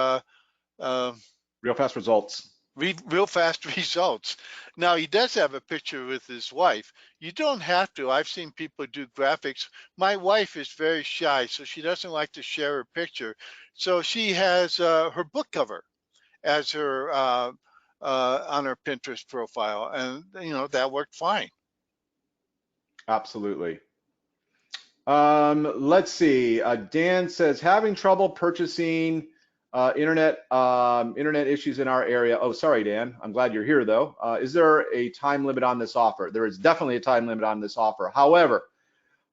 S2: results.
S3: real fast results. Now he does have a picture with his wife. You don't have to. I've seen people do graphics. My wife is very shy, so she doesn't like to share her picture. So she has her book cover as her on her Pinterest profile, and that worked fine.
S2: Absolutely. Let's see. Dan says having trouble purchasing internet issues in our area. Oh, sorry, Dan. I'm glad you're here though. Is there a time limit on this offer? There is definitely a time limit on this offer. However,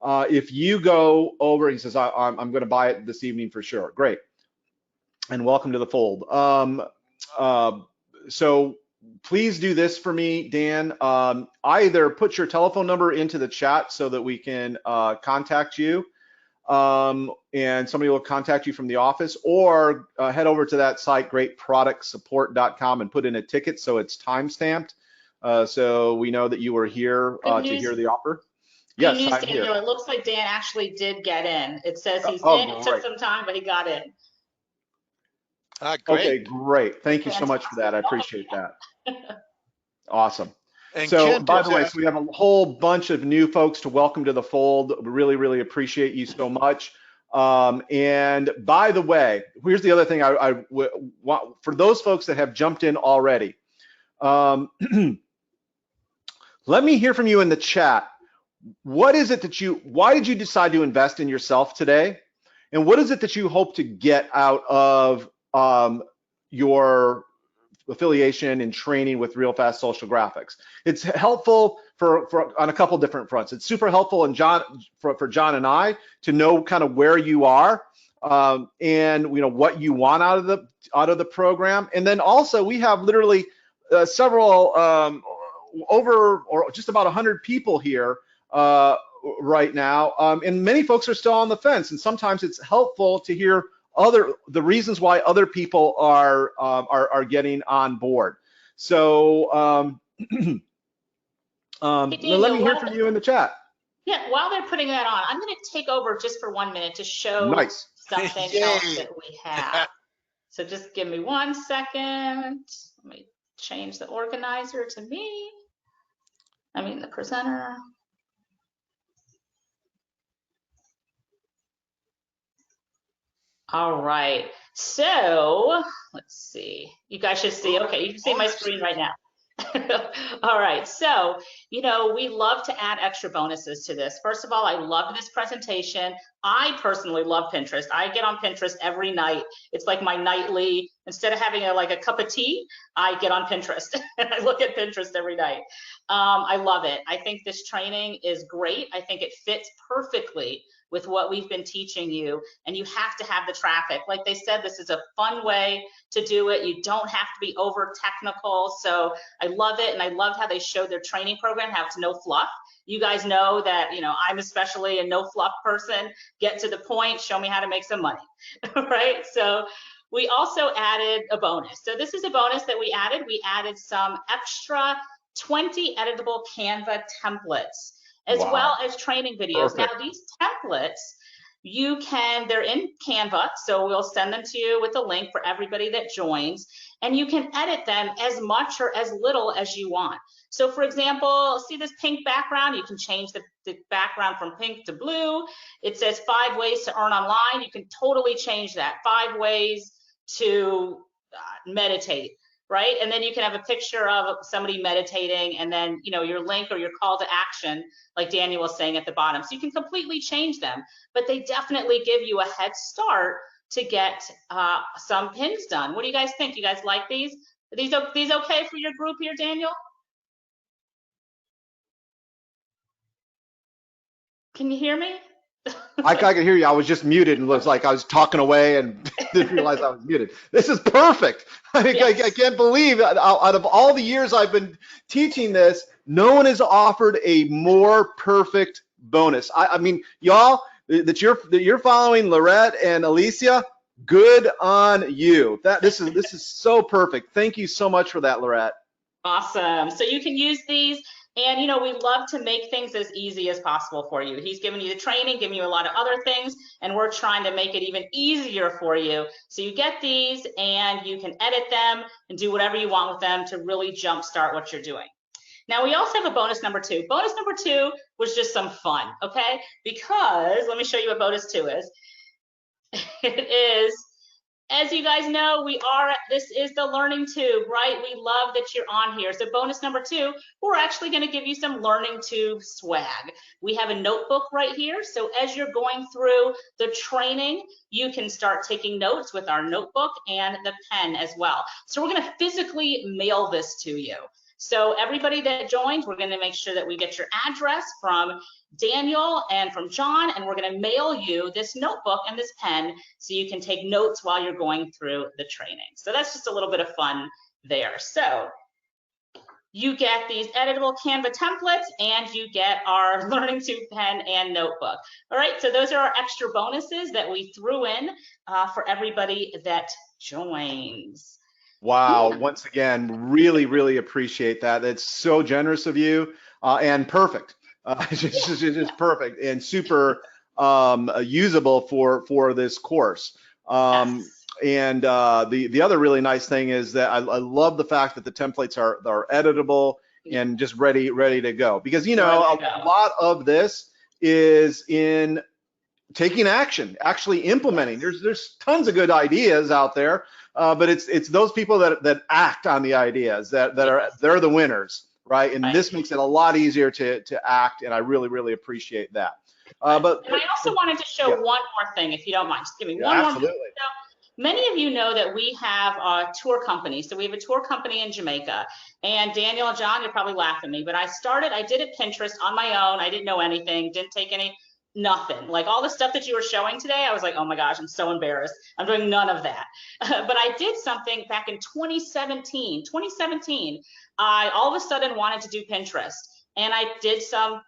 S2: if you go over, he says, I'm going to buy it this evening for sure. Great. And welcome to the fold. So please do this for me, Dan. Either put your telephone number into the chat so that we can contact you, and somebody will contact you from the office, or head over to that site, greatproductsupport.com, and put in a ticket so it's time-stamped, so we know that you were here to hear the offer.
S1: Good news, Daniel. It looks like Dan actually did get in. It says he's in. It took some time, but he got in.
S3: Great.
S2: Okay, great. Thank you so much for that. I appreciate that. Awesome.
S3: And
S2: so,
S3: Kent
S2: by the way, so we have a whole bunch of new folks to welcome to the fold. We really, really appreciate you so much. And by the way, here's the other thing I want for those folks that have jumped in already. Let me hear from you in the chat. What is it that why did you decide to invest in yourself today? And what is it that you hope to get out of your affiliation and training with Real Fast Social Graphics? It's helpful for on a couple different fronts. It's super helpful and for John and I to know kind of where you are and what you want out of the program. And then also we have literally several over or just about 100 people here right now, and many folks are still on the fence. And sometimes it's helpful to hear the reasons why other people are getting on board. So hey, Daniel, let me hear from you in the chat.
S1: Yeah, while they're putting that on, I'm going to take over just for 1 minute to show something else that we have. So just give me 1 second. Let me change the organizer to me. I mean the presenter. All right, so let's see. You guys should see, okay, you can see my screen right now. All right, so, we love to add extra bonuses to this. First of all, I love this presentation. I personally love Pinterest. I get on Pinterest every night. It's like my nightly, instead of having a cup of tea, I get on Pinterest and I look at Pinterest every night. I love it. I think this training is great. I think it fits perfectly with what we've been teaching you, and you have to have the traffic. Like they said, this is a fun way to do it. You don't have to be over technical. So I love it, and I loved how they showed their training program, how it's no fluff. You guys know that, I'm especially a no fluff person. Get to the point, show me how to make some money, right? So we also added a bonus. So this is a bonus that we added. We added some extra 20 editable Canva templates, as well as training videos. Perfect. Now these templates, they're in Canva, so we'll send them to you with a link for everybody that joins, and you can edit them as much or as little as you want. So for example, see this pink background? You can change the background from pink to blue. It says 5 ways to earn online. You can totally change that. 5 ways to meditate. Right? And then you can have a picture of somebody meditating, and then, your link or your call to action, like Daniel was saying at the bottom. So you can completely change them, but they definitely give you a head start to get some pins done. What do you guys think? You guys like these? These okay for your group here, Daniel? Can you hear me?
S2: I could hear you. I was just muted and was like I was talking away and didn't realize I was muted. This is perfect. I
S1: Yes.
S2: can't believe out of all the years I've been teaching this, no one has offered a more perfect bonus. I mean, y'all that you're following Lorette and Alicia. Good on you. This is so perfect. Thank you so much for that, Lorette.
S1: Awesome. So you can use these, and we love to make things as easy as possible for you. He's giving you the training, giving you a lot of other things, and we're trying to make it even easier for you. So you get these and you can edit them and do whatever you want with them to really jumpstart what you're doing. Now we also have a bonus number 2. Bonus number 2 was just some fun, okay? Because let me show you what bonus 2 is. It is, as you guys know, this is the learning tube, right? We love that you're on here. So bonus number 2, we're actually going to give you some learning tube swag. We have a notebook right here. So as you're going through the training, you can start taking notes with our notebook and the pen as well. So we're going to physically mail this to you. So everybody that joins, we're going to make sure that we get your address from Daniel and from John, and we're going to mail you this notebook and this pen so you can take notes while you're going through the training. So that's just a little bit of fun there. So you get these editable Canva templates and you get our learning tube pen and notebook. All right, so those are our extra bonuses that we threw in for everybody that joins.
S2: Wow, once again, really, really appreciate that. That's so generous of you and perfect. Just perfect and super usable for this course.
S1: Yes.
S2: And the other really nice thing is that I love the fact that the templates are editable and just ready to go. Because a lot of this is in taking action, actually implementing. There's tons of good ideas out there, but it's those people that act on the ideas they're the winners, right? And this makes it a lot easier to act, and I really appreciate that. But
S1: and I also wanted to show one more thing, if you don't mind. Just give me one more.
S2: Absolutely.
S1: So, many of you know that we have a tour company. So we have a tour company in Jamaica. And Daniel and John, you'll probably laugh at me, but I did it Pinterest on my own. I didn't know anything, didn't take nothing. Like all the stuff that you were showing today, I was like, oh my gosh, I'm so embarrassed. I'm doing none of that. But I did something back in 2017. 2017, I all of a sudden wanted to do Pinterest. And I did some,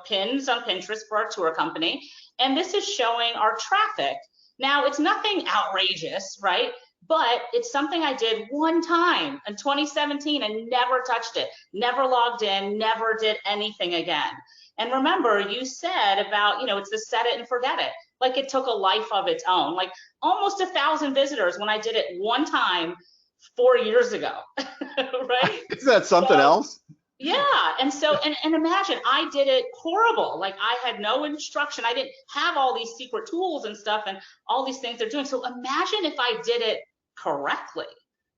S1: pins on Pinterest for our tour company. And this is showing our traffic. Now, it's nothing outrageous, right? But it's something I did one time in 2017 and never touched it, never logged in, never did anything again. And remember, you said about, it's the set it and forget it. Like it took a life of its own, like almost 1,000 visitors when I did it one time 4 years ago, right?
S2: Isn't that something else?
S1: Yeah, and so, and imagine I did it horrible. Like I had no instruction. I didn't have all these secret tools and stuff and all these things they're doing. So imagine if I did it correctly,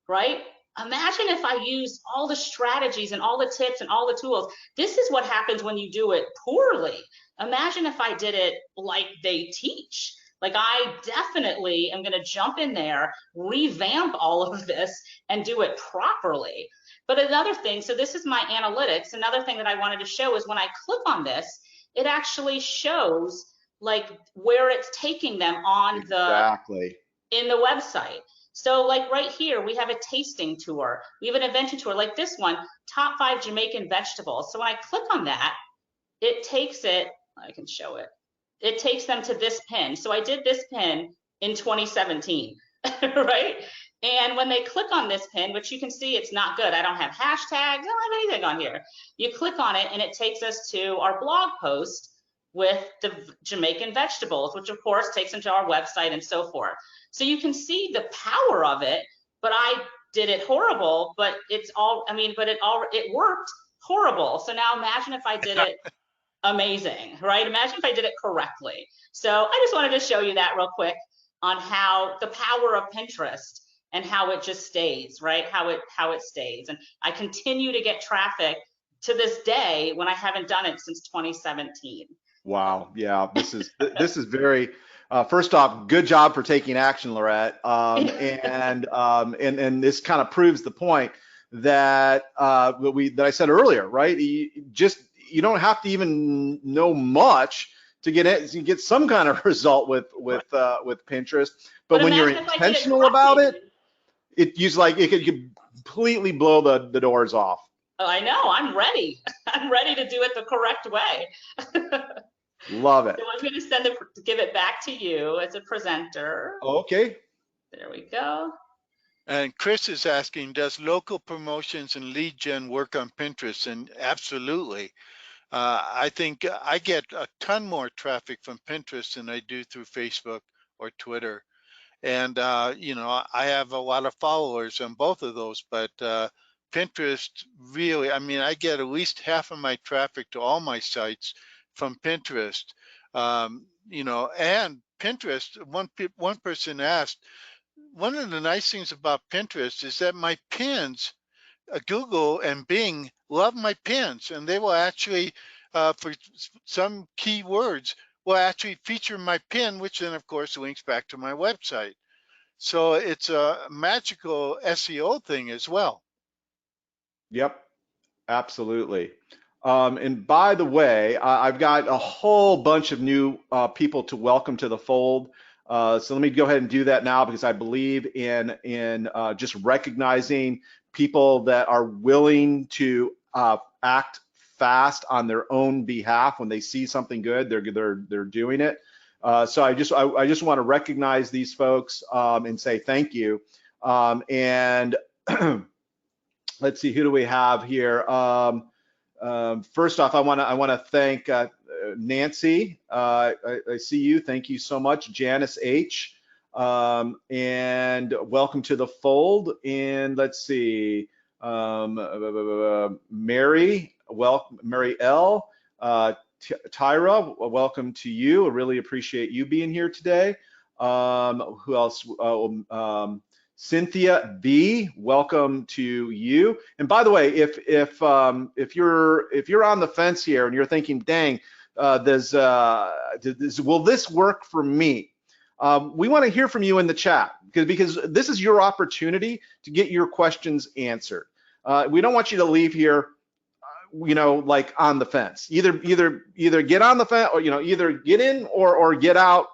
S1: right? Imagine if I used all the strategies and all the tips and all the tools. This is what happens when you do it poorly. Imagine if I did it like they teach. Like I definitely am going to jump in there, revamp all of this and do it properly. But another thing, so this is my analytics. Another thing that I wanted to show is when I click on this, it actually shows like where it's taking them on in the website. So like right here, we have a tasting tour. We have an adventure tour like this one, top 5 Jamaican vegetables. So when I click on that, it takes it, I can show it. It takes them to this pin. So I did this pin in 2017, right? And when they click on this pin, which you can see it's not good. I don't have hashtags, I don't have anything on here. You click on it and it takes us to our blog post with the Jamaican vegetables, which of course takes them to our website and so forth. So you can see the power of it, but I did it horrible, but it worked horrible. So now imagine if I did it amazing, right? Imagine if I did it correctly. So I just wanted to show you that real quick on how the power of Pinterest and how it just stays, right? How it stays. And I continue to get traffic to this day when I haven't done it since 2017.
S2: Wow. Yeah, this is very First off, good job for taking action, Lorette. And this kind of proves the point that that I said earlier, right? You don't have to even know much to get some kind of result with Pinterest. But when you're
S1: imagine if I did it
S2: intentional about
S1: correctly.
S2: it, it could completely blow the doors off.
S1: Oh, I know, I'm ready. I'm ready to do it the correct way.
S2: Love it.
S1: So I'm going to give it back to you as a presenter.
S2: Okay.
S1: There we go.
S3: And Chris is asking, does local promotions and lead gen work on Pinterest? And absolutely. I think I get a ton more traffic from Pinterest than I do through Facebook or Twitter. And, I have a lot of followers on both of those, but Pinterest really, I mean, I get at least half of my traffic to all my sites from Pinterest. And Pinterest, one person asked, one of the nice things about Pinterest is that my pins, Google and Bing love my pins, and they will actually, for some keywords, will actually feature my pin, which then, of course, links back to my website. So it's a magical SEO thing as well.
S2: Yep. Absolutely. And by the way, I've got a whole bunch of new people to welcome to the fold. So let me go ahead and do that now because I believe in just recognizing people that are willing to act fast on their own behalf when they see something good. They're doing it. So I just want to recognize these folks and say thank you. And let's see, who do we have here? First off, I want to thank Nancy. I see you. Thank you so much, Janice H. And welcome to the fold. And let's see, Mary, Mary L. Tyra, welcome to you. I really appreciate you being here today. Who else? Cynthia B, welcome to you. And by the way, if you're on the fence here and you're thinking, dang, will this work for me? We want to hear from you in the chat because this is your opportunity to get your questions answered. We don't want you to leave here, like on the fence. Either get on the fence, or either get in or get out.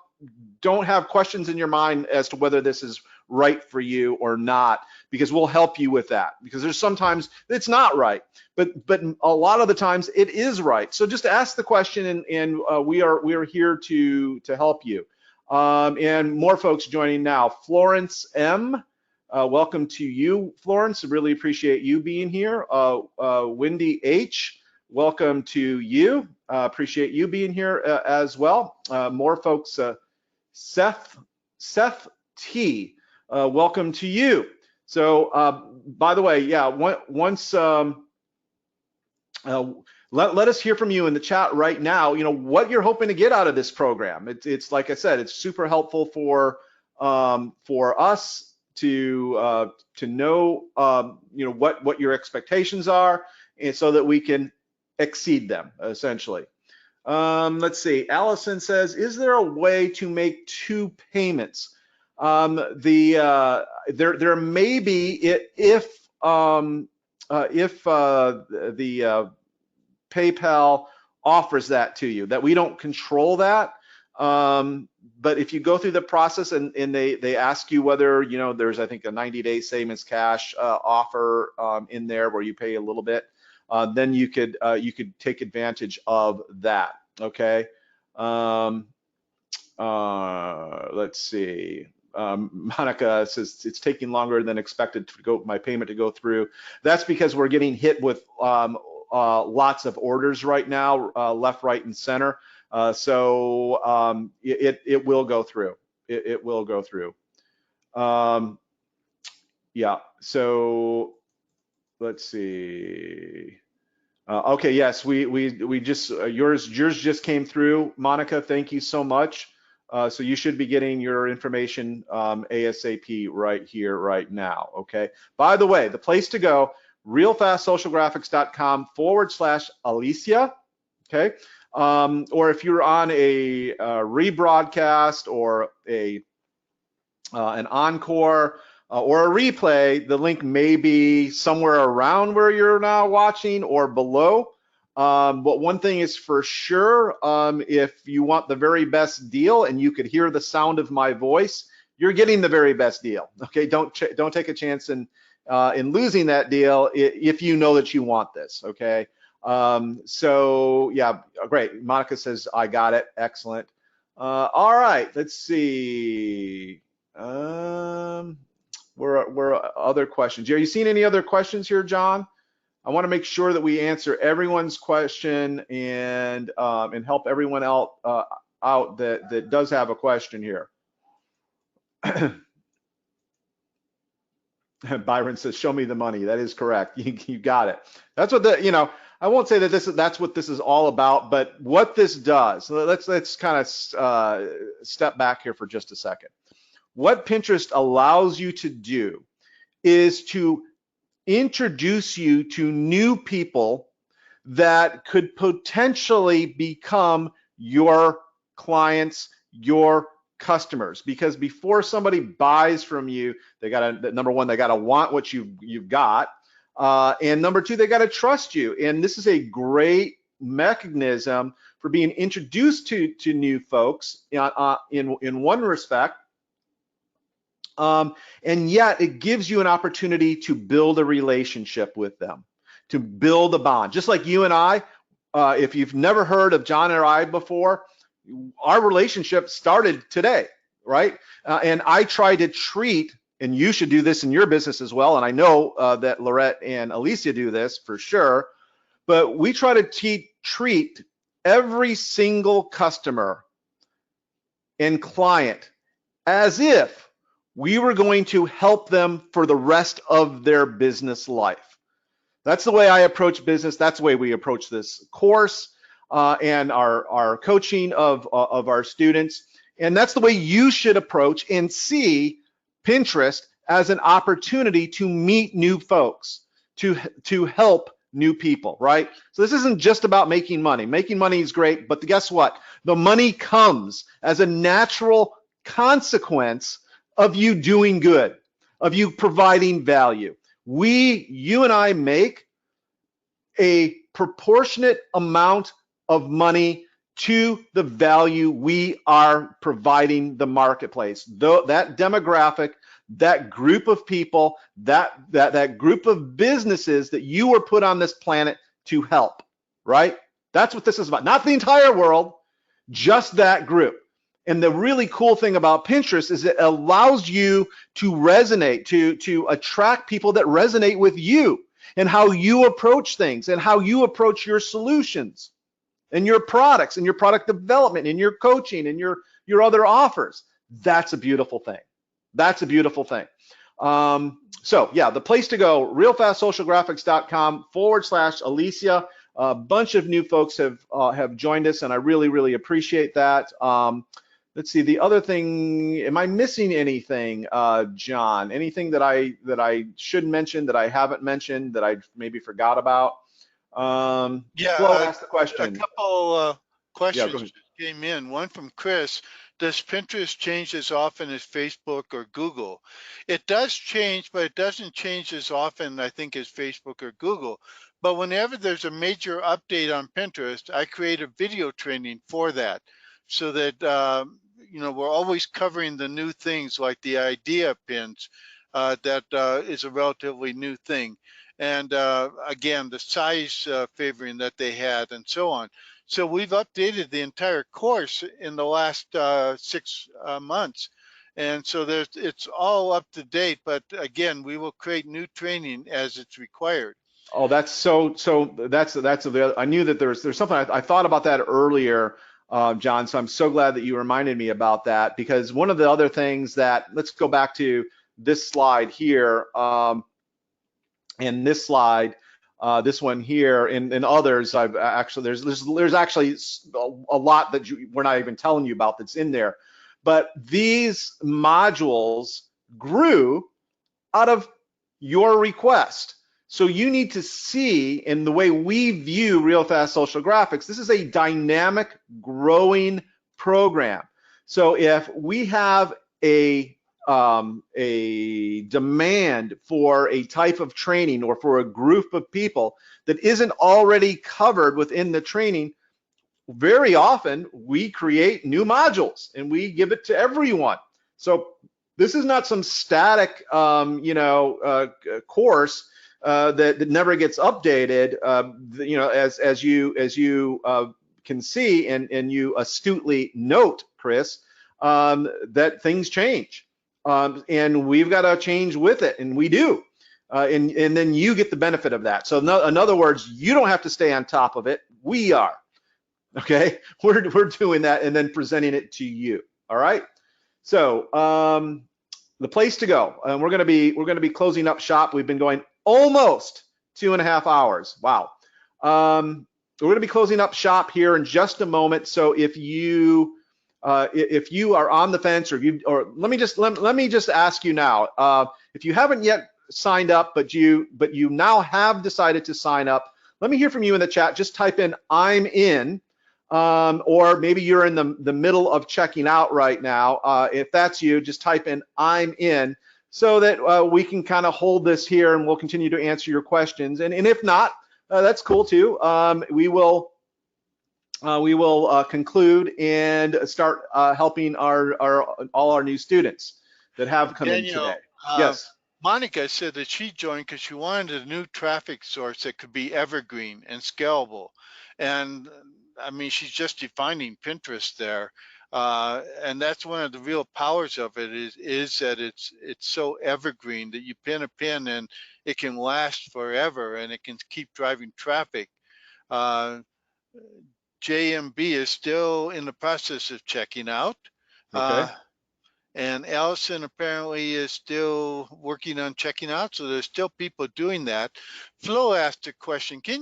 S2: Don't have questions in your mind as to whether this is right for you or not, because we'll help you with that, because there's sometimes it's not right, but a lot of the times it is right. So just ask the question, and we are here to help you. And more folks joining now. Florence M, welcome to you, Florence. I really appreciate you being here. Wendy H, welcome to you. Appreciate you being here as well. More folks. Seth T, welcome to you. So by the way, yeah, once let us hear from you in the chat right now. What you're hoping to get out of this program. It's like I said, it's super helpful for us to know what your expectations are, and so that we can exceed them essentially. Let's see. Allison says, is there a way to make 2 payments? There may be if the PayPal offers that to you. That we don't control that. But if you go through the process and they ask you whether there's, I think, a 90-day savings cash offer in there where you pay a little bit. Then you could take advantage of that. Okay. Let's see. Monica says it's taking longer than expected my payment to go through. That's because we're getting hit with lots of orders right now, left, right, and center. So it will go through. It will go through. Yeah. So let's see. Okay, yes, we just yours just came through, Monica. Thank you so much. So you should be getting your information ASAP right here, right now. Okay. By the way, the place to go, realfastsocialgraphics.com/Alicia. Okay. or if you're on a rebroadcast or an encore or a replay, the link may be somewhere around where you're now watching or below. But one thing is for sure, if you want the very best deal and you could hear the sound of my voice, you're getting the very best deal. Okay, don't take a chance in losing that deal if you know that you want this. Okay, so yeah, great. Monica says I got it. Excellent. All right, let's see. Where other questions? Are you seeing any other questions here, John? I want to make sure that we answer everyone's question and help everyone out that does have a question here. Byron says, "Show me the money." That is correct. You got it. That's what I won't say that that's what this is all about, but what this does. Let's kind of step back here for just a second. What Pinterest allows you to do is to introduce you to new people that could potentially become your clients, your customers. Because before somebody buys from you, they gotta, number one, they gotta want what you've got, and number two, they gotta trust you. And this is a great mechanism for being introduced to new folks in one respect. And yet it gives you an opportunity to build a relationship with them, to build a bond. Just like you and I, if you've never heard of John or I before, our relationship started today, right? And I try to treat, and you should do this in your business as well, and I know that Lorette and Alicia do this for sure, but we try to treat every single customer and client as if we were going to help them for the rest of their business life. That's the way I approach business. That's the way we approach this course and our coaching of our students. And that's the way you should approach and see Pinterest as an opportunity to meet new folks, to help new people, right? So this isn't just about making money. Making money is great, but guess what? The money comes as a natural consequence of you doing good, of you providing value. You and I make a proportionate amount of money to the value we are providing the marketplace. That demographic, that group of people, that group of businesses that you were put on this planet to help, right? That's what this is about. Not the entire world, just that group. And the really cool thing about Pinterest is it allows you to resonate, to attract people that resonate with you and how you approach things and how you approach your solutions and your products and your product development and your coaching and your other offers. That's a beautiful thing. That's a beautiful thing. So yeah, the place to go, realfastsocialgraphics.com/Alicia. A bunch of new folks have joined us, and I really, really appreciate that. Let's see, the other thing, am I missing anything, John? Anything that I should mention that I haven't mentioned that I maybe forgot about?
S3: Yeah,
S2: Flo asked the question.
S3: A couple questions
S2: Yeah,
S3: just came in. One from Chris. Does Pinterest change as often as Facebook or Google? It does change, but it doesn't change as often, I think, as Facebook or Google. But whenever there's a major update on Pinterest, I create a video training for that, so that we're always covering the new things, like the idea pins. That is a relatively new thing. And again, the size favoring that they had, and so on. So we've updated the entire course in the last 6 months, and so it's all up to date. But again, we will create new training as it's required.
S2: Oh, that's so that's I knew that there's something I thought about that earlier, John. So I'm so glad that you reminded me about that, because one of the other things that, let's go back to this slide here, and this slide, this one here, and others. I've actually there's actually a lot that we're not even telling you about that's in there, but these modules grew out of your request. So you need to see, in the way we view Real Fast Social Graphics, this is a dynamic, growing program. So if we have a demand for a type of training or for a group of people that isn't already covered within the training, very often we create new modules and we give it to everyone. So this is not some static, course that never gets updated. As you can see, and you astutely note, Chris, that things change, and we've got to change with it, and we do. And then you get the benefit of that. So in other words, you don't have to stay on top of it. We are. Okay, we're doing that and then presenting it to you. All right. So the place to go. We're gonna be closing up shop. We've been going almost 2.5 hours. Wow. We're gonna be closing up shop here in just a moment. So if you are on the fence, or let me just ask you now, if you haven't yet signed up, but you now have decided to sign up, let me hear from you in the chat. Just type in "I'm in." Or maybe you're in the middle of checking out right now. If that's you, just type in "I'm in," so that we can kind of hold this here and we'll continue to answer your questions. And if not, that's cool too. We will conclude and start helping all our new students that have come in today. Yes.
S3: Monica said that she joined because she wanted a new traffic source that could be evergreen and scalable. And I mean, she's just defining Pinterest there. And that's one of the real powers of it is that it's so evergreen that you pin a pin and it can last forever and it can keep driving traffic. JMB is still in the process of checking out.
S2: Okay.
S3: And Allison apparently is still working on checking out, so there's still people doing that. Flo asked a question, do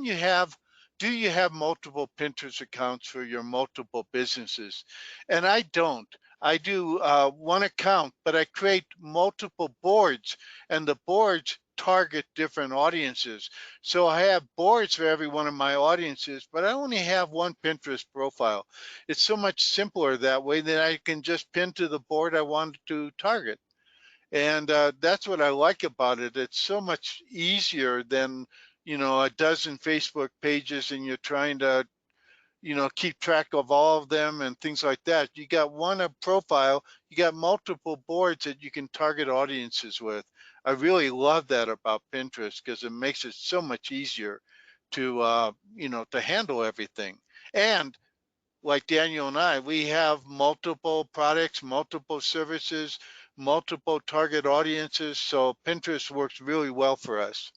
S3: you have multiple Pinterest accounts for your multiple businesses? And I don't. I do one account, but I create multiple boards, and the boards target different audiences. So I have boards for every one of my audiences, but I only have one Pinterest profile. It's so much simpler that way that I can just pin to the board I want to target. And that's what I like about it. It's so much easier than, a dozen Facebook pages and you're trying to, keep track of all of them and things like that. You got one profile, you got multiple boards that you can target audiences with. I really love that about Pinterest because it makes it so much easier to, to handle everything. And like Daniel and I, we have multiple products, multiple services, multiple target audiences. So Pinterest works really well for us.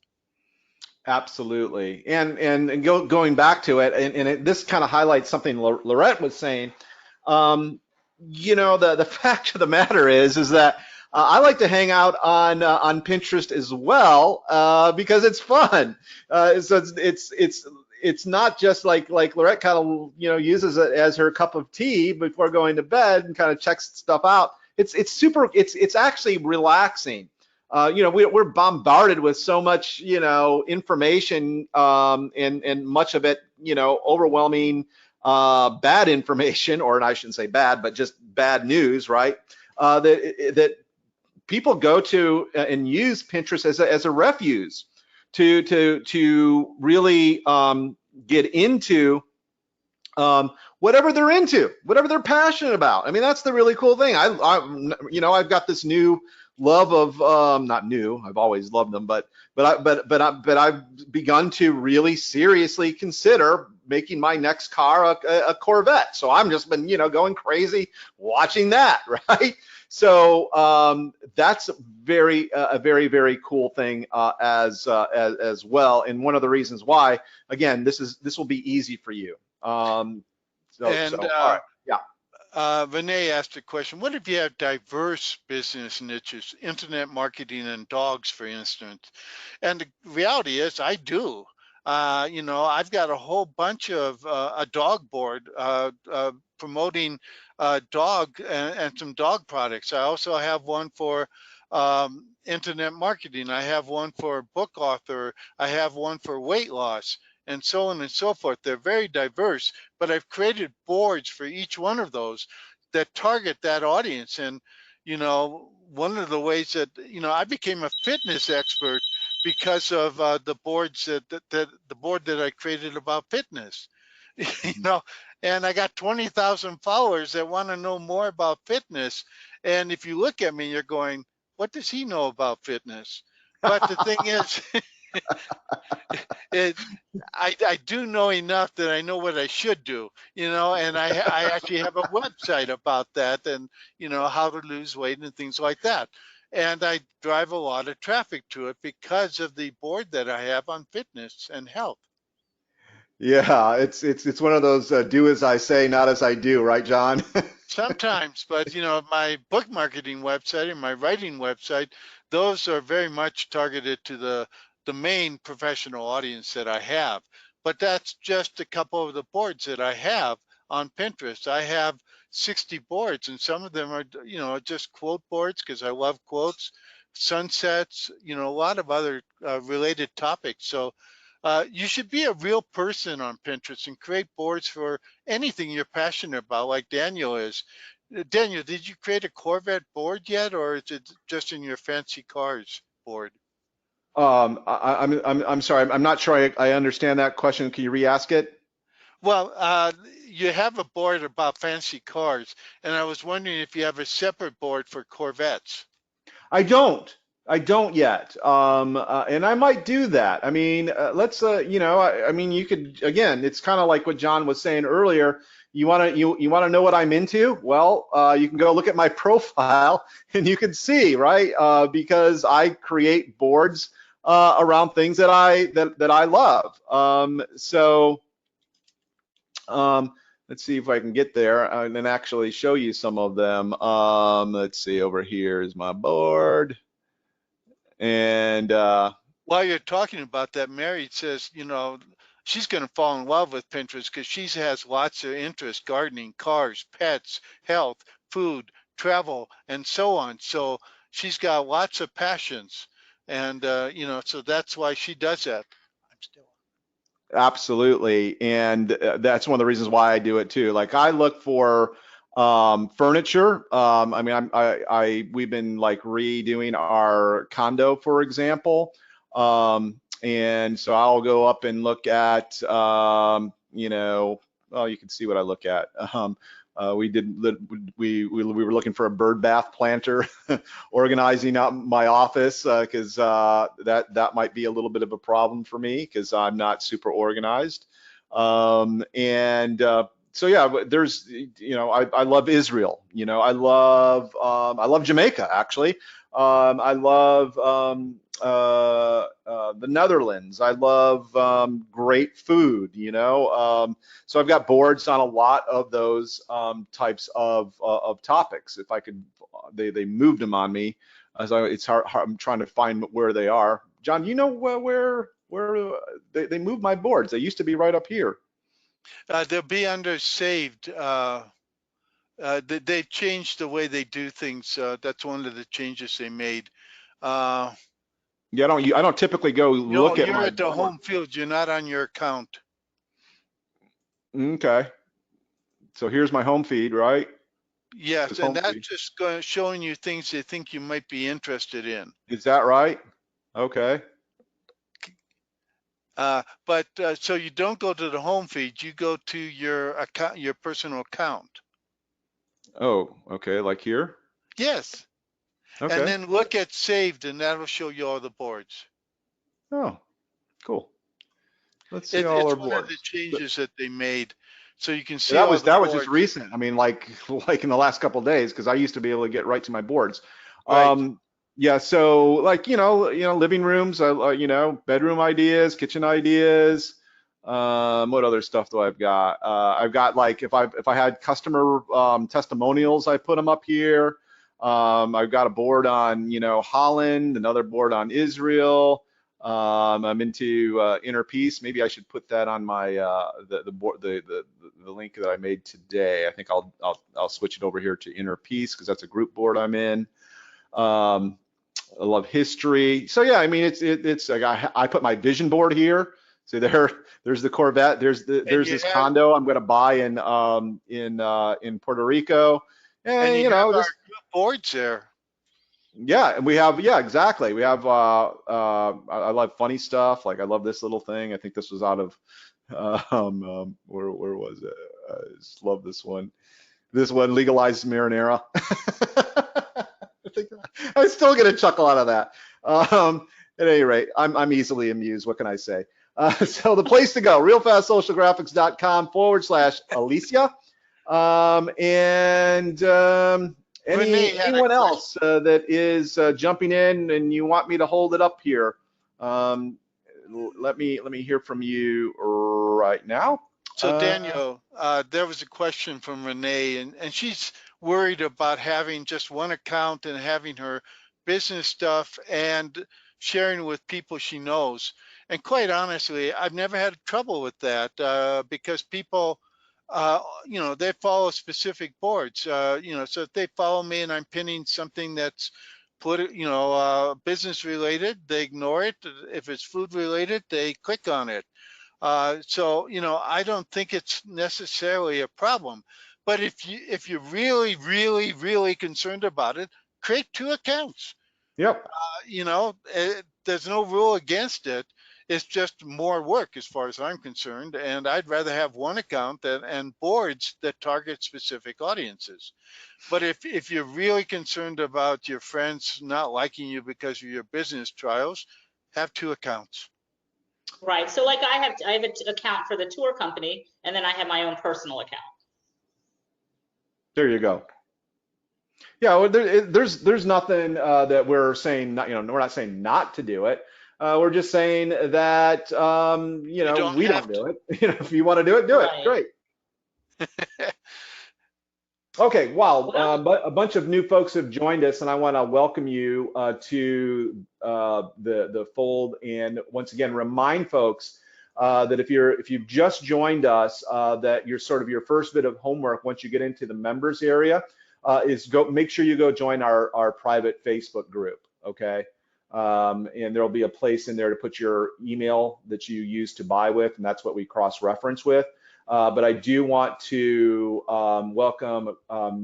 S2: Absolutely. And going back to it, this kind of highlights something Lorette was saying. The fact of the matter is that I like to hang out on Pinterest as well because it's fun. So it's not just like Lorette kind of uses it as her cup of tea before going to bed and kind of checks stuff out. It's actually relaxing. We're bombarded with so much information, and much of it overwhelming bad information, or I shouldn't say bad, but just bad news, right? That people go to and use Pinterest as a refuge to really get into whatever they're into, whatever they're passionate about. I mean, that's the really cool thing. I've got this new love of not new. I've always loved them, but I've begun to really seriously consider making my next car a Corvette. So I'm just been going crazy watching that, right? So that's a very very cool thing as well, and one of the reasons why, again, this will be easy for you. All right, yeah.
S3: Renee asked a question. What if you have diverse business niches, internet marketing and dogs, for instance? And the reality is I do. I've got a whole bunch of a dog board promoting dog and some dog products. I also have one for internet marketing. I have one for book author. I have one for weight loss, and so on and so forth. They're very diverse, but I've created boards for each one of those that target that audience. And, one of the ways that, I became a fitness expert because of the boards that the board that I created about fitness, you know, and I got 20,000 followers that want to know more about fitness. And if you look at me, you're going, what does he know about fitness? But the thing is, it, I do know enough that I know what I should do, and I actually have a website about that and, how to lose weight and things like that. And I drive a lot of traffic to it because of the board that I have on fitness and health.
S2: Yeah, it's one of those do as I say, not as I do, right, John?
S3: Sometimes, but my book marketing website and my writing website, those are very much targeted to the main professional audience that I have. But that's just a couple of the boards that I have on Pinterest. I have 60 boards, and some of them are, just quote boards because I love quotes, sunsets, a lot of other related topics. So you should be a real person on Pinterest and create boards for anything you're passionate about, like Daniel is. Daniel, did you create a Corvette board yet, or is it just in your fancy cars board?
S2: I'm sorry, I'm not sure I understand that question. Can you re-ask it?
S3: Well, you have a board about fancy cars, and I was wondering if you have a separate board for Corvettes.
S2: I don't. I don't yet. And I might do that. I mean, let's, I mean, you could, again, it's kind of like what John was saying earlier. You want to know what I'm into? Well, you can go look at my profile and you can see, right? Because I create boards around things that I love. Um, let's see if I can get there and then actually show you some of them. Let's see, over here is my board. And
S3: While you're talking about that, Mary says, she's going to fall in love with Pinterest because she has lots of interest: gardening, cars, pets, health, food, travel, and so on. So she's got lots of passions. And, so that's why she does that. I'm still.
S2: absolutely, and that's one of the reasons why I do it too. Like I look for furniture. I mean, we've been like redoing our condo, for example, and so I'll go up and look at, well, you can see what I look at. We did we were looking for a bird bath planter, organizing up my office because that might be a little bit of a problem for me because I'm not super organized. And so yeah, there's I love Israel. I love Jamaica actually. I love the Netherlands. I love great food. So I've got boards on a lot of those types of topics. If I could, they moved them on me. So it's hard. I'm trying to find where they are. John, do you know where they moved my boards? They used to be right up here.
S3: They'll be under saved. They changed the way they do things. That's one of the changes they made. Uh,
S2: Yeah, I don't typically go look at
S3: you're
S2: my
S3: at the
S2: board.
S3: home field. You're not on your account.
S2: Okay, so here's my home feed, right? This
S3: Yes, and
S2: home
S3: that's
S2: feed.
S3: just showing you things they think you might be interested in.
S2: Is that right? Okay.
S3: But so you don't go to the home feed. You go to your account, your personal account.
S2: Oh, okay, like here?
S3: Yes, and
S2: Okay.
S3: then look at saved, and that'll show you all the boards.
S2: Oh, cool. Let's see all
S3: It's
S2: our
S3: one of the
S2: boards.
S3: changes that they made, so you can see
S2: That
S3: all
S2: was
S3: the
S2: that was just
S3: boards.
S2: recent. I mean, like like in the last couple of days, because I used to be able to get right to my boards.
S3: Right.
S2: Um, yeah, so like living rooms, bedroom ideas, kitchen ideas. What other stuff do I've got? I've got like if I had customer testimonials, I put them up here. I've got a board on Holland, another board on Israel. I'm into inner peace. Maybe I should put that on my the board the link that I made today. I think I'll switch it over here to inner peace because that's a group board I'm in. Um, I love history. So yeah, I mean, it's like I put my vision board here. So there's the Corvette. There's
S3: And you
S2: this
S3: have
S2: condo I'm going to buy in Puerto Rico,
S3: and
S2: and
S3: you
S2: you
S3: have
S2: know,
S3: our
S2: just
S3: new boards there.
S2: yeah, and we have, yeah, exactly. We have I love funny stuff. Like I love this little thing. I think this was out of where was it? I just love this one. This one legalized marinara. I think I still get a chuckle out of that. At any rate, I'm easily amused. What can I say? So the place to go, realfastsocialgraphics.com/Alicia. And
S3: Renee had a
S2: anyone
S3: question.
S2: else that is jumping in and you want me to hold it up here, let me hear from you right now.
S3: So Daniel, there was a question from Renee, and she's worried about having just one account and having her business stuff and sharing with people she knows. And quite honestly, I've never had trouble with that because people, they follow specific boards. So if they follow me and I'm pinning something that's business related, they ignore it. If it's food related, they click on it. I don't think it's necessarily a problem. But if you're really, really, really concerned about it, create two accounts.
S2: Yep.
S3: There's no rule against it. It's just more work as far as I'm concerned. And I'd rather have one account and boards that target specific audiences. But if you're really concerned about your friends not liking you because of your business trials, have two accounts.
S1: Right. So like I have an account for the tour company, and then I have my own personal account.
S2: There you go. Yeah, well, there's nothing that we're saying not, we're not saying not to do it. We're just saying that
S3: You don't
S2: we don't
S3: have to.
S2: do it. If you want to do it.
S1: Right.
S2: Great. Okay, wow.
S1: Well,
S2: But a bunch of new folks have joined us, and I want to welcome you to the fold. And once again, remind folks that if you've just joined us, that your first bit of homework once you get into the members area is make sure you go join our private Facebook group. Okay. And there'll be a place in there to put your email that you use to buy with, and that's what we cross-reference with. But I do want to welcome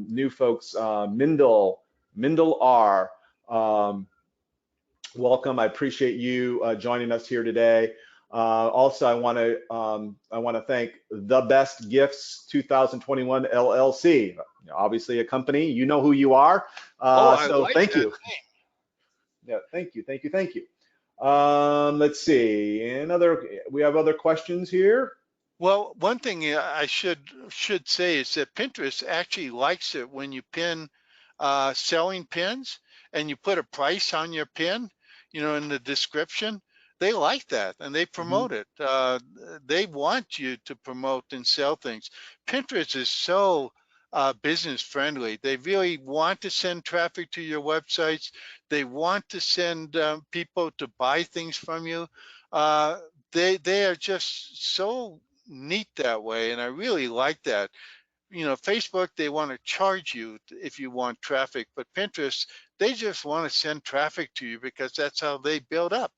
S2: new folks, Mindel R. Welcome. I appreciate you joining us here today. Also, I want to thank The Best Gifts 2021 LLC. Obviously, a company. You know who you are.
S3: I
S2: So
S3: like
S2: thank
S3: that
S2: you.
S3: name.
S2: Yeah, thank you. Let's see. We have other questions here.
S3: Well, one thing I should say is that Pinterest actually likes it when you pin selling pins and you put a price on your pin, in the description. They like that and they
S2: Mhm.
S3: promote it. They want you to promote and sell things. Pinterest is so business friendly. They really want to send traffic to your websites. They want to send people to buy things from you. Uh, they are just so neat that way, and I really like that. Facebook, they want to charge you if you want traffic, but Pinterest, they just want to send traffic to you because that's how they build up.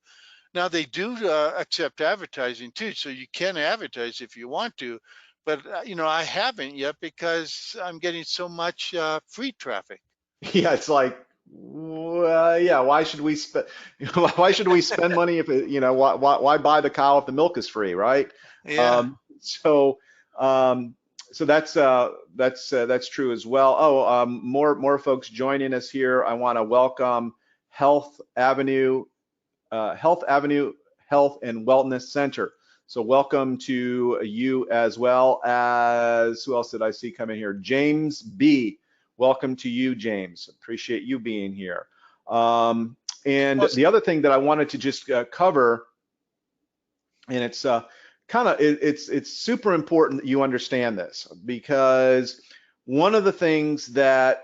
S3: Now they do accept advertising too, so you can advertise if you want to, but I haven't yet because I'm getting so much free traffic.
S2: Yeah, it's like, well, yeah, why should we spend why should we spend money if why buy the cow if the milk is free, right?
S3: Yeah.
S2: Um, so um, so that's true as well. Oh, more folks joining us here. I want to welcome Health Avenue Health Avenue Health and Wellness Center. So welcome to you, as well as, who else did I see come in here? James B. Welcome to you, James. Appreciate you being here. And
S3: Well,
S2: the other thing that I wanted to just cover, and it's it's super important that you understand this, because one of the things that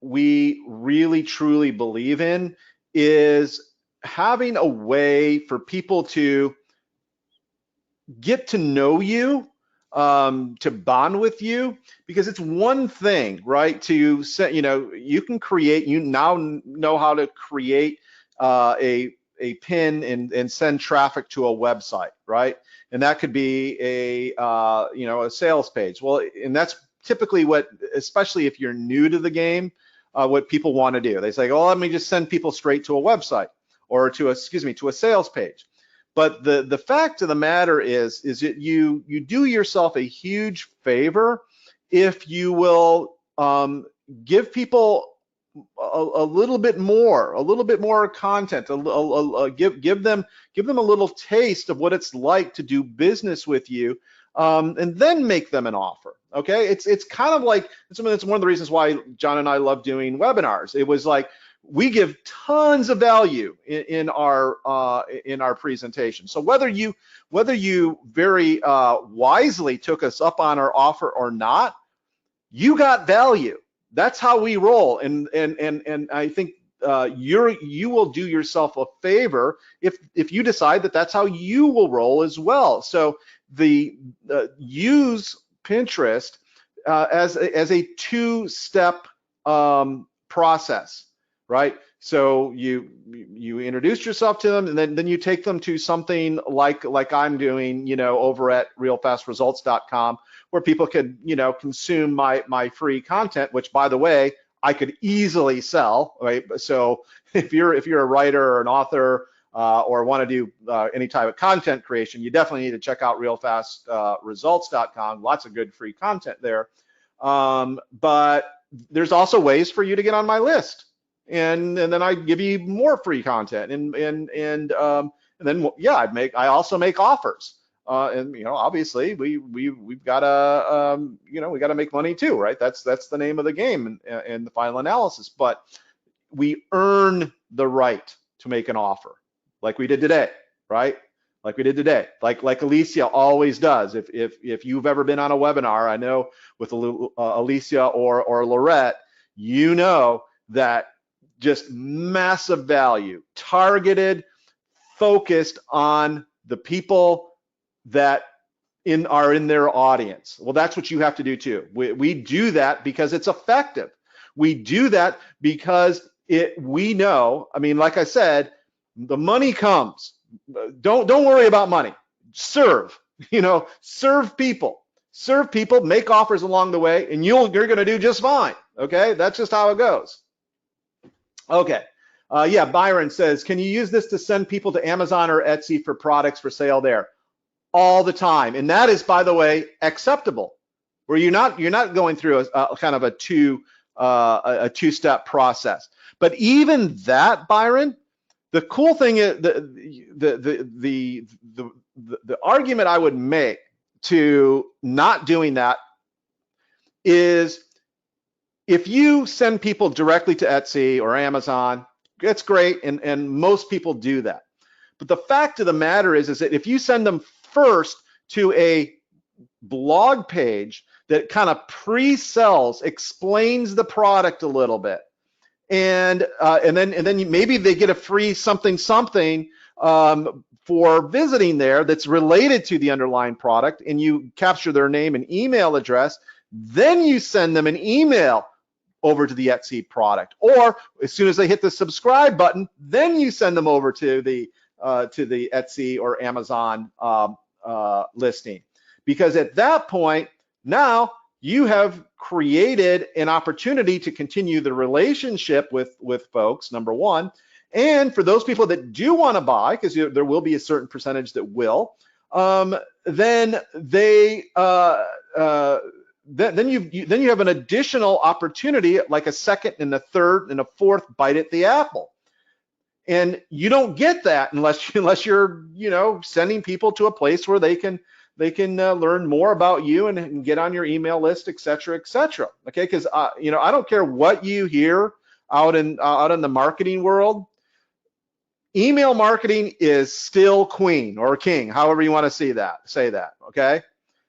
S2: we really truly believe in is having a way for people to get to know you, to bond with you, because it's one thing, right? To set, you can create, you now know how to create a pin and send traffic to a website, right? And that could be a sales page. Well, and that's typically what, especially if you're new to the game, what people want to do. They say, oh, let me just send people straight to a website or to a sales page. But the fact of the matter is that you do yourself a huge favor if you will give people a little bit more content, give them a little taste of what it's like to do business with you, and then make them an offer. Okay, it's kind of like, it's one of the reasons why John and I love doing webinars. It was like, we give tons of value in our presentation. So whether you very wisely took us up on our offer or not, you got value. That's how we roll, and I think you will do yourself a favor if you decide that that's how you will roll as well. So use Pinterest as a two-step process, right? So you introduce yourself to them, and then you take them to something like I'm doing, over at realfastresults.com, where people could, consume my free content, which, by the way, I could easily sell, right? So if you're a writer or an author or want to do any type of content creation, you definitely need to check out realfastresults.com. Lots of good free content there. But there's also ways for you to get on my list, and then I give you more free content, and then I also make offers. And obviously we've got to we got to make money too, right? That's the name of the game in the final analysis. But we earn the right to make an offer, like we did today, right? Like we did today, like Alicia always does. If you've ever been on a webinar, I know with Alicia or Lorette, that just massive value, targeted, focused on the people that are in their audience. Well, that's what you have to do too. We do that because it's effective. We do that because we know, I mean, like I said, the money comes. Don't worry about money. Serve, serve people, make offers along the way, and you're going to do just fine. Okay, that's just how it goes. Okay. Yeah, Byron says, can you use this to send people to Amazon or Etsy for products for sale there? All the time, and that is, by the way, acceptable. Where you're not going through a kind of a two-step process. But even that, Byron, the cool thing is the argument I would make to not doing that is, if you send people directly to Etsy or Amazon, it's great, and most people do that. But the fact of the matter is that if you send them first to a blog page that kind of pre-sells, explains the product a little bit, and then maybe they get a free something for visiting there that's related to the underlying product, and you capture their name and email address, then you send them an email over to the Etsy product, or as soon as they hit the subscribe button, then you send them over to the Etsy or Amazon listing. Because at that point, now you have created an opportunity to continue the relationship with folks, number one. And for those people that do want to buy, because there will be a certain percentage that will, then you have an additional opportunity, like a second and a third and a fourth bite at the apple. And you don't get that unless you're sending people to a place where they can learn more about you and get on your email list, et cetera, et cetera. Okay, because I don't care what you hear out in the marketing world. Email marketing is still queen or king, however you want to say that. Okay,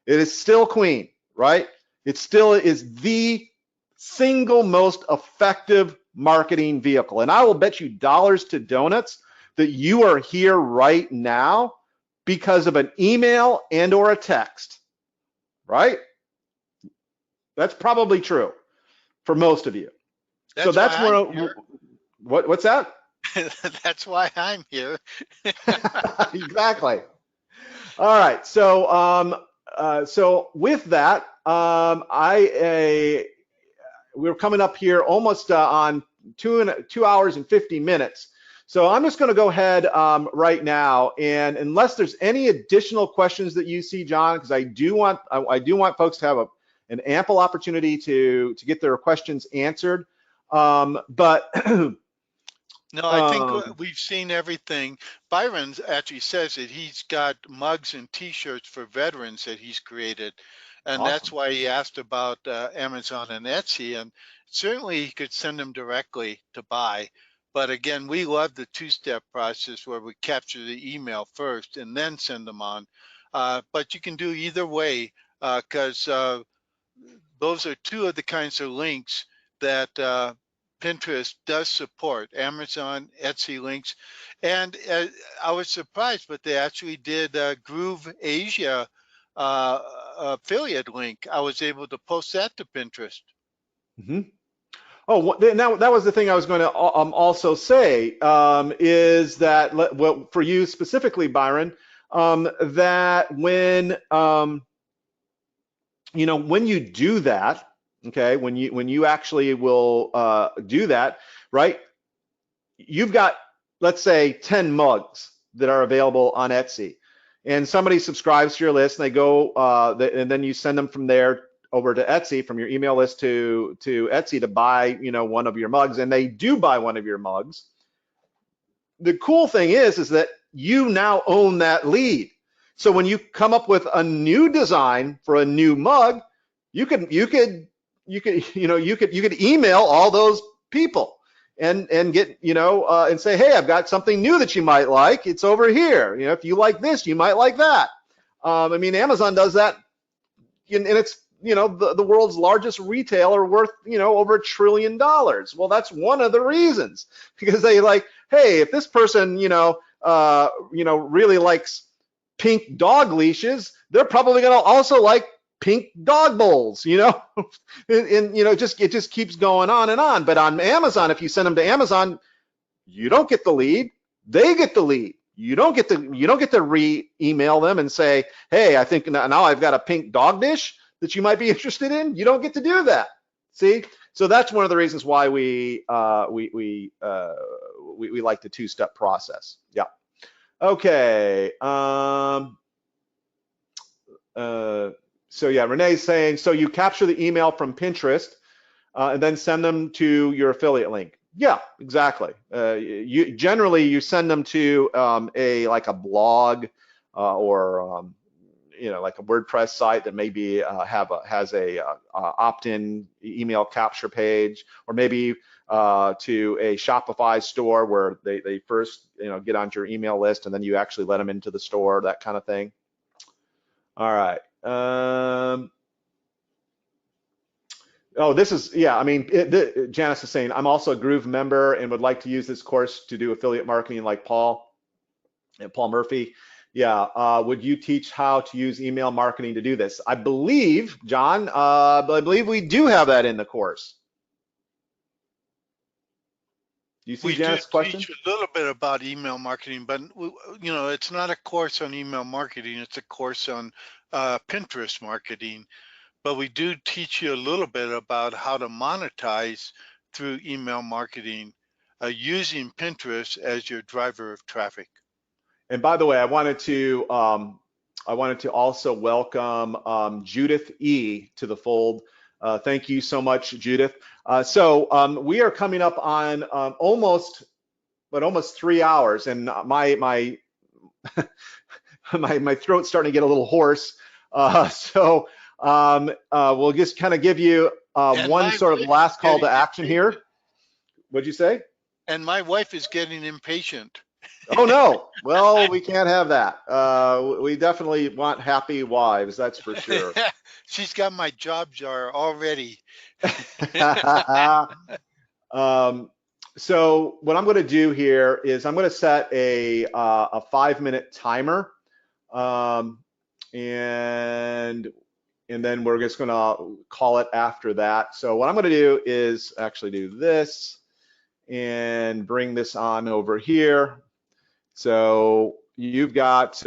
S2: it is still queen, right? It still is the single most effective marketing vehicle. And I will bet you dollars to donuts that you are here right now because of an email and or a text, right? That's probably true for most of you. That's what's that?
S3: That's why I'm here.
S2: Exactly. All right. So with that, we're coming up here almost on 2 hours and 50 minutes. So I'm just going to go ahead right now, and unless there's any additional questions that you see, John, because I do want folks to have an ample opportunity to get their questions answered. But
S3: No, I think we've seen everything. Byron actually says that he's got mugs and T-shirts for veterans that he's created, and that's
S2: Awesome.
S3: why he asked about Amazon and Etsy. And certainly he could send them directly to buy. But again, we love the two-step process where we capture the email first and then send them on. But you can do either way because those are two of the kinds of links that Pinterest does support, Amazon, Etsy links. And I was surprised, but they actually did a Groove Asia affiliate link. I was able to post that to Pinterest.
S2: Mm-hmm. Oh, now that was the thing I was going to also say, is that, well, for you specifically, Byron, that when when you do that, okay, when you actually will do that, right? You've got, let's say, 10 mugs that are available on Etsy, and somebody subscribes to your list, and they go, and then you send them from there over to Etsy, from your email list to Etsy to buy, one of your mugs, and they do buy one of your mugs. The cool thing is that you now own that lead. So when you come up with a new design for a new mug, you could email all those people and get, and say, hey, I've got something new that you might like. It's over here. If you like this, you might like that. I mean, Amazon does that, and it's, the world's largest retailer, worth, over $1 trillion. Well, that's one of the reasons, because they like, hey, if this person, really likes pink dog leashes, they're probably going to also like pink dog bowls, and it just keeps going on and on. But on Amazon, if you send them to Amazon, you don't get the lead, they get the lead. You don't get to re-email them and say, hey, I think now I've got a pink dog dish that you might be interested in. You don't get to do that. See? So that's one of the reasons why we like the two-step process. Yeah. Okay. So yeah, Renee's saying, so you capture the email from Pinterest and then send them to your affiliate link. Yeah, exactly. You generally send them to like a blog or like a WordPress site that maybe has a opt-in email capture page, or maybe to a Shopify store where they first get onto your email list, and then you actually let them into the store, that kind of thing. All right. Oh, this is, yeah, I mean, Janice is saying, I'm also a Groove member and would like to use this course to do affiliate marketing like Paul Murphy. Yeah, would you teach how to use email marketing to do this? I believe, John, I believe we do have that in the course. Do you see
S3: We do
S2: Janice's question?
S3: teach a little bit about email marketing, but it's not a course on email marketing. It's a course on Pinterest marketing. But we do teach you a little bit about how to monetize through email marketing using Pinterest as your driver of traffic.
S2: And by the way, I wanted to also welcome Judith E. to the fold. Thank you so much, Judith. So we are coming up on almost 3 hours, and my my throat's starting to get a little hoarse. So we'll just kind of give you one sort of last call to action here. What'd you say?
S3: And my wife is getting impatient.
S2: Oh no, well, we can't have that. We definitely want happy wives, that's for sure.
S3: She's got my job jar already.
S2: So what I'm going to do here is I'm going to set a 5-minute timer, and then we're just going to call it after that. So what I'm going to do is actually do this, and bring this on over here. So you've got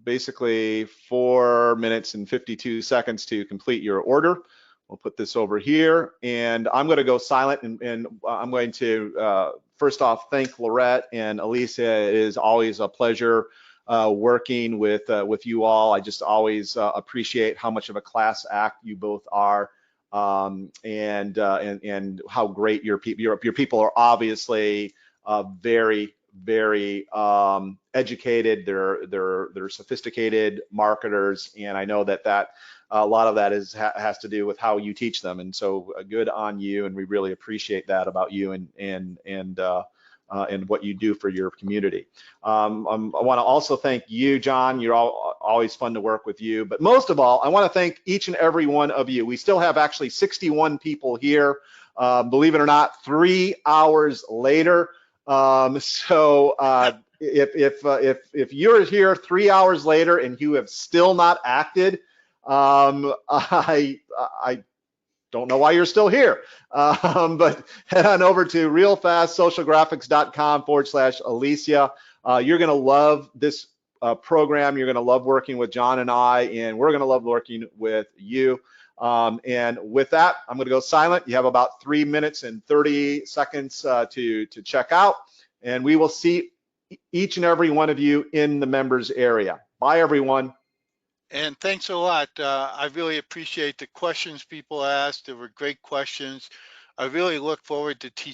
S2: basically 4 minutes and 52 seconds to complete your order. We'll put this over here, and I'm going to go silent, and I'm going to first off thank Laurette and Alicia. It is always a pleasure working with you all. I just always appreciate how much of a class act you both are, and how great your people are. Obviously very educated. They're sophisticated marketers, and I know that a lot of that has to do with how you teach them. And so good on you, and we really appreciate that about you and what you do for your community. I want to also thank you, John. You're always fun to work with you. But most of all, I want to thank each and every one of you. We still have actually 61 people here. Believe it or not, 3 hours later. If you're here 3 hours later and you have still not acted, I don't know why you're still here. But head on over to realfastsocialgraphics.com/Alicia. You're going to love this program. You're going to love working with John and I, and we're going to love working with you. And with that, I'm going to go silent. You have about 3 minutes and 30 seconds to check out, and we will see each and every one of you in the members area. Bye, everyone.
S3: And thanks a lot. I really appreciate the questions people asked. They were great questions. I really look forward to teaching